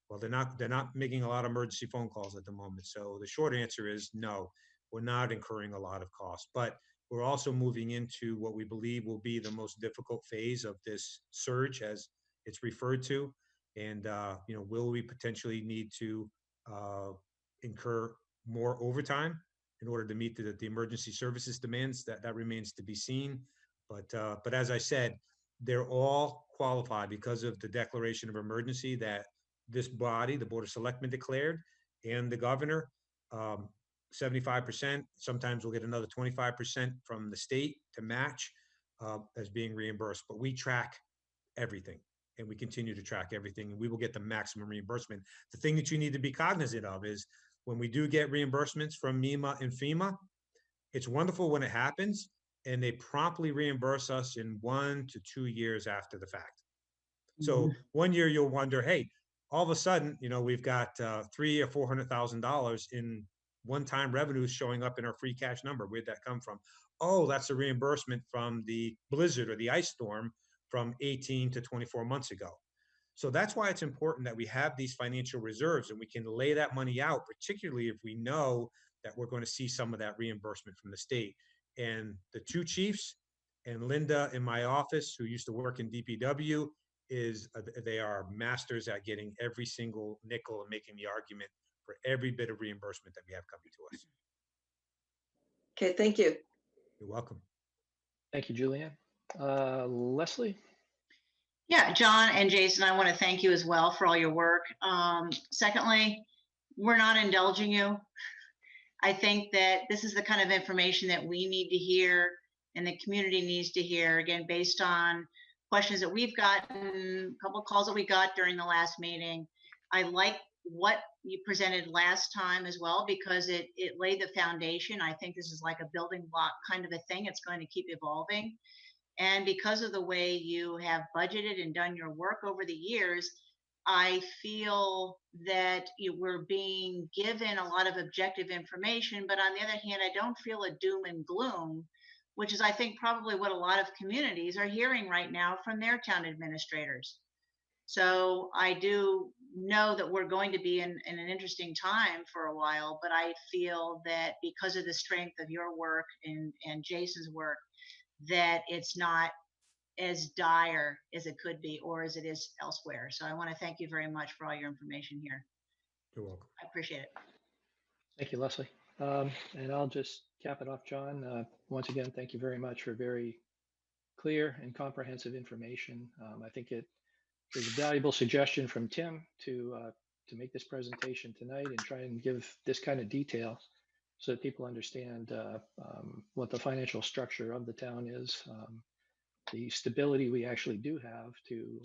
well, they're not making a lot of emergency phone calls at the moment. So the short answer is no, we're not incurring a lot of costs. But we're also moving into what we believe will be the most difficult phase of this surge, as it's referred to. And, will we potentially need to incur more overtime in order to meet the emergency services demands? That remains to be seen. But as I said, they're all qualified because of the declaration of emergency that this body, the Board of Selectmen, declared, and the governor. 75%, sometimes we'll get another 25% from the state to match as being reimbursed. But we track everything, and we continue to track everything, and we will get the maximum reimbursement. The thing that you need to be cognizant of is when we do get reimbursements from MEMA and FEMA, it's wonderful when it happens, and they promptly reimburse us in 1 to 2 years after the fact. So 1 year you'll wonder, hey, all of a sudden, we've got $300,000 or $400,000 in one-time revenues showing up in our free cash number. Where'd that come from? Oh, that's a reimbursement from the blizzard or the ice storm from 18 to 24 months ago. So that's why it's important that we have these financial reserves and we can lay that money out, particularly if we know that we're going to see some of that reimbursement from the state. And the two chiefs and Linda in my office, who used to work in DPW, they are masters at getting every single nickel and making the argument for every bit of reimbursement that we have coming to us. Okay, thank you. You're welcome. Thank you, Julianne. Leslie? Yeah, John and Jason, I want to thank you as well for all your work. Secondly, we're not indulging you. I think that this is the kind of information that we need to hear and the community needs to hear, again, based on questions that we've gotten, a couple of calls that we got during the last meeting. I like what you presented last time as well, because it laid the foundation. I think this is like a building block kind of a thing. It's going to keep evolving. And because of the way you have budgeted and done your work over the years, I feel that we're being given a lot of objective information, but on the other hand, I don't feel a doom and gloom, which is, I think, probably what a lot of communities are hearing right now from their town administrators. So I do know that we're going to be in an interesting time for a while, but I feel that because of the strength of your work and Jason's work, that it's not as dire as it could be or as it is elsewhere. So I want to thank you very much for all your information here. You're welcome. I appreciate it. Thank you, Leslie. And I'll just cap it off, John. Once again, thank you very much for very clear and comprehensive information. I think it was a valuable suggestion from Tim to make this presentation tonight and try and give this kind of detail so that people understand what the financial structure of the town is, the stability we actually do have to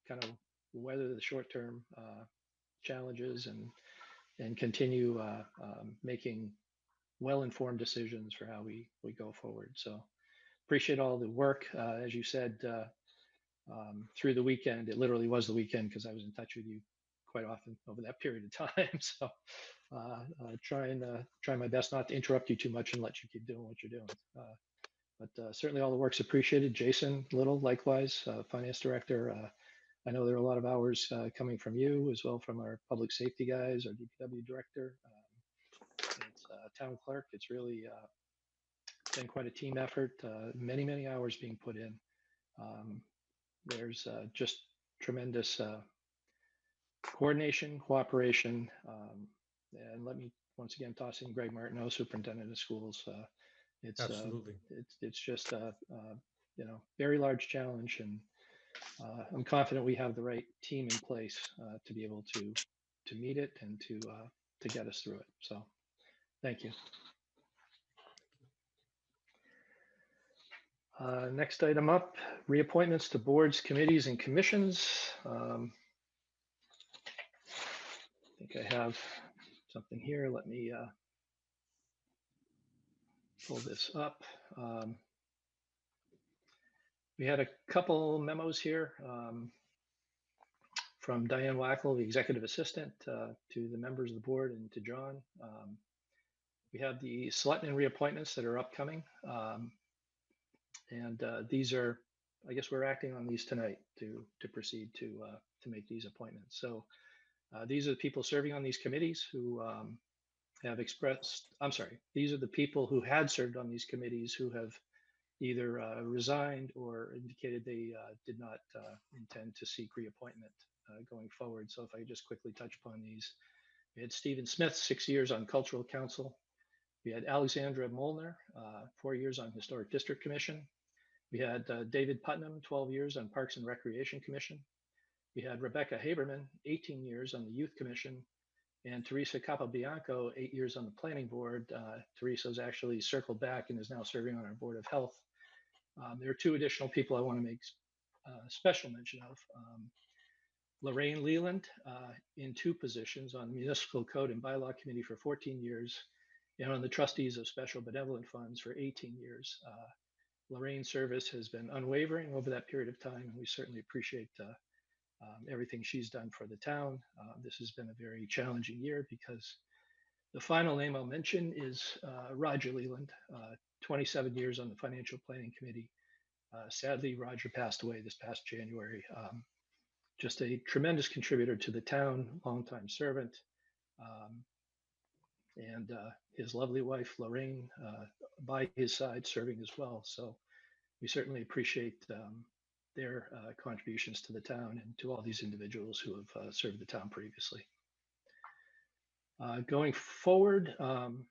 kind of weather the short-term challenges and continue making well-informed decisions for how we go forward. So appreciate all the work. As you said, through the weekend, it literally was the weekend because I was in touch with you quite often over that period of time. So try my best not to interrupt you too much and let you keep doing what you're doing. But certainly all the work's appreciated. Jason Little, likewise, Finance Director. I know there are a lot of hours coming from you as well from our public safety guys, our DPW Director, it's Town Clerk. It's really been quite a team effort. Many hours being put in. There's just tremendous coordination, cooperation, and let me once again toss in Greg Martineau, Superintendent of Schools. Absolutely. It's just very large challenge, and I'm confident we have the right team in place to be able to meet it and to get us through it. So, thank you. Next item up, reappointments to boards, committees, and commissions. I think I have something here. Let me pull this up. We had a couple memos here from Diane Wackel, the executive assistant, to the members of the board and to John. We have the selectmen reappointments that are upcoming. And these are, I guess we're acting on these tonight to proceed to make these appointments. So these are the people serving on these committees who have expressed, I'm sorry, these are the people who had served on these committees who have either resigned or indicated they did not intend to seek reappointment going forward. So if I just quickly touch upon these, we had Stephen Smith, 6 years on Cultural Council. We had Alexandra Molnar, 4 years on Historic District Commission. We had David Putnam, 12 years on Parks and Recreation Commission. We had Rebecca Haberman, 18 years on the Youth Commission, and Teresa Capobianco, 8 years on the Planning Board. Teresa's actually circled back and is now serving on our Board of Health. There are two additional people I want to make special mention of. Lorraine Leland in 2 positions on the Municipal Code and Bylaw Committee for 14 years, and on the Trustees of Special Benevolent Funds for 18 years. Lorraine's service has been unwavering over that period of time, and we certainly appreciate everything she's done for the town. This has been a very challenging year because the final name I'll mention is Roger Leland, 27 years on the Financial Planning Committee. Sadly, Roger passed away this past January. Just a tremendous contributor to the town, longtime servant, and his lovely wife, Lorraine, by his side serving as well. So we certainly appreciate their contributions to the town and to all these individuals who have served the town previously. Going forward, I'm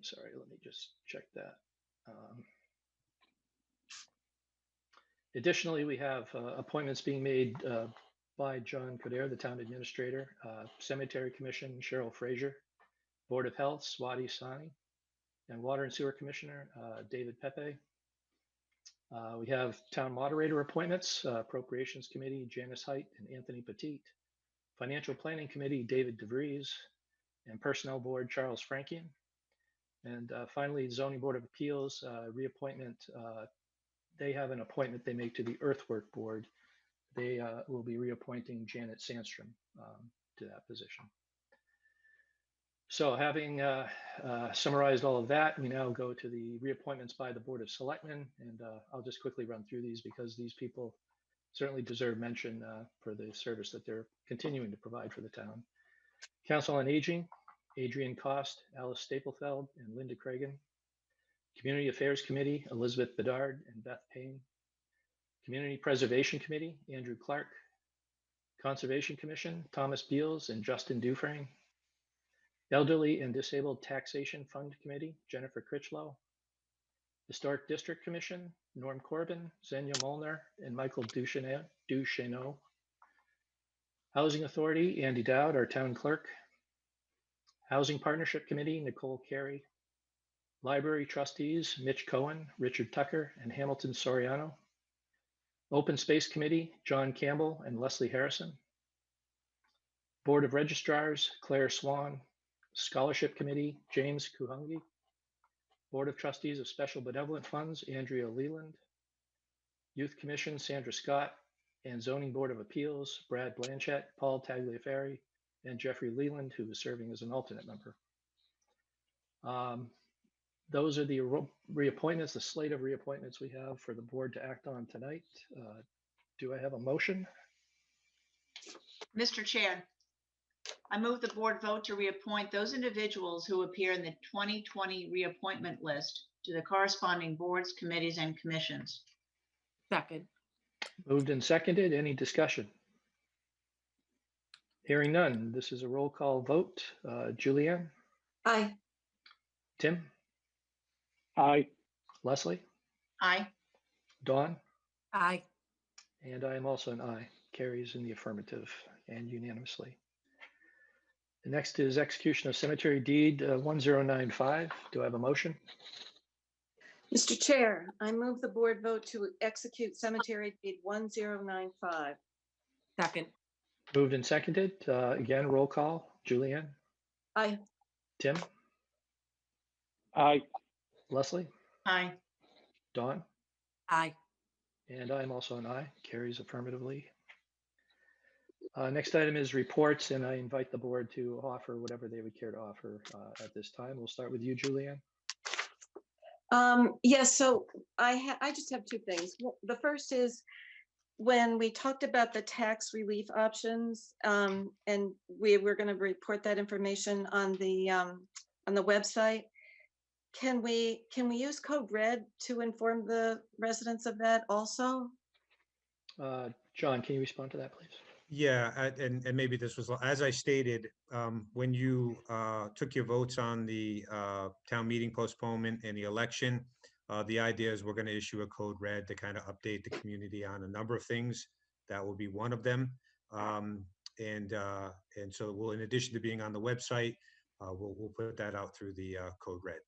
sorry, let me just check that. Additionally, we have appointments being made by John Coder, the town administrator, Cemetery Commission, Cheryl Fraser, Board of Health, Swati Sani, and Water and Sewer Commissioner, David Pepe. We have town moderator appointments, Appropriations Committee, Janice Height and Anthony Petit, Financial Planning Committee, David DeVries, and Personnel Board, Charles Frankian. And finally, Zoning Board of Appeals, reappointment. They have an appointment they make to the Earthwork Board. They will be reappointing Janet Sandstrom to that position. So having summarized all of that, we now go to the reappointments by the Board of Selectmen, and I'll just quickly run through these because these people certainly deserve mention for the service that they're continuing to provide for the town. Council on Aging, Adrian Cost, Alice Staplefeld, and Linda Cragen. Community Affairs Committee, Elizabeth Bedard and Beth Payne. Community Preservation Committee, Andrew Clark. Conservation Commission, Thomas Beals and Justin Dufresne. Elderly and Disabled Taxation Fund Committee, Jennifer Critchlow. Historic District Commission, Norm Corbin, Xenia Molnar, and Michael Duchesneau. Housing Authority, Andy Dowd, our town clerk. Housing Partnership Committee, Nicole Carey. Library Trustees, Mitch Cohen, Richard Tucker, and Hamilton Soriano. Open Space Committee, John Campbell and Leslie Harrison. Board of Registrars, Claire Swan. Scholarship Committee, James Kuhungi. Board of Trustees of Special Benevolent Funds, Andrea Leland. Youth Commission, Sandra Scott. and Zoning Board of Appeals, Brad Blanchett, Paul Tagliaferri, and Jeffrey Leland, who is serving as an alternate member. Those are the reappointments, the slate of reappointments we have for the board to act on tonight. Do I have a motion? Mr. Chair, I move the board vote to reappoint those individuals who appear in the 2020 reappointment list to the corresponding boards, committees, and commissions. Second. Moved and seconded. Any discussion? Hearing none. This is a roll call vote. Julianne, Aye. Tim, Aye. Leslie, Aye. Dawn, Aye. and I am also an aye. Carries in the affirmative and unanimously. The next is execution of cemetery deed 1095. Do I have a motion? Mr. Chair, I move the board vote to execute cemetery deed 1095. Second. Moved and seconded. Again, roll call. Julianne, Aye. Tim, Aye. Leslie, Aye. Dawn, Aye. and I'm also an aye. Carries affirmatively. Next item is reports, and I invite the board to offer whatever they would care to offer at this time. We'll start with you, Julianne. Yes, so I just have two things. The first is when we talked about the tax relief options, and we were going to report that information on the website. Can we use code red to inform the residents of that also? John, can you respond to that, please? Yeah, and maybe this was, as I stated, when you took your votes on the town meeting postponement and the election, the idea is we're going to issue a code red to kind of update the community on a number of things. That will be one of them. And so we'll, in addition to being on the website, we'll put that out through the code red.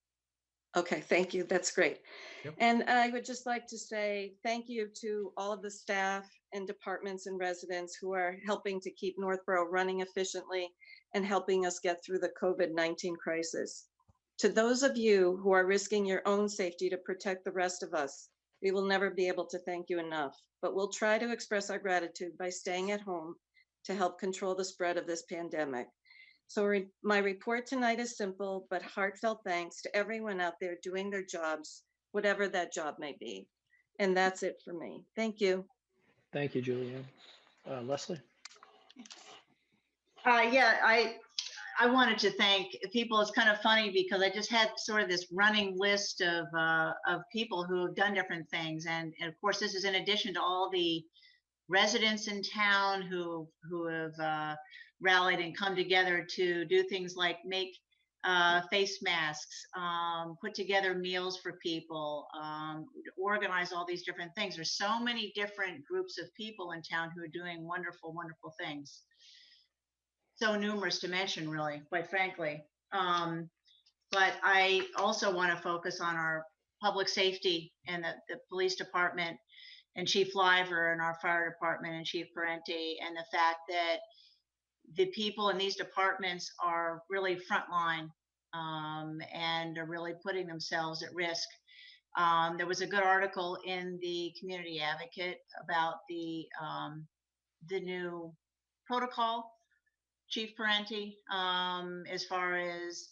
Okay, thank you. That's great. Yep. And I would just like to say thank you to all of the staff and departments and residents who are helping to keep Northborough running efficiently and helping us get through the COVID-19 crisis. To those of you who are risking your own safety to protect the rest of us, we will never be able to thank you enough, but we'll try to express our gratitude by staying at home to help control the spread of this pandemic. So my report tonight is simple, but heartfelt thanks to everyone out there doing their jobs, whatever that job may be. And that's it for me. Thank you. Thank you, Julianne. Leslie? Yeah, I wanted to thank people. It's kind of funny because I just had sort of this running list of people who have done different things. And of course, this is in addition to all the residents in town who have rallied and come together to do things like make face masks, put together meals for people, organize all these different things. There's so many different groups of people in town who are doing wonderful, wonderful things. So numerous to mention, really, quite frankly. But I also want to focus on our public safety and the police department and Chief Liver and our fire department and Chief Parenti, and the fact that the people in these departments are really frontline and are really putting themselves at risk. There was a good article in the Community Advocate about the new protocol, Chief Parenti, as far as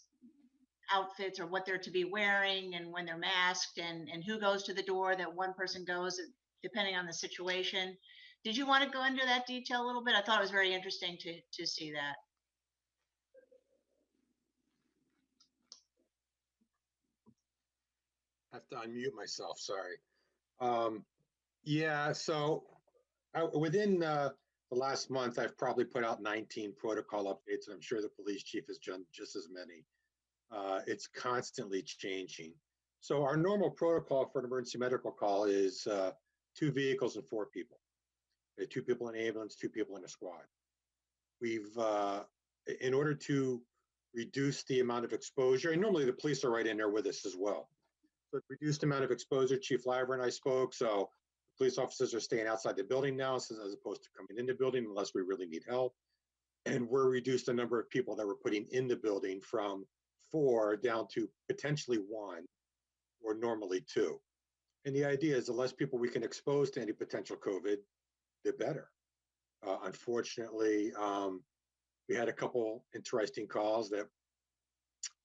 outfits or what they're to be wearing and when they're masked and who goes to the door that one person goes depending on the situation. Did you want to go into that detail a little bit? I thought it was very interesting to see that. I have to unmute myself, sorry. Yeah, so within the last month, I've probably put out 19 protocol updates, and I'm sure the police chief has done just as many. It's constantly changing. So our normal protocol for an emergency medical call is 2 vehicles and 4 people. 2 people in an ambulance, 2 people in a squad. We've, in order to reduce the amount of exposure, and normally the police are right in there with us as well. But reduced amount of exposure, Chief Liver and I spoke, so police officers are staying outside the building now as opposed to coming in the building unless we really need help. And we're reduced the number of people that we're putting in the building from 4 down to potentially 1 or normally 2. And the idea is the less people we can expose to any potential COVID, the better. Unfortunately, we had a couple interesting calls that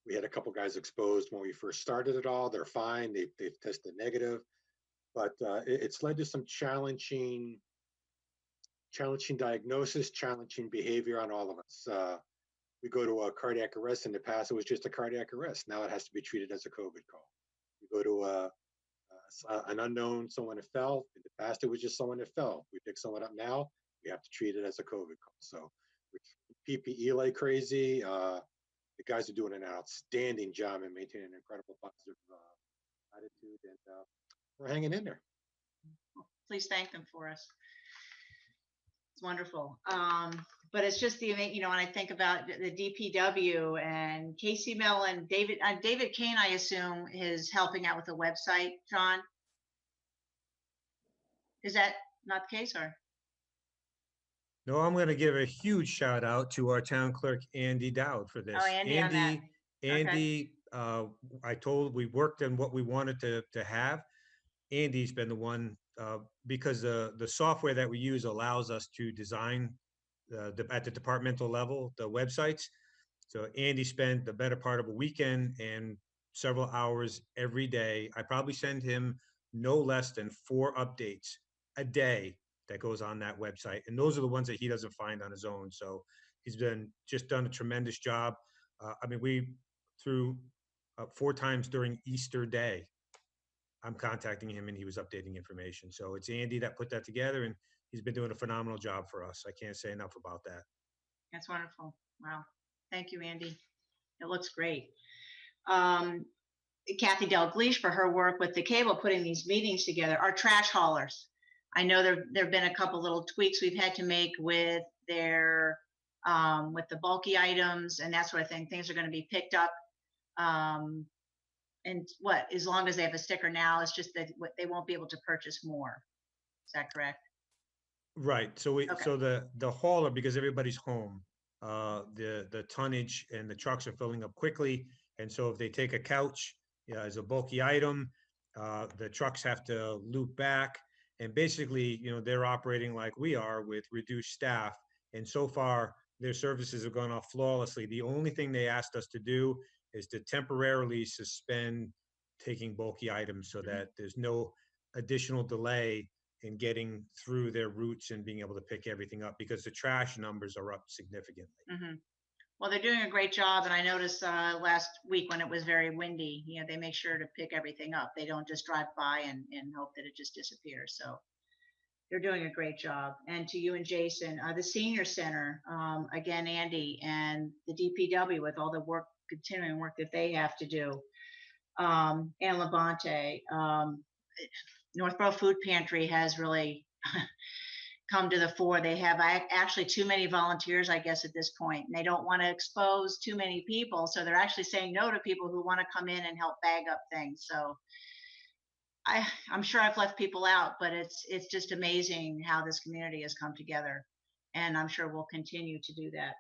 we had a couple guys exposed when we first started it all. They're fine. They've tested negative, but it's led to some challenging diagnosis, challenging behavior on all of us. We go to a cardiac arrest. In the past, it was just a cardiac arrest. Now it has to be treated as a COVID call. We go to an unknown, someone that fell. In the past, it was just someone that fell. We pick someone up now, we have to treat it as a COVID call. So PPE like crazy. The guys are doing an outstanding job in maintaining an incredible positive attitude, and we're hanging in there. Please thank them for us. It's wonderful. But it's just the, when I think about the DPW and Casey Mellon, David Kane, I assume is helping out with the website, John? Is that not the case, or? No, I'm going to give a huge shout out to our town clerk, Andy Dowd, for this. Oh, Andy on that. Andy, we worked on what we wanted to have. Andy's been the one, because the software that we use allows us to design at the departmental level, the websites. So Andy spent the better part of a weekend and several hours every day. I probably send him no less than 4 updates a day that goes on that website. And those are the ones that he doesn't find on his own. So he's just done a tremendous job. We through 4 times during Easter Day, I'm contacting him and he was updating information. So it's Andy that put that together, and he's been doing a phenomenal job for us. I can't say enough about that. That's wonderful. Wow. Thank you, Andy. It looks great. Kathy Dalgleish for her work with the cable, putting these meetings together. Our trash haulers. I know there have been a couple little tweaks we've had to make with their with the bulky items and that sort of thing. Things are going to be picked up. And as long as they have a sticker now, it's just that they won't be able to purchase more. Is that correct? Right. So the hauler, because everybody's home, the tonnage and the trucks are filling up quickly. And so if they take a couch as a bulky item, the trucks have to loop back. And basically, they're operating like we are with reduced staff. And so far, their services have gone off flawlessly. The only thing they asked us to do is to temporarily suspend taking bulky items so that there's no additional delay in getting through their routes and being able to pick everything up, because the trash numbers are up significantly. Mm-hmm. Well, they're doing a great job. And I noticed last week when it was very windy, they make sure to pick everything up. They don't just drive by and hope that it just disappears. So they're doing a great job. And to you and Jason, the senior center, again, Andy, and the DPW with all the continuing work that they have to do. And Labonte, Northborough Food Pantry has really come to the fore. They have actually too many volunteers, I guess, at this point, and they don't want to expose too many people. So they're actually saying no to people who want to come in and help bag up things. So I'm sure I've left people out, but it's just amazing how this community has come together, and I'm sure we'll continue to do that.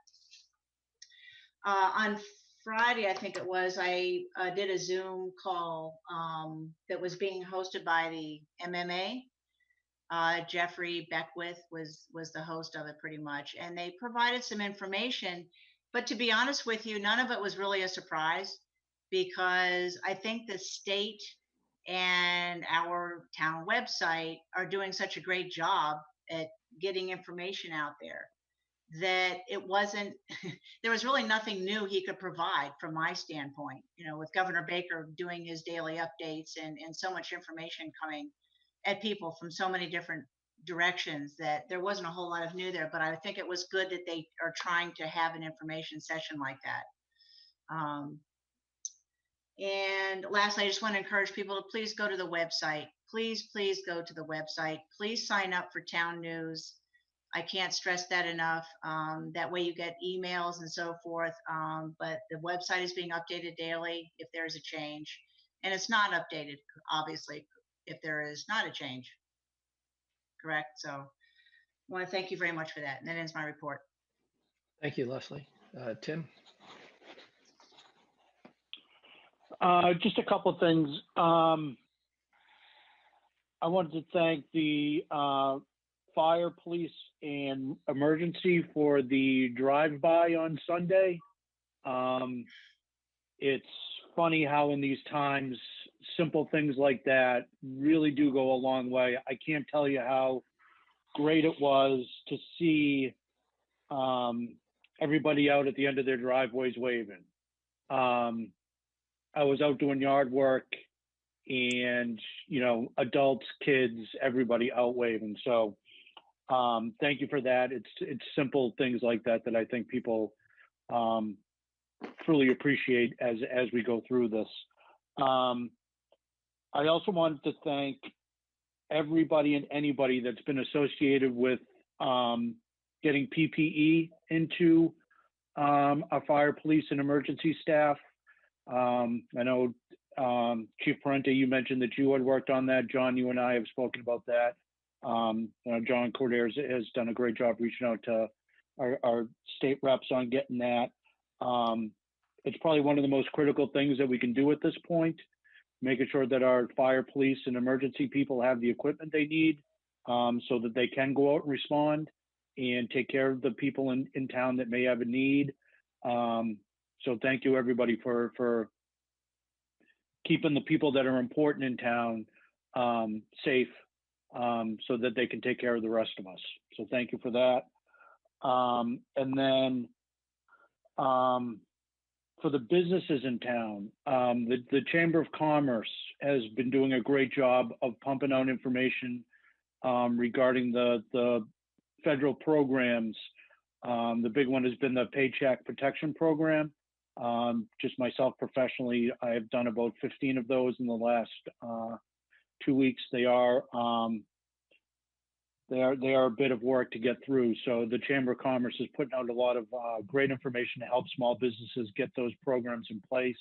On Friday, I think it was, I did a Zoom call that was being hosted by the MMA. Jeffrey Beckwith was the host of it pretty much, and they provided some information. But to be honest with you, none of it was really a surprise, because I think the state and our town website are doing such a great job at getting information out there that it wasn't, there was really nothing new he could provide from my standpoint, with Governor Baker doing his daily updates and so much information coming at people from so many different directions, that there wasn't a whole lot of new there. But I think it was good that they are trying to have an information session like that. And lastly, I just want to encourage people to please go to the website. Please go to the website. Please sign up for town news. I can't stress that enough. That way you get emails and so forth. But the website is being updated daily if there's a change. And it's not updated, obviously, if there is not a change. Correct? So I want to thank you very much for that. And that ends my report. Thank you, Leslie. Tim? Just a couple of things. I wanted to thank the fire, police, and emergency for the drive-by on Sunday. It's funny how in these times, simple things like that really do go a long way. I can't tell you how great it was to see everybody out at the end of their driveways waving. I was out doing yard work and, you know, adults, kids, everybody out waving. So thank you for that. It's simple things like that that I think people truly appreciate as we go through this. I also wanted to thank everybody and anybody that's been associated with getting PPE into our fire, police, and emergency staff. I know Chief Parente, you mentioned that you had worked on that. John, you and I have spoken about that. John Cordair has done a great job reaching out to our state reps on getting that. It's probably one of the most critical things that we can do at this point, making sure that our fire, police, and emergency people have the equipment they need so that they can go out and respond and take care of the people in town that may have a need. So thank you, everybody, for keeping the people that are important in town safe so that they can take care of the rest of us. So thank you for that. And then for the businesses in town, the Chamber of Commerce has been doing a great job of pumping out information regarding the federal programs. The big one has been the Paycheck Protection Program. Just myself professionally, I have done about 15 of those in the last 2 weeks. They are a bit of work to get through. So the Chamber of Commerce is putting out a lot of great information to help small businesses get those programs in place.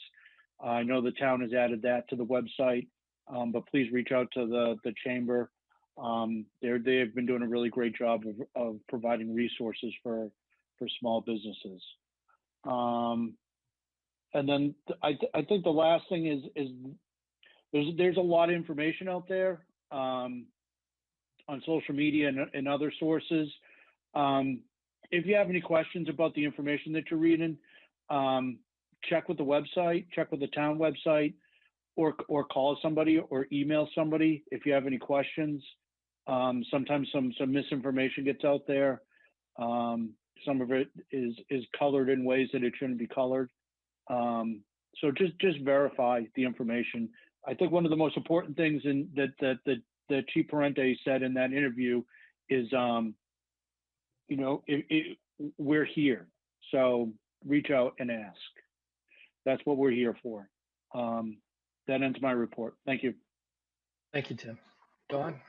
I know the town has added that to the website, but please reach out to the Chamber. They have been doing a really great job of providing resources for small businesses. And then I think the last thing is there's a lot of information out there on social media and other sources. If you have any questions about the information that you're reading, check with the website, check with the town website, or call somebody or email somebody if you have any questions. Sometimes some misinformation gets out there. Some of it is colored in ways that it shouldn't be colored. So just verify the information. I think one of the most important things that Chief Parente said in that interview is, you know, we're here. So reach out and ask. That's what we're here for. That ends my report. Thank you. Thank you, Tim. Dawn?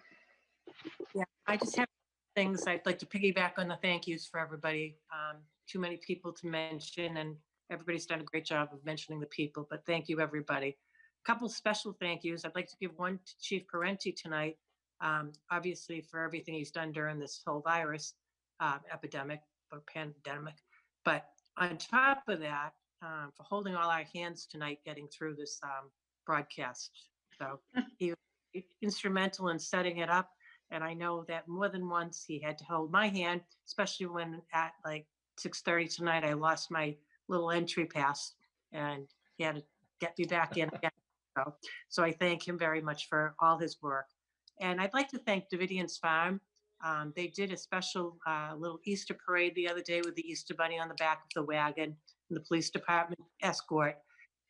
Yeah, I just have things I'd like to piggyback on the thank yous for everybody. Too many people to mention, and everybody's done a great job of mentioning the people, but thank you, everybody. A couple special thank yous. I'd like to give one to Chief Parente tonight, obviously for everything he's done during this whole virus epidemic or pandemic. But on top of that, for holding all our hands tonight getting through this broadcast. So he was instrumental in setting it up. And I know that more than once he had to hold my hand, especially when at like 6:30 tonight, I lost my little entry pass and he had to get me back in again. So I thank him very much for all his work. And I'd like to thank Davidian's Farm. They did a special little Easter parade the other day with the Easter Bunny on the back of the wagon and the police department escort.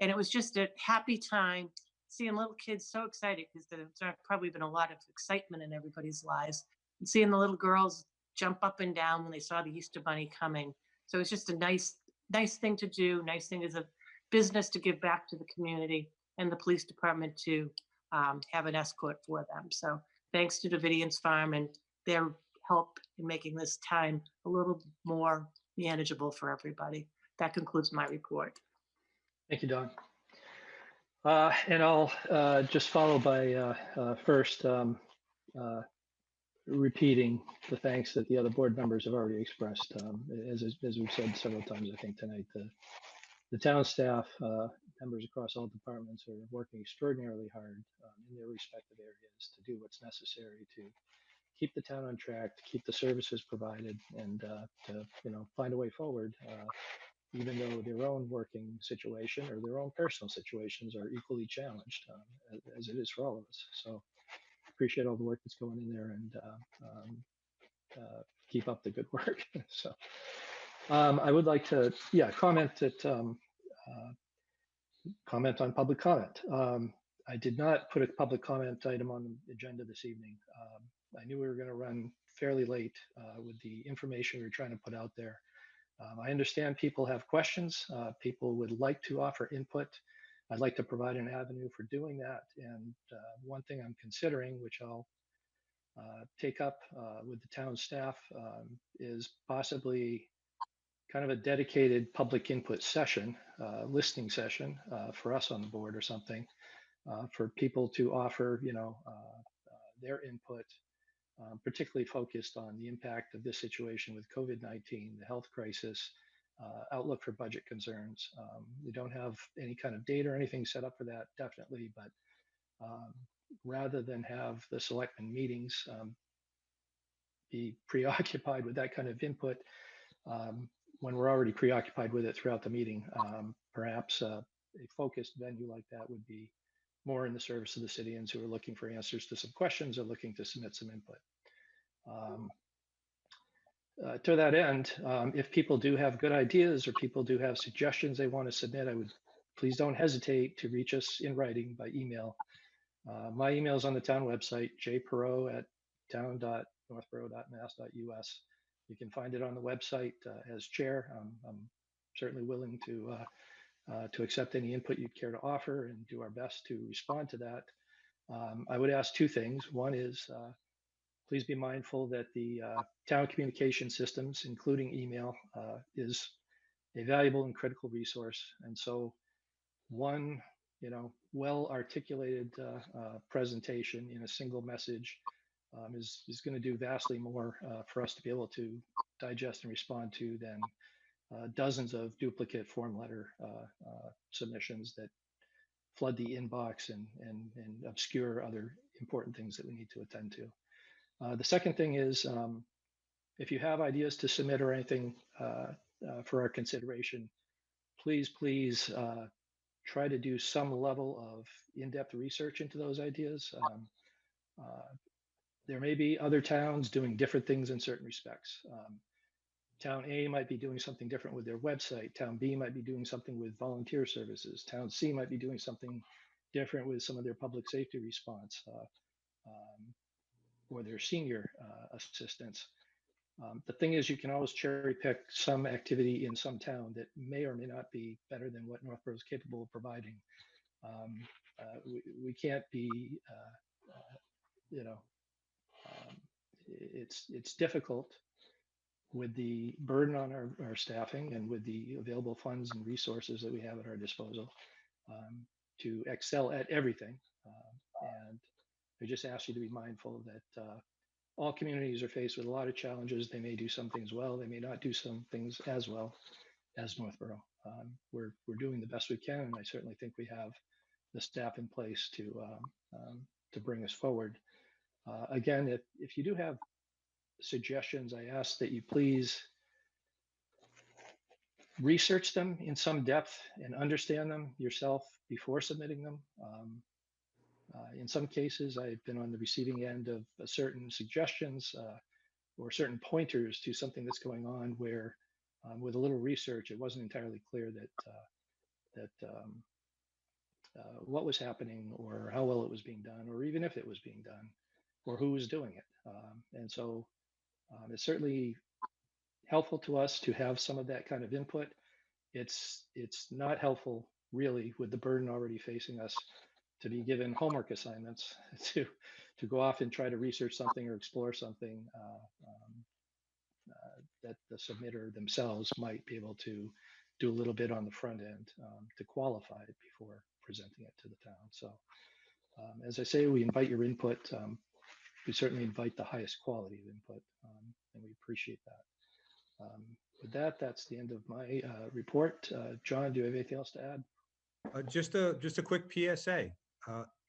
And it was just a happy time seeing little kids so excited because there's probably been a lot of excitement in everybody's lives. And seeing the little girls jump up and down when they saw the Easter Bunny coming. So it's just a nice thing to do, nice thing as a business to give back to the community and the police department to have an escort for them. So thanks to Davidian's Farm and their help in making this time a little more manageable for everybody. That concludes my report. Thank you, Dawn. And I'll just follow by first repeating the thanks that the other board members have already expressed. As we've said several times, I think tonight, the town staff, members across all departments are working extraordinarily hard in their respective areas to do what's necessary to keep the town on track, to keep the services provided, and to find a way forward, even though their own working situation or their own personal situations are equally challenged, as it is for all of us. So appreciate all the work that's going in there, and keep up the good work. So I would like to, comment on public comment. I did not put a public comment item on the agenda this evening. I knew we were going to run fairly late with the information we were trying to put out there. I understand people have questions. People would like to offer input. I'd like to provide an avenue for doing that. And one thing I'm considering, which I'll take up with the town staff, is possibly kind of a dedicated public input session, listening session for us on the board or something, for people to offer, their input, particularly focused on the impact of this situation with COVID-19, the health crisis, outlook for budget concerns. We don't have any kind of data or anything set up for that, definitely, but rather than have the selectmen meetings be preoccupied with that kind of input, when we're already preoccupied with it throughout the meeting, perhaps a focused venue like that would be more in the service of the citizens who are looking for answers to some questions or looking to submit some input. To that end, if people do have good ideas or people do have suggestions they want to submit, please don't hesitate to reach us in writing by email. My email is on the town website, jperot@town.northborough.mass.us. You can find it on the website as chair. I'm certainly willing to accept any input you'd care to offer and do our best to respond to that. I would ask two things. One is please be mindful that the town communication systems, including email, is a valuable and critical resource. And so one, well articulated presentation in a single message is going to do vastly more for us to be able to digest and respond to than dozens of duplicate form letter submissions that flood the inbox and obscure other important things that we need to attend to. The second thing is, if you have ideas to submit or anything for our consideration, please try to do some level of in-depth research into those ideas. There may be other towns doing different things in certain respects. Town A might be doing something different with their website. Town B might be doing something with volunteer services. Town C might be doing something different with some of their public safety response or their senior assistance. The thing is, you can always cherry pick some activity in some town that may or may not be better than what Northborough is capable of providing. We can't be, it's difficult with the burden on our staffing and with the available funds and resources that we have at our disposal to excel at everything. And I just ask you to be mindful that all communities are faced with a lot of challenges. They may do some things well, they may not do some things as well as Northborough. We're doing the best we can, and I certainly think we have the staff in place to bring us forward. Again, if you do have suggestions, I ask that you please research them in some depth and understand them yourself before submitting them. In some cases, I've been on the receiving end of certain suggestions or certain pointers to something that's going on where, with a little research, it wasn't entirely clear that what was happening or how well it was being done, or even if it was being done, or who was doing it. And so it's certainly helpful to us to have some of that kind of input. It's not helpful really with the burden already facing us to be given homework assignments to go off and try to research something or explore something that the submitter themselves might be able to do a little bit on the front end to qualify it before presenting it to the town. So as I say, we invite your input. We certainly invite the highest quality of input, and we appreciate that. With that, that's the end of my report. John, do you have anything else to add? Just a quick PSA.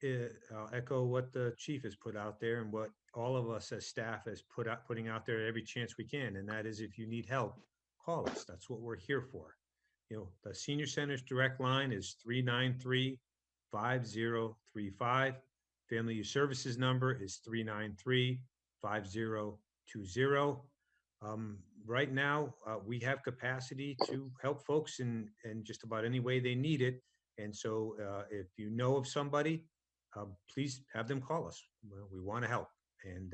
I'll echo what the chief has put out there and what all of us as staff has putting out there every chance we can. And that is, if you need help, call us. That's what we're here for. You know, the senior center's direct line is 393-5035. Family Youth Services number is 393-5020. Right now, we have capacity to help folks in just about any way they need it. And so if you know of somebody, please have them call us. We want to help, and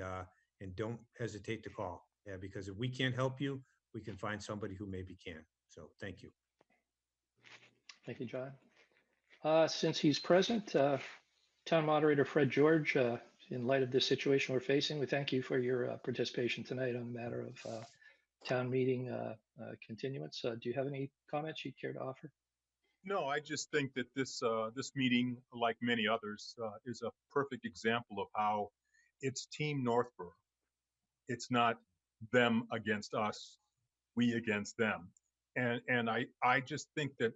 don't hesitate to call. Yeah, because if we can't help you, we can find somebody who maybe can. So thank you. Thank you, John. Since he's present, Town Moderator Fred George, in light of this situation we're facing, we thank you for your participation tonight on the matter of town meeting continuance. Do you have any comments you'd care to offer? No, I just think that this meeting, like many others, is a perfect example of how it's Team Northborough. It's not them against us, we against them. And I just think that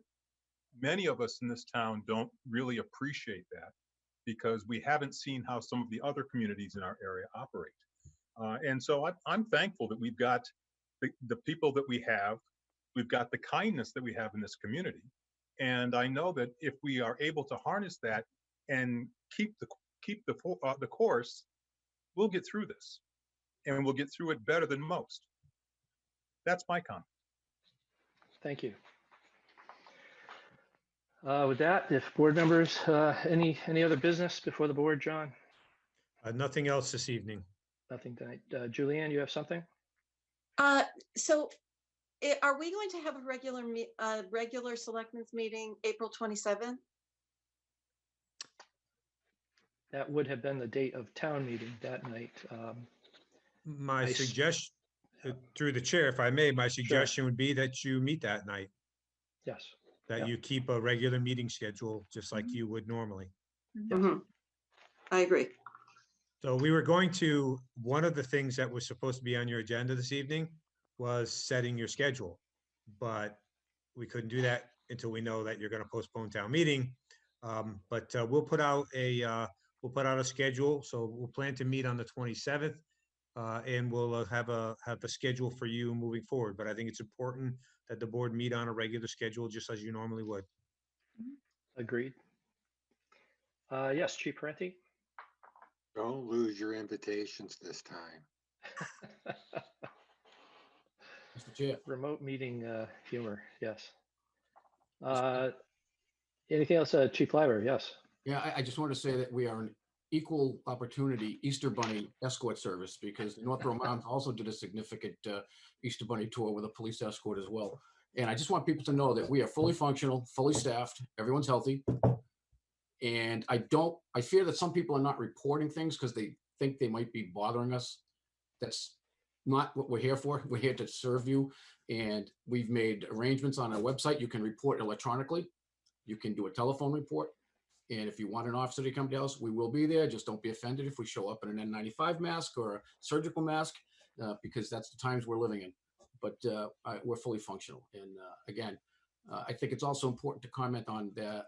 many of us in this town don't really appreciate that, because we haven't seen how some of the other communities in our area operate. And so I'm thankful that we've got the people that we have, we've got the kindness that we have in this community. And I know that if we are able to harness that and keep the course, we'll get through this, and we'll get through it better than most. That's my comment. Thank you. With that, if board members, any other business before the board, John? Nothing else this evening. Nothing tonight. Julianne, you have something? So are we going to have a regular selectmen's meeting April 27th? That would have been the date of town meeting that night. My suggestion, through the chair, if I may, my suggestion would be that you meet that night, Yes. that Yeah. you keep a regular meeting schedule, just like you would normally. Mhm. I agree. So we were one of the things that was supposed to be on your agenda this evening was setting your schedule, but we couldn't do that until we know that you're going to postpone town meeting. But we'll put out a schedule. So we'll plan to meet on the 27th, and we'll have a schedule for you moving forward. But I think it's important that the board meet on a regular schedule, just as you normally would. Agreed. Yes, Chief Parenti? Don't lose your invitations this time. Mr. Chair. Remote meeting humor, yes. Anything else, Chief Library? Yes. Yeah, I just want to say that we are an equal opportunity Easter Bunny escort service, because the Northborough Moms also did a significant Easter Bunny tour with a police escort as well. And I just want people to know that we are fully functional, fully staffed, everyone's healthy. And I fear that some people are not reporting things because they think they might be bothering us. That's not what we're here for. We're here to serve you. And we've made arrangements on our website. You can report electronically. You can do a telephone report. And if you want an officer to come to us, we will be there. Just don't be offended if we show up in an N95 mask or a surgical mask, because that's the times we're living in. But we're fully functional. And again, I think it's also important to comment on that.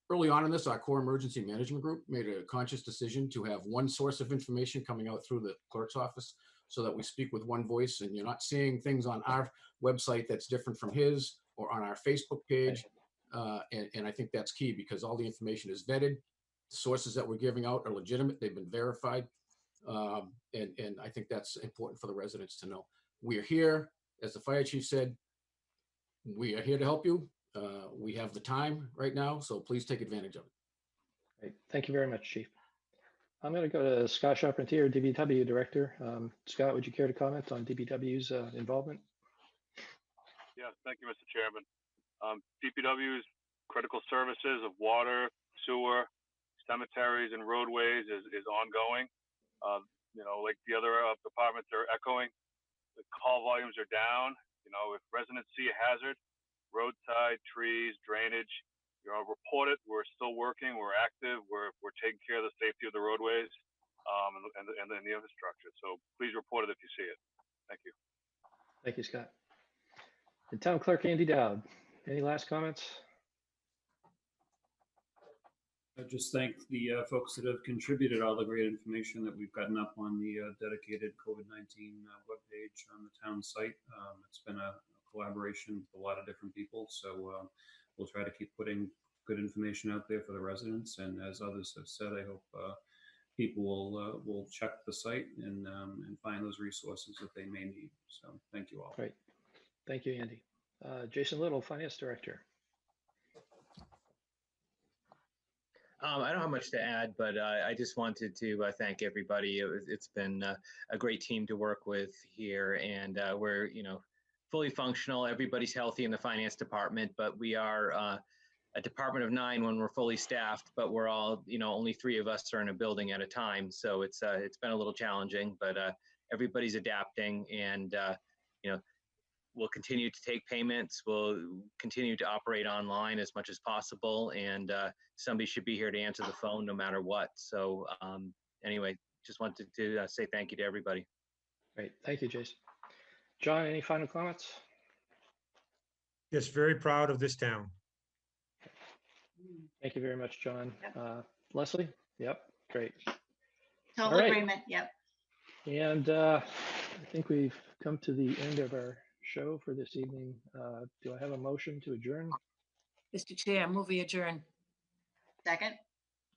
Early on in this, our core emergency management group made a conscious decision to have one source of information coming out through the clerk's office, so that we speak with one voice, and you're not seeing things on our website that's different from his, or on our Facebook page. And I think that's key, because all the information is vetted. The sources that we're giving out are legitimate. They've been verified. And I think that's important for the residents to know. We are here, as the fire chief said, we are here to help you. We have the time right now, so please take advantage of it. Great. Thank you very much, Chief. I'm going to go to Scott Charpentier, DPW Director. Scott, would you care to comment on DPW's involvement? Yes, thank you, Mr. Chairman. DPW's critical services of water, sewer, cemeteries, and roadways is ongoing. Like the other departments are echoing, the call volumes are down. If residents see a hazard, roadside, trees, drainage, report it. We're still working. We're active. We're taking care of the safety of the roadways and the infrastructure. So please report it if you see it. Thank you. Thank you, Scott. And Town Clerk Andy Dowd, any last comments? I just thank the folks that have contributed all the great information that we've gotten up on the dedicated COVID-19 webpage on the town site. It's been a collaboration with a lot of different people, so we'll try to keep putting good information out there for the residents. And as others have said, I hope people will check the site and find those resources that they may need. So thank you all. Great. Thank you, Andy. Jason Little, Finance Director. I don't have much to add, but I just wanted to thank everybody. It's been a great team to work with here, and we're fully functional. Everybody's healthy in the finance department, but we are a department of 9 when we're fully staffed. But we're all only 3 of us are in a building at a time, so it's been a little challenging. But everybody's adapting, and we'll continue to take payments. We'll continue to operate online as much as possible, and somebody should be here to answer the phone no matter what. So anyway, just wanted to say thank you to everybody. Great. Thank you, Jason. John, any final comments? Just very proud of this town. Thank you very much, John. Leslie? Yep. Great. Total All right. agreement. Yep. And I think we've come to the end of our show for this evening. Do I have a motion to adjourn? Mr. Chair, move we adjourn. Second.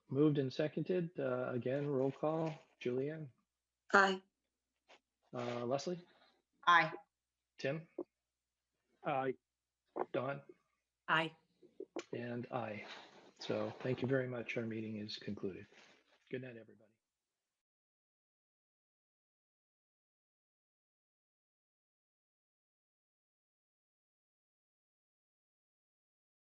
Moved and seconded. Again, roll call. Julianne? Aye. Leslie? Aye. Tim? Aye. Don? Aye. And I. So thank you very much. Our meeting is concluded. Good night, everybody.